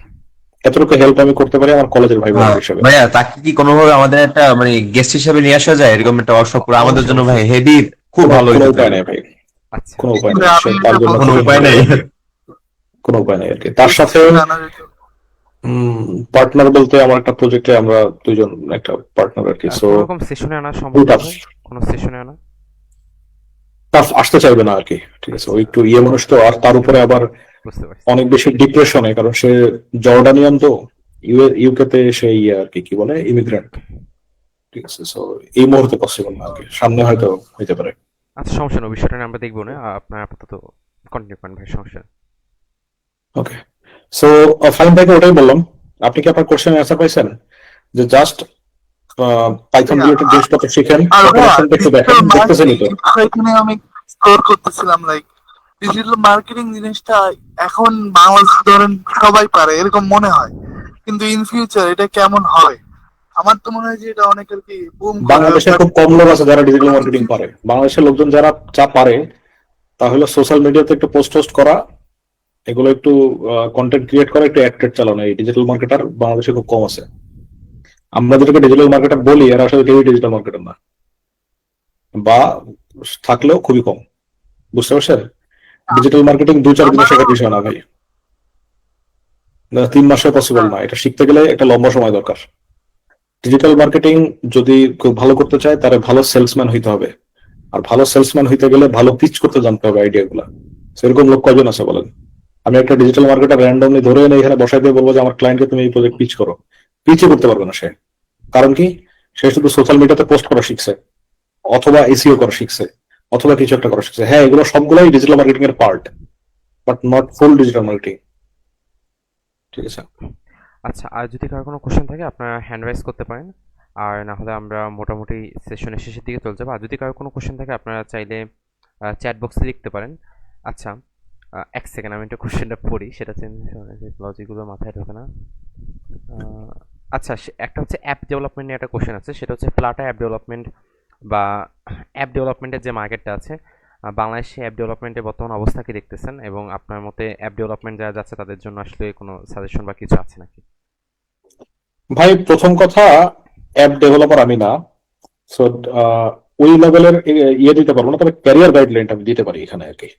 এতটুকু হেল্প আমি করতে পারি আমার কলেজের ভাই বোন হিসেবে। ভাইয়া তাকে কি কোনোভাবে আমাদের একটা মানে গেস্ট হিসেবে নিয়ে আসা যায়, এরকম একটা ওয়ার্কশপ করে আমাদের জন্য? ভাই হেভি, খুব ভালো কোনো হইতে উপায় পারে। নেই ভাই, আচ্ছা, কোনো উপায় কিন্তু নেই। আমি তার জন্য কোনো খুবই উপায় ভালো নেই। আর কি। কোনো উপায় নেই আর কি। তার সাথে জানা যেত। পার্টনার বলতে আমার একটা প্রজেক্টে আমরা দুইজন একটা পার্টনার আর কি। সো কোনো রকম সেশনে আনা সম্ভব না ভাই? কোনো সেশনে আনা? টাফ, আসতে চাইবে না আর কি, ঠিক আছে। ওই একটু ইয়ে মানুষ তো, আর তার উপরে আবার বুঝতে পারছি। অনেক বেশি ডিপ্রেশনে, কারণ সে জর্ডানিয়ান তো, ইউকে তে সে ইয়ে আর কি, কি বলে, ইমিগ্রেন্ট, ঠিক আছে। সো এই মুহূর্তে পসিবল না আর কি, সামনে হয়তো হইতে পারে। আচ্ছা, সমস্যা নেই, বিষয়টা নিয়ে আমরা দেখবো না। আপনার আপাতত কন্টিনিউ করেন ভাই, সমস্যা নেই। ওকে। সো ফাইন ভাইকে ওটাই বললাম। আপনি কি আপনার কোশ্চেন অ্যান্সার পাইছেন? যে জাস্ট পাইথন রিলেটেড জিনিসপত্র শিখেন, আর অপারেশনটা একটু দেখেন, ডিজিটাল দেখতেছেনই তো। মার্কেটিং এখানে আমি এক্সপ্লোর করতেছিলাম, লাইক ডিজিটাল মার্কেটিং জিনিসটা এখন বাংলাদেশ ধরেন সবাই পারে এরকম মনে হয়, কিন্তু ইন ফিউচার এটা কেমন হয় আমার তো মনে হয় যে এটা অনেক আর কি বুম করে। বাংলাদেশে খুব কম লোক আছে যারা ডিজিটাল মার্কেটিং পারে। বাংলাদেশের লোকজন যারা যা পারে, তা হলো সোশ্যাল মিডিয়াতে একটু পোস্ট করা, এগুলো একটু কন্টেন্ট ক্রিয়েট করা, একটু অ্যাড চালানো। এই ডিজিটাল মার্কেটার বাংলাদেশে খুব কম আছে। আমরা যেটাকে ডিজিটাল মার্কেটার বলি, এরা আসলে কেউই ডিজিটাল মার্কেটার না, বা থাকলেও খুবই কম, বুঝতে পারছেন। ডিজিটাল মার্কেটিং 2-4 দিনে শেখার বিষয় না ভাই, 3 মাসে পসিবল না। এটা শিখতে গেলে একটা লম্বা সময় দরকার। ডিজিটাল মার্কেটিং যদি খুব ভালো করতে চায়, তাহলে ভালো সেলসম্যান হইতে হবে। আর ভালো সেলসম্যান হইতে গেলে ভালো পিচ করতে জানতে হবে আইডিয়া গুলা। সেরকম লোক কয়জন আছে বলেন? আমি একটা ডিজিটাল মার্কেটার র্যান্ডমলি ধরে এনে এখানে বসাই দিয়ে বলবো যে আমার ক্লায়েন্টকে তুমি এই প্রজেক্ট পিচ করো, পিচই করতে পারবে না সে। কারণ কি? সে শুধু সোশ্যাল মিডিয়াতে পোস্ট করা শিখছে, অথবা এসইও করা শিখছে, অথবা কিছু একটা করা শিখছে। হ্যাঁ, এগুলো সবগুলাই ডিজিটাল মার্কেটিং এর part, but not full digital marketing, ঠিক আছে। আচ্ছা, আর যদি কারো কোনো কোশ্চেন থাকে আপনারা হ্যান্ড রাইজ করতে পারেন, আর না হলে আমরা মোটামুটি সেশনের শেষের দিকে চলে যাবো। আর যদি কারো কোনো কোশ্চেন থাকে আপনারা চাইলে চ্যাট বক্সে লিখতে পারেন। আচ্ছা, এক সেকেন্ড আমি একটু কোশ্চেনটা পড়ি, সেটা চেঞ্জ লজিকগুলো মাথায় ঢোকে না। আচ্ছা, একটা হচ্ছে অ্যাপ ডেভেলপমেন্ট নিয়ে একটা কোশ্চেন আছে, সেটা হচ্ছে ফ্লাটার অ্যাপ ডেভেলপমেন্ট বা অ্যাপ ডেভেলপমেন্টের যে মার্কেটটা আছে, বাংলাদেশে অ্যাপ ডেভেলপমেন্টের বর্তমান অবস্থা কি দেখতেছেন, এবং আপনার মতে অ্যাপ ডেভেলপমেন্ট যারা যাচ্ছে তাদের জন্য আসলে কোনো সাজেশন বা কিছু আছে নাকি? ভাই, প্রথম কথা, অ্যাপ ডেভেলপার আমি না। সো ওই লেভেলের ইয়ে দিতে পারবো না, তবে ক্যারিয়ার গাইডলাইনটা আমি দিতে পারি এখানে আর কি।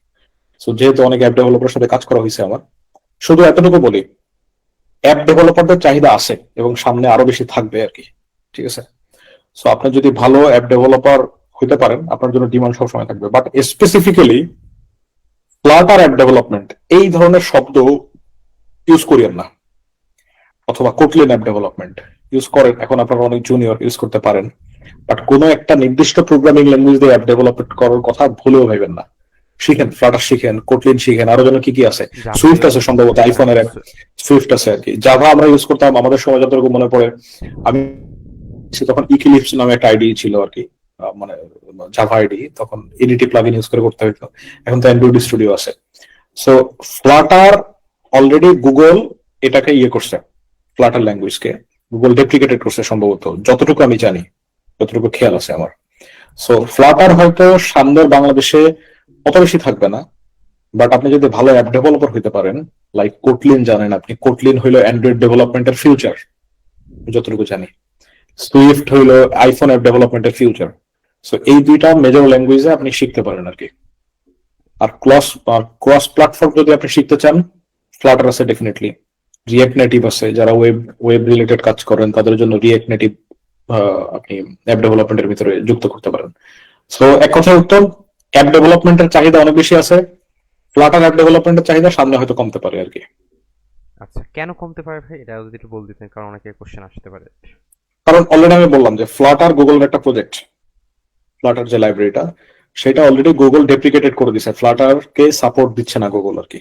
সো যেহেতু অনেক অ্যাপ ডেভেলপারের সাথে কাজ করা হয়েছে আমার, শুধু এতটুকু বলি, অ্যাপ ডেভেলপারদের চাহিদা আছে এবং সামনে আরো বেশি থাকবে আর কি, ঠিক আছে। সো আপনি যদি ভালো অ্যাপ ডেভেলপার হইতে পারেন, আপনার জন্য ডিমান্ড সবসময় থাকবে। But specifically Flutter app development এই ধরনের শব্দ ইউজ করিয়েন না, অথবা কোটলিন অ্যাপ ডেভেলপমেন্ট, ইউজ করেন, এখন আপনারা অনেক জুনিয়র ইউজ করতে পারেন, বাট কোনো একটা নির্দিষ্ট প্রোগ্রামিং ল্যাঙ্গুয়েজ দিয়ে অ্যাপ ডেভেলপমেন্ট করার কথা ভুলেও ভাবেন না। শিখেন, ফ্লাটার শিখেন, কোটলিন শিখেন, আরো যেন কি কি আছে, সুইফট আছে সম্ভবত আইফোনের অ্যাপ, সুইফট আছে আর কি। জাভা আমরা ইউজ করতাম আমাদের সময় যতটুকু মনে পড়ে, আমি তখন ইকিলিপস নামে একটা আইডি ছিল আর কি, মানে জাভা আইডি, তখন এডিটি প্লাগইন ইউজ করে করতে হতো। এখন তো অ্যান্ড্রয়েড স্টুডিও আছে। সো ফ্লাটার অলরেডি গুগল এটাকে ইয়ে করছে, ফ্লাটার ল্যাঙ্গুয়েজকে গুগল ডেপ্রিকেটেড করছে সম্ভবত, যতটুকু আমি জানি, যতটুকু খেয়াল আছে আমার। সো ফ্লাটার হয়তো সামনের বাংলাদেশে অত বেশি থাকবে না, বাট আপনি যদি ভালো অ্যাপ ডেভেলপার হইতে পারেন, লাইক কোটলিন জানেন আপনি, কোটলিন হইলো অ্যান্ড্রয়েড ডেভেলপমেন্টের ফিউচার যতটুকু জানি, সুইফট হইলো আইফোন অ্যাপ ডেভেলপমেন্টের ফিউচার। সো এই দুইটা মেজর ল্যাঙ্গুয়েজে আপনি শিখতে পারেন আর কি। আর ক্রস প্ল্যাটফর্ম যদি আপনি শিখতে চান, ফ্লাটার আছে ডেফিনেটলি, রিয়েক্ট নেটিভ আছে, যারা ওয়েব রিলেটেড কাজ করেন তাদের জন্য রিয়েক্ট নেটিভ আপনি অ্যাপ ডেভেলপমেন্টের ভিতরে যুক্ত করতে পারেন। সো এক কথায় উত্তম, অ্যাপ ডেভেলপমেন্টের চাহিদা অনেক বেশি আছে, ফ্লাটার অ্যাপ ডেভেলপমেন্টের চাহিদা সামনে হয়তো কমতে পারে আর কি। আচ্ছা, কেন কমতে পারে ভাই, এটা যদি একটু বল দিতেন, কারণ অনেকে কোশ্চেন আসতে পারে। কারণ অলরেডি আমি বললাম যে ফ্লাটার গুগলের একটা প্রজেক্ট, ফ্লাটার যে লাইব্রেরিটা সেটা অলরেডি গুগল ডেপ্রিকেটেড করে দিছে, ফ্লাটারকে সাপোর্ট দিচ্ছে না গুগল আর কি।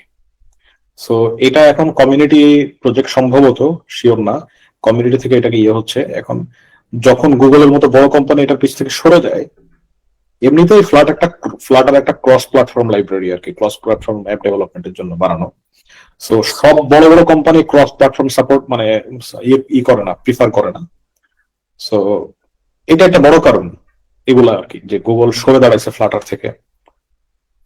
সো এটা এখন কমিউনিটি প্রজেক্ট সম্ভবত, শিওর না, কমিউনিটি থেকে এটাকে ইয়ে হচ্ছে এখন। যখন গুগলের মতো বড় কোম্পানি এটার পিছ থেকে সরে যায়, এমনিতেই ফ্লাটার একটা ক্রস প্ল্যাটফর্ম লাইব্রেরি আর কি, ক্রস প্ল্যাটফর্ম অ্যাপ ডেভেলপমেন্টের জন্য বানানো। সো সব বড় বড় কোম্পানি ক্রস প্ল্যাটফর্ম সাপোর্ট মানে ই করে না, প্রিফার করে না। সো এটা একটা বড় কারণ এগুলা আর কি, যে গুগল সরে দাঁড়াইছে ফ্লাটার থেকে।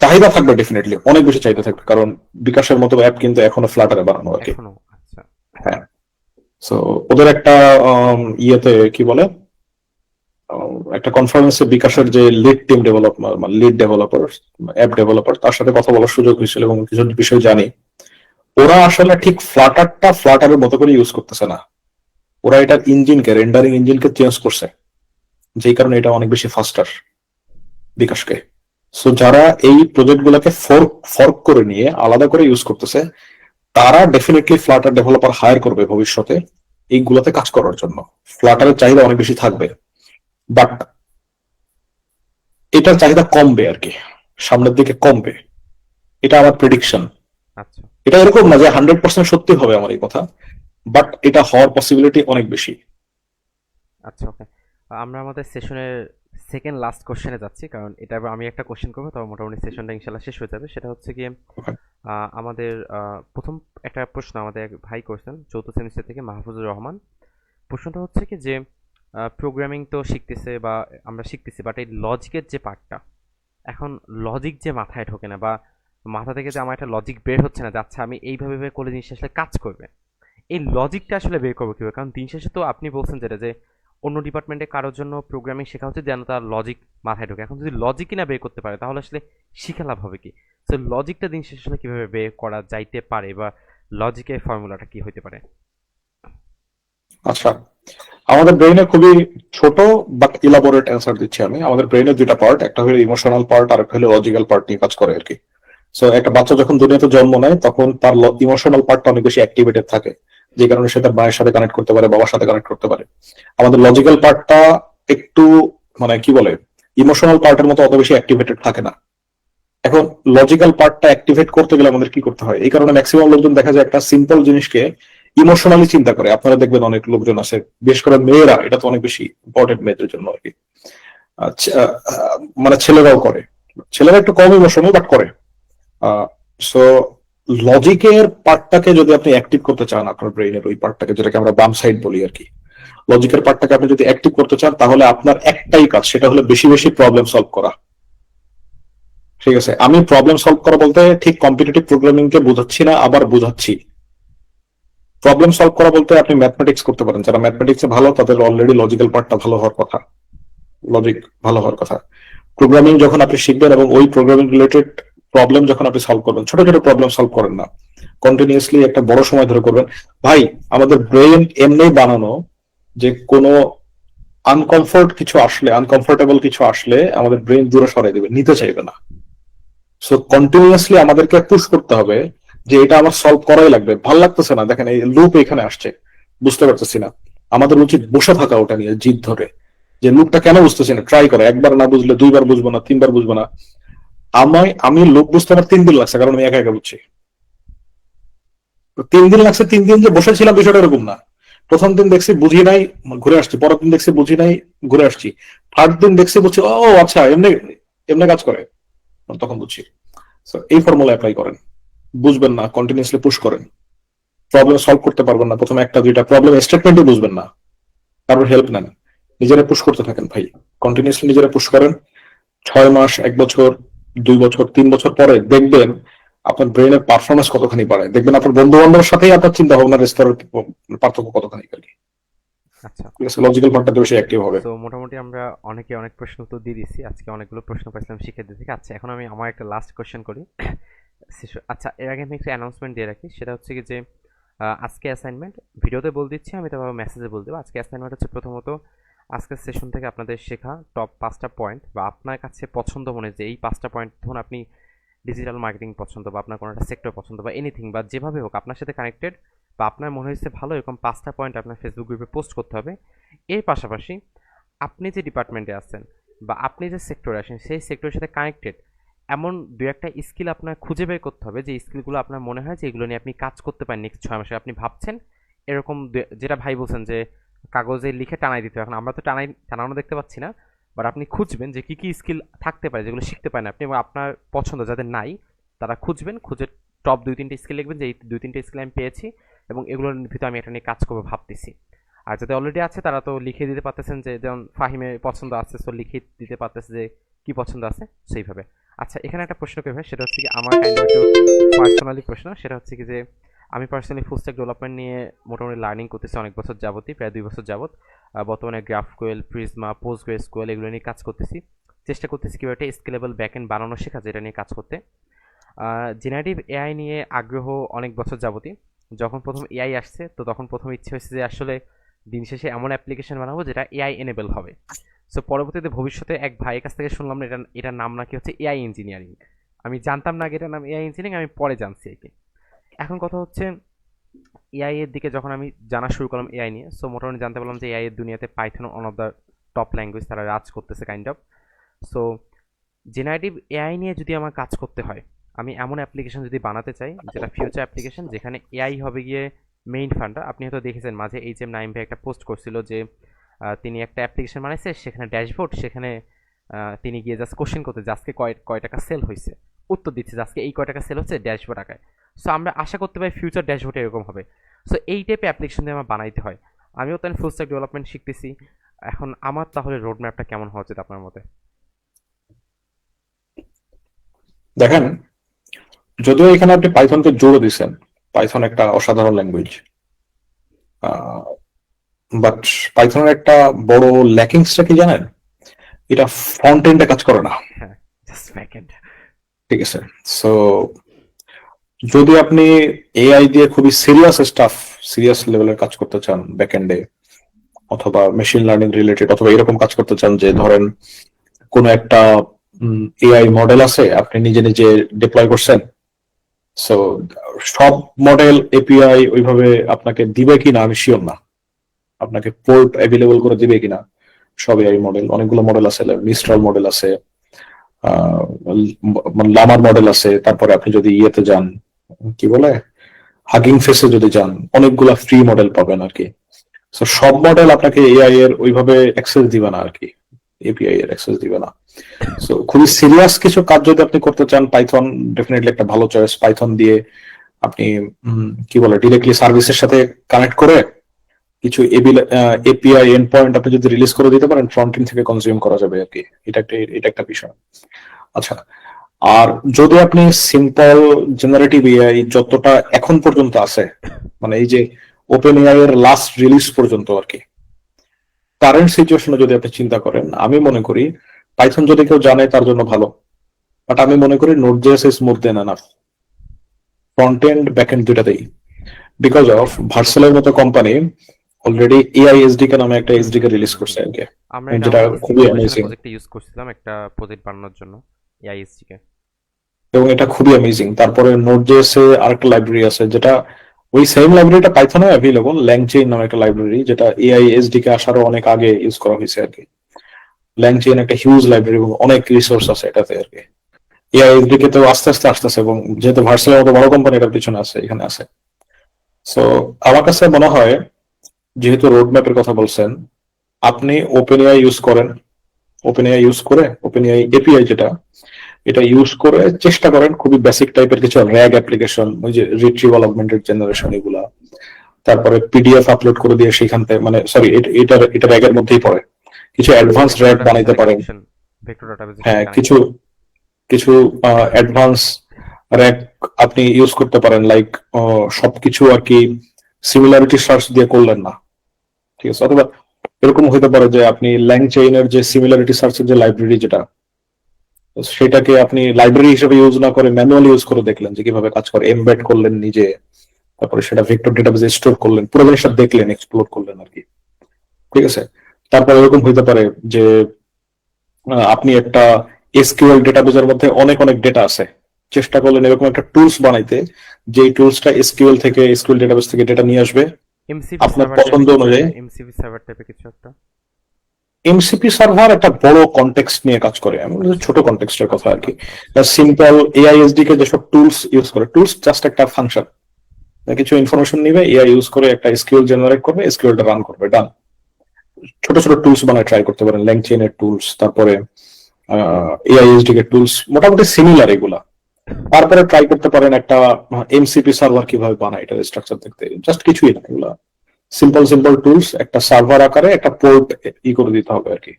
চাহিদা থাকবে ডেফিনেটলি, অনেক বেশি চাহিদা থাকবে, কারণ বিকাশের মতো অ্যাপ কিন্তু এখনো ফ্লাটারে বানানো আর কি। এখনো? আচ্ছা, হ্যাঁ। সো ওদের একটা ইয়েতে কি বলে, একটা কনফারেন্সে বিকাশের যে লিড টিম ডেভেলপার, মানে লিড ডেভেলপার, অ্যাপ ডেভেলপার, তার সাথে কথা বলার সুযোগ হয়েছিল এবং কিছু বিষয় জানি। ওরা আসলে ঠিক ফ্লাটারটা ফ্লাটারের মতো করে ইউজ করতেছে না, ওরা এটার ইঞ্জিনকে, রেন্ডারিং ইঞ্জিনকে চেঞ্জ করছে, যেই কারণে এটা অনেক বেশি ফাস্টার বিকাশকে। সো যারা এই প্রজেক্ট গুলাকে ফর্ক করে নিয়ে আলাদা করে ইউজ করতেছে, তারা ডেফিনেটলি ফ্লাটার ডেভেলপার হায়ার করবে ভবিষ্যতে এইগুলাতে কাজ করার জন্য। ফ্লাটারের চাহিদা অনেক বেশি থাকবে, বাট এটার চাহিদা কমবে আর কি, সামনের দিকে কমবে, এটা আমার প্রেডিকশন। আচ্ছা, এটা এরকম না যে 100% সত্যি হবে আমার এই কথা, বাট এটা হওয়ার পসিবিলিটি অনেক বেশি। আচ্ছা, ওকে। আমরা আমাদের সেশনের সেকেন্ড লাস্ট কোশ্চেনে যাচ্ছি, কারণ এটা আমি একটা কোশ্চেন করবো, তবে মোটামুটি সেশনটা ইনশাল্লাহ শেষ হয়ে যাবে। সেটা হচ্ছে গিয়ে Okay. আমাদের প্রথম একটা প্রশ্ন আমাদের এক ভাই করছেন চতুর্থ সেমিস্টার থেকে, মাহফুজুর রহমান। প্রশ্নটা হচ্ছে কি যে প্রোগ্রামিং তো শিখতেছে বা আমরা শিখতেছি, বাট এই লজিকের যে পার্টটা, এখন লজিক যে মাথায় ঢোকে না, বা মাথা থেকে যে আমার একটা লজিক বের হচ্ছে না যে আচ্ছা আমি এইভাবে করলে জিনিসটা আসলে কাজ করবে, এই লজিকটা আসলে বের করবো কীভাবে? কারণ দিন শেষে তো আপনি বলছেন যেটা যে অন্য ডিপার্টমেন্টে কারোর জন্য প্রোগ্রামিং শেখা হচ্ছে যেন তার লজিক মাথায় ঢোকে। এখন যদি লজিকই না বের করতে পারে তাহলে আসলে শিখে লাভ হবে কি? সো লজিকটা দিন শেষে আসলে কীভাবে বের করা যাইতে পারে, বা লজিকের ফর্মুলাটা কি হতে পারে? আচ্ছা, আমাদের ব্রেইনে খুবই ছোট বাট ইলাবোরেট অ্যান্সার দিচ্ছি আমি। আমাদের ব্রেইনের দুইটা পার্ট, একটা হলো ইমোশনাল পার্ট আর একটা হলো লজিক্যাল পার্ট নিয়ে কাজ করে আর কি। সো একটা বাচ্চা যখন দুনিয়াতে জন্ম নেয় তখন তার ইমোশনাল পার্টটা অনেক বেশি অ্যাক্টিভেটেড থাকে, যে কারণে সে তার মায়ের সাথে কানেক্ট করতে পারে, বাবার সাথে কানেক্ট করতে পারে। আমাদের লজিক্যাল পার্টটা একটু মানে কি বলে, ইমোশনাল পার্টের মতো অত বেশি অ্যাক্টিভেটেড থাকে না। এখন লজিক্যাল পার্টটা অ্যাক্টিভেট করতে গেলে আমাদের কি করতে হয়? এই কারণে ম্যাক্সিমাম লোকজন দেখা যায় একটা সিম্পল জিনিসকে ইমোশনালি চিন্তা করে। আপনারা দেখবেন অনেক লোকজন আছে, বিশেষ করে মেয়েরা, এটা তো অনেক বেশি ইম্পর্টেন্ট মেয়েদের জন্য আর কি, মানে ছেলেরাও করে, ছেলেরা একটু কম ইমোশনাল বাট করে। সো লজিকের পার্টটাকে যদি আপনি অ্যাক্টিভ করতে চান, আপনার ব্রেইনের ওই পার্টটাকে, যেটাকে আমরা বাম সাইড বলি আর কি, লজিকের পার্টটাকে আপনি যদি অ্যাক্টিভ করতে চান, তাহলে আপনার একটাই কাজ, সেটা হলো বেশি বেশি প্রবলেম সলভ করা। ঠিক আছে, আমি প্রবলেম সলভ করা বলতে ঠিক কম্পিটিটিভ প্রোগ্রামিং কে বোঝাচ্ছি না, আবার বোঝাচ্ছি। প্রবলেম সলভ করা বলতে আপনি ম্যাথমেটিক্স করতে পারেন, যারা ম্যাথমেটিক্সে ভালো তাদের অলরেডি লজিক্যাল পার্টটা ভালো হওয়ার কথা, লজিক ভালো হওয়ার কথা। প্রোগ্রামিং যখন আপনি শিখবেন এবং ওই প্রোগ্রামিং রিলেটেড প্রবলেম যখন আপনি সলভ করবেন, ছোট ছোট প্রবলেম সলভ করেন না, কন্টিনিউয়াসলি একটা বড় সময় ধরে করবেন। ভাই, আমাদের ব্রেন এমনি বানানো যে কোনো আনকমফোর্টেবল কিছু আসলে আমাদের ব্রেন দূরে সরাই দেবে, নিতে চাইবে না। সো কন্টিনিউয়াসলি আমাদেরকে পুশ করতে হবে যে এটা আমার সলভ করাই লাগবে। ভাল লাগতেছে না, দেখেন এই লুপ এখানে আসছে, বুঝতে পারতেছি না, আমাদের উচিত বসে থাকা ওটা নিয়ে জিদ ধরে, যে লোকটা কেন বুঝতেছে না, ট্রাই করে, একবার না বুঝলে দুইবার বুঝবো না, তিনবার বুঝবো না। আমি লোক বুঝতে আমার 3 দিন লাগছে, কারণ আমি একা একা বুঝছি। তো 3 দিন লাগছে, 3 দিন যে বসেছিলাম বিষয়টা এরকম না। প্রথম দিন দেখছি বুঝি নাই, ঘুরে আসছি, পরের দিন দেখছি বুঝি নাই, ঘুরে আসছি, থার্ড দিন দেখছি বুঝছি, ও আচ্ছা এমনি এমনি কাজ করে, তখন বুঝছি। So, এই ফর্মুলা অ্যাপ্লাই করেন, বুঝবেন না কন্টিনিউসলি পুশ করেন, প্রবলেম সলভ করতে পারবেন না, প্রথমে একটা দুইটা প্রবলেম স্টেটমেন্টও বুঝবেন না, তারপর হেল্প নেন, নিজেরা পুশ করতে থাকেন ভাই, কন্টিনিউসলি নিজেরা পুশ করেন। 6 মাস, 1 বছর, 2 বছর, 3 বছর পরে দেখবেন আপনার ব্রেনের পারফরমেন্স কতখানি বাড়ে, দেখবেন আপনার বন্ধু বান্ধবের সাথেই আপনার চিন্তা ভাবনার স্তরের পার্থক্য কতখানি আর কি। আচ্ছা, লজিক্যাল পার্টটা বেশি অ্যাক্টিভ হবে। তো মোটামুটি আমরা অনেক প্রশ্ন উত্তর দিয়ে দিচ্ছি আজকে, অনেকগুলো প্রশ্ন পাইছিলাম শিক্ষার্থী থেকে। আচ্ছা, এখন আমি আমার একটা লাস্ট কোশ্চেন করি। আচ্ছা, এর আগে আমি একটা অ্যানাউন্সমেন্ট দিয়ে রাখি, সেটা হচ্ছে কি যে আজকে অ্যাসাইনমেন্ট ভিডিওতে বলে দিচ্ছি, আমি তো মেসেজে বলে দেবো। আজকে অ্যাসাইনমেন্ট হচ্ছে প্রথমত আজকের সেশন থেকে আপনাদের শেখা টপ 5টা পয়েন্ট, বা আপনার কাছে পছন্দ মনে যে এই 5টা পয়েন্ট, ধরুন আপনি ডিজিটাল মার্কেটিং পছন্দ, বা আপনার কোনো একটা সেক্টর পছন্দ, বা এনিথিং, বা যেভাবে হোক আপনার সাথে কানেক্টেড বা আপনার মনে হয়েছে ভালো, এরকম 5টা পয়েন্ট আপনার ফেসবুক গ্রুপে পোস্ট করতে হবে। এর পাশাপাশি আপনি যে ডিপার্টমেন্টে আছেন বা আপনি যে সেক্টরে আছেন সেই সেক্টরের সাথে কানেক্টেড এমন দু একটা স্কিল আপনার খুঁজে বের করতে হবে, যে স্কিলগুলো আপনার মনে হয় যে এগুলো নিয়ে আপনি কাজ করতে পারেন নেক্সট 6 মাসে, আপনি ভাবছেন এরকম যেটা ভাই বলছেন যে কাগজে লিখে টানাই দিতে হবে। এখন আমরা তো টানানো দেখতে পাচ্ছি না, বাট আপনি খুঁজবেন যে কী কী স্কিল থাকতে পারে যেগুলো শিখতে পারেন আপনি, এবং আপনার পছন্দ যাদের নাই তারা খুঁজবেন, খুঁজে টপ 2-3টে স্কিল লিখবেন যে এই 2-3টে স্কিল আমি পেয়েছি এবং এগুলোর ভিতরে আমি এটা নিয়ে কাজ করবো ভাবতেছি। আর যাদের অলরেডি আছে তারা তো লিখে দিতে পারতেছেন, যে যেমন ফাহিমের পছন্দ আছে সো লিখে দিতে পারতেছে যে কি পছন্দ আছে সেইভাবে। আচ্ছা, এখানে একটা প্রশ্ন করবে, সেটা হচ্ছে কি আমার কাইন্ড একটু পার্সোনালি প্রশ্ন, সেটা হচ্ছে কি যে আমি পার্সোনালি ফুল স্ট্যাক ডেভেলপমেন্ট নিয়ে মোটামুটি লার্নিং করতেছি অনেক বছর যাবতই, প্রায় 2 বছর যাবত। বর্তমানে গ্রাফকুয়েল, প্রিজমা, পোস্টগ্রেসকুয়েল এগুলো নিয়ে কাজ করতেছি, চেষ্টা করতেছি কীভাবে একটা স্কেলেবল ব্যাকএন্ড বানানো শেখা, যেটা নিয়ে কাজ করতে। জেনারেটিভ এআই নিয়ে আগ্রহ অনেক বছর যাবতই। যখন প্রথম এআই আসছে তো তখন প্রথম ইচ্ছে হয়েছে যে আসলে দিন শেষে এমন অ্যাপ্লিকেশন বানাবো যেটা এআই এনেবল হবে। সো পরবর্তীতে ভবিষ্যতে এক ভাইয়ের কাছ থেকে শুনলাম এটার নাম নাকি হচ্ছে এআই ইঞ্জিনিয়ারিং। আমি জানতাম না আগে এটার নাম এআই ইঞ্জিনিয়ারিং, আমি পরে জানছি আর কি। এখন কথা হচ্ছে এআই এর দিকে যখন আমি জানা শুরু করলাম এআই নিয়ে, সো মোটামুটি জানতে পারলাম যে এআই এর দুনিয়াতে Python one of the top language, তারা রাজ করতেছে kind of. So generative AI নিয়ে যদি আমার কাজ করতে হয়, আমি এমন অ্যাপ্লিকেশন যদি বানাতে চাই যেটা ফিউচার অ্যাপ্লিকেশন, যেখানে এআই হবে গিয়ে মেইন ফান্ডা। আপনি হয়তো দেখেছেন মাঝে এইচএম নাইম ভাই একটা পোস্ট করছিল যে তিনি একটা অ্যাপ্লিকেশন বানাইছে, সেখানে ড্যাশবোর্ড, সেখানে তিনি গিয়ে জাস্ট কোশ্চেন করতে যে আজকে কয় টাকা সেল হয়েছে, উত্তর দিচ্ছে যে আজকে এই কয় টাকা সেল হচ্ছে ড্যাশবোর্ড আঁকায়। সো আমরা আশা করতে পারি ফিউচার ড্যাশবোর্ড এরকম হবে। সো এই টাইপের অ্যাপ্লিকেশন দিয়ে আমার বানাইতে হয়। আমিও তাই ফুল স্ট্যাক ডেভেলপমেন্ট শিখতেছি। এখন আমার তাহলে রোড ম্যাপটা কেমন হওয়া উচিত আপনার মতে? দেখেন, যদিও এখানে আপনি পাইথনকে জোড়ো দিচ্ছেন, পাইথন একটা অসাধারণ ল্যাঙ্গুয়েজ, বাট পাইথনের একটা বড় ল্যাকিংসটা কি জানেন? এটা ফ্রন্ট এন্ডে কাজ করে না। হ্যাঁ, জাস্ট ব্যাকএন্ড। ঠিক আছে, সো যদি আপনি এআই দিয়ে খুবই সিরিয়াস লেভেলের কাজ করতে চান ব্যাকএন্ডে, অথবা মেশিন লার্নিং রিলেটেড, অথবা এরকম কাজ করতে চান যে ধরেন কোন একটা এআই মডেল আছে আপনি নিজে নিজে ডিপ্লয় করছেন, সো সব মডেল এপিআই ওইভাবে আপনাকে দিবে কিনা আমি শিওর না, আপনাকে পোর্ট অ্যাভেলেবল করে দিবে কিনা সব এআই মডেল। অনেকগুলো মডেল আছে, মিস্ট্রাল মডেল আছে, লামার মডেল আছে, তারপরে আপনি যদি ইয়েতে যান, কি বলে, হাগিং ফেসে যদি যান, অনেকগুলা ফ্রি মডেল পাবেন আর কি। সো সব মডেল আপনাকে এআই এর ওইভাবে অ্যাক্সেস দিবে না আর কি, এপিআই এর অ্যাক্সেস দিবে না। সো খুবই সিরিয়াস কিছু কাজ যদি আপনি করতে চান, পাইথন ডেফিনেটলি একটা ভালো চয়েস। পাইথন দিয়ে আপনি কি বলে ডিরেক্টলি সার্ভিসের সাথে কানেক্ট করে কিছু এপিআই এন্ড পয়েন্ট আপনি যদি রিলিজ করে দিতে পারেন, ফ্রন্ট এন্ড থেকে কনজিউম করা যাবে আর কি। এটা একটা বিষয়। আচ্ছা, আর যদি আপনি সিম্পল জেনারেটিভ এআই যতটা এখন পর্যন্ত আছে, মানে এই যে ওপেন এআই এর লাস্ট রিলিজ পর্যন্ত আর কি, কারেন্ট সিচুয়েশনে যদি আপনি চিন্তা করেন, আমি মনে করি পাইথন যদি কেউ জানে তার জন্য ভালো, বাট আমি মনে করি Node JS is more than enough front end back end দুটাতেই, বিকজ অফ ভার্সেলের মতো কোম্পানি অলরেডি এআই এসডিকে নামে একটা এসডিকে রিলিজ করছে আর কি, আমরা এটা যেটা আমাদের খুবই সিকিউরিটি অ্যামেজিং, প্রজেক্টে ইউজ করছিলাম একটা প্রজেক্ট বানানোর জন্য এআইএসজি কে। এবং এটা খুবই অ্যামেজিং। তারপরে নোড.জেএস এ আরেকটা লাইব্রেরি আছে যেটা ওই সেম লাইব্রেরিটা পাইথনে অ্যাভেলেবল, ল্যাংচেইন নামে একটা লাইব্রেরি, যেটা এআই এসডিকে আসারও অনেক আগে ইউজ করা হয়েছে আর কি। ল্যাংচেইন একটা হিউজ লাইব্রেরি এবং অনেক রিসোর্স আছে এটাতে আর কি। এআই এসডিকে তো আস্তে আস্তে আসতেছে, এবং যেহেতু ভার্সেলের মতো বড় কোম্পানি এটার পিছনে আছে, এখানে আছে। সো আমার কাছে মনে হয়, যেহেতু রোড ম্যাপের কথা বলছেন, আপনি ওপেন এআই ইউজ করেন, ওপেন এআই ইউজ করে, ওপেন এআই এপিআই যেটা, এটা ইউজ করে চেষ্টা করেন খুবই বেসিক টাইপের কিছু র্যাগ অ্যাপ্লিকেশন, ওই যে রিট্রিভাল অগমেন্টেড জেনারেশন এগুলা, তারপরে পিডিএফ আপলোড করে দিয়ে সেখান থেকে, মানে সরি, এটা র্যাগের মধ্যেই পড়ে, কিছু অ্যাডভান্স র্যাগ বানাইতে পারেন। ভেক্টর ডাটাবেস হ্যাঁ, কিছু কিছু অ্যাডভান্স র্যাগ আপনি ইউজ করতে পারেন, লাইক সবকিছু আর কি সিমিলারিটি সার্চ দিয়ে করলেন না, ঠিক আছে? অথবা এরকম হতে পারে যে আপনি ল্যাংচেইনের যে সিমিলারিটি সার্চের যে লাইব্রেরি যেটা, সেটাকে আপনি লাইব্রেরি হিসেবে ইউজ না করে ম্যানুয়ালি ইউজ করে দেখলেন যে কিভাবে কাজ করে, এমবেড করলেন নিজে, তারপরে সেটা ভেক্টর ডেটাবেসে স্টোর করলেন, পুরো জিনিসটা দেখলেন, এক্সপ্লোর করলেন আর কি, ঠিক আছে? তারপর এরকম হইতে পারে যে আপনি একটা এসকিউএল ডেটাবেসের মধ্যে অনেক অনেক ডেটা আছে, চেষ্টা করলেন এরকম একটা টুলস বানাইতে, যেই টুলসটা এসকিউএল থেকে, এসকিউএল ডেটাবেস থেকে ডেটা নিয়ে আসবে এমসিপি আপনার সার্ভার পছন্দ অনুযায়ী। এমসিপি সার্ভার টাইপের কিছু একটা। এমসিপি সার্ভার একটা বড় কনটেক্সট নিয়ে কাজ করে, আমি বলছি ছোট কনটেক্সটের কথা আর কি। সিম্পল এআইএসডি কে যেসব টুলস ইউজ করে, টুলস জাস্ট একটা ফাংশন, কিছু ইনফরমেশন নিবে, এআই ইউজ করে একটা এসকিউএল জেনারেট করবে, এসকিউএলটা রান করবে, ডান। ছোট ছোট টুলস বানায় ট্রাই করতে পারেন, ল্যাংচেইনের টুলস, তারপরে এআইএসডি কে টুলস, মোটামুটি সিমিলার এগুলা। তারপরে ট্রাই করতে পারেন একটা এমসিপি সার্ভার কিভাবে বানায়, এটা স্ট্রাকচার দেখতে, জাস্ট কিছুই না, এগুলা সিম্পল সিম্পল টুলস, একটা সার্ভার আকারে একটা পোর্ট করে দিতে হবে আর কি,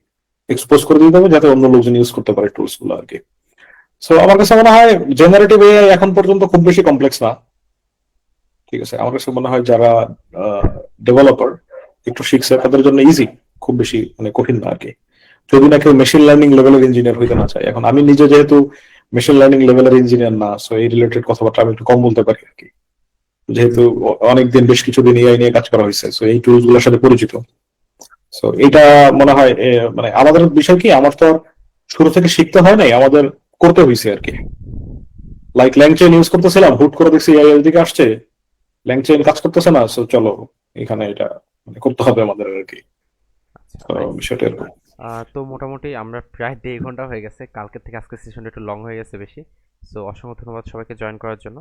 এক্সপোজ করে দিতে হবে, যাতে অন্য লোকজন ইউজ করতে পারে টুলস গুলো আর কি। সো আমার কাছে মনে হয় জেনারেটিভ এআই এখন পর্যন্ত খুব বেশি কমপ্লেক্স না, ঠিক আছে? আমার কাছে মনে হয় যারা ডেভেলপার একটু শিখছে তাদের জন্য ইজি, খুব বেশি মানে কঠিন না আর কি, যদি না কেউ মেশিন লার্নিং লেভেলের ইঞ্জিনিয়ার হইতে না চায়। এখন আমি নিজে যেহেতু মেশিন লার্নিং লেভেলের ইঞ্জিনিয়ার না, সো এই রিলেটেড কথাবার্তা আমি একটু কম বলতে পারি আর কি, যেহেতু অনেকদিন, বেশ কিছুদিন এআই নিয়ে কাজ করা হয়েছে, সো এই টুলস গুলোর সাথে পরিচিত। সো এটা মনে হয় মানে আমাদের বিষয় কি, আমার তো আর শুরু থেকে শিখতে হয় নাই, আমাদের করতে হয়েছে আর কি। লাইক ল্যাংচেইন ইউজ করতেছিলাম, হুট করে দেখছি এআই এর দিকে আসছে, ল্যাংচেইন কাজ করতেছে না, সো চলো এখানে এটা মানে করতে হবে আমাদের আর কি। তো বিষয়টা এরকম। তো মোটামুটি আমরা প্রায় 1.5 ঘন্টা হয়ে গেছে, কালকের থেকে আজকের সেশনটা একটু লং হয়ে গেছে বেশি। সো অসংখ্য ধন্যবাদ সবাইকে জয়েন করার জন্য,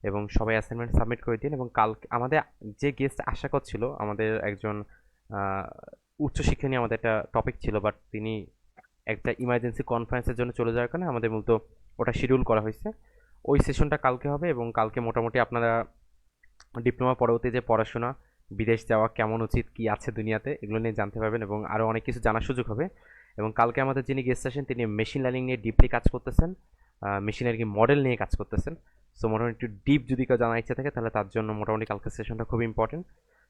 এবং সবাই অ্যাসাইনমেন্ট সাবমিট করে দিন। এবং কালকে আমাদের যে গেস্ট আশা করছিল, আমাদের একজন উচ্চশিক্ষা নিয়ে আমাদের একটা টপিক ছিল, বাট তিনি একটা ইমার্জেন্সি কনফারেন্সের জন্য চলে যাওয়ার কারণে আমাদের মূলত ওটা শিডিউল করা হয়েছে। ওই সেশনটা কালকে হবে, এবং কালকে মোটামুটি আপনারা ডিপ্লোমা পরবর্তী যে পড়াশোনা, বিদেশ যাওয়া কেমন উচিত, কি আছে দুনিয়াতে, এগুলো নিয়ে জানতে পারবেন, এবং আরও অনেক কিছু জানার সুযোগ হবে। এবং কালকে আমাদের যিনি গেস্ট আসেন, তিনি মেশিন লার্নিং নিয়ে ডিপলি কাজ করতেছেন, মেশিন লার্নিং মডেল নিয়ে কাজ করতেছেন। সো মোটামুটি একটু ডিপ যদি কেউ জানার ইচ্ছা থাকে, তাহলে তার জন্য মোটামুটি কালকের সেশনটা খুব ইম্পর্টেন্ট।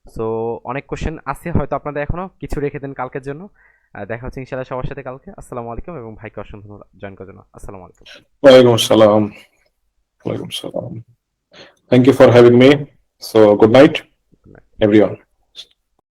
সো অনেক কোশ্চেন আছে হয়তো আপনাদের এখনও, কিছু রেখে দেন কালকের জন্য। দেখা হচ্ছে ইনশাআল্লাহ সবার সাথে কালকে। আসসালামু আলাইকুম, এবং ভাইকে অসংখ্য ধন্যবাদ জয়েন করার জন্য। আসসালামু আলাইকুম। ওয়ালাইকুম আসসালাম। ওয়ালাইকুম আসসালাম। Thank you for having me. So good night, everyone.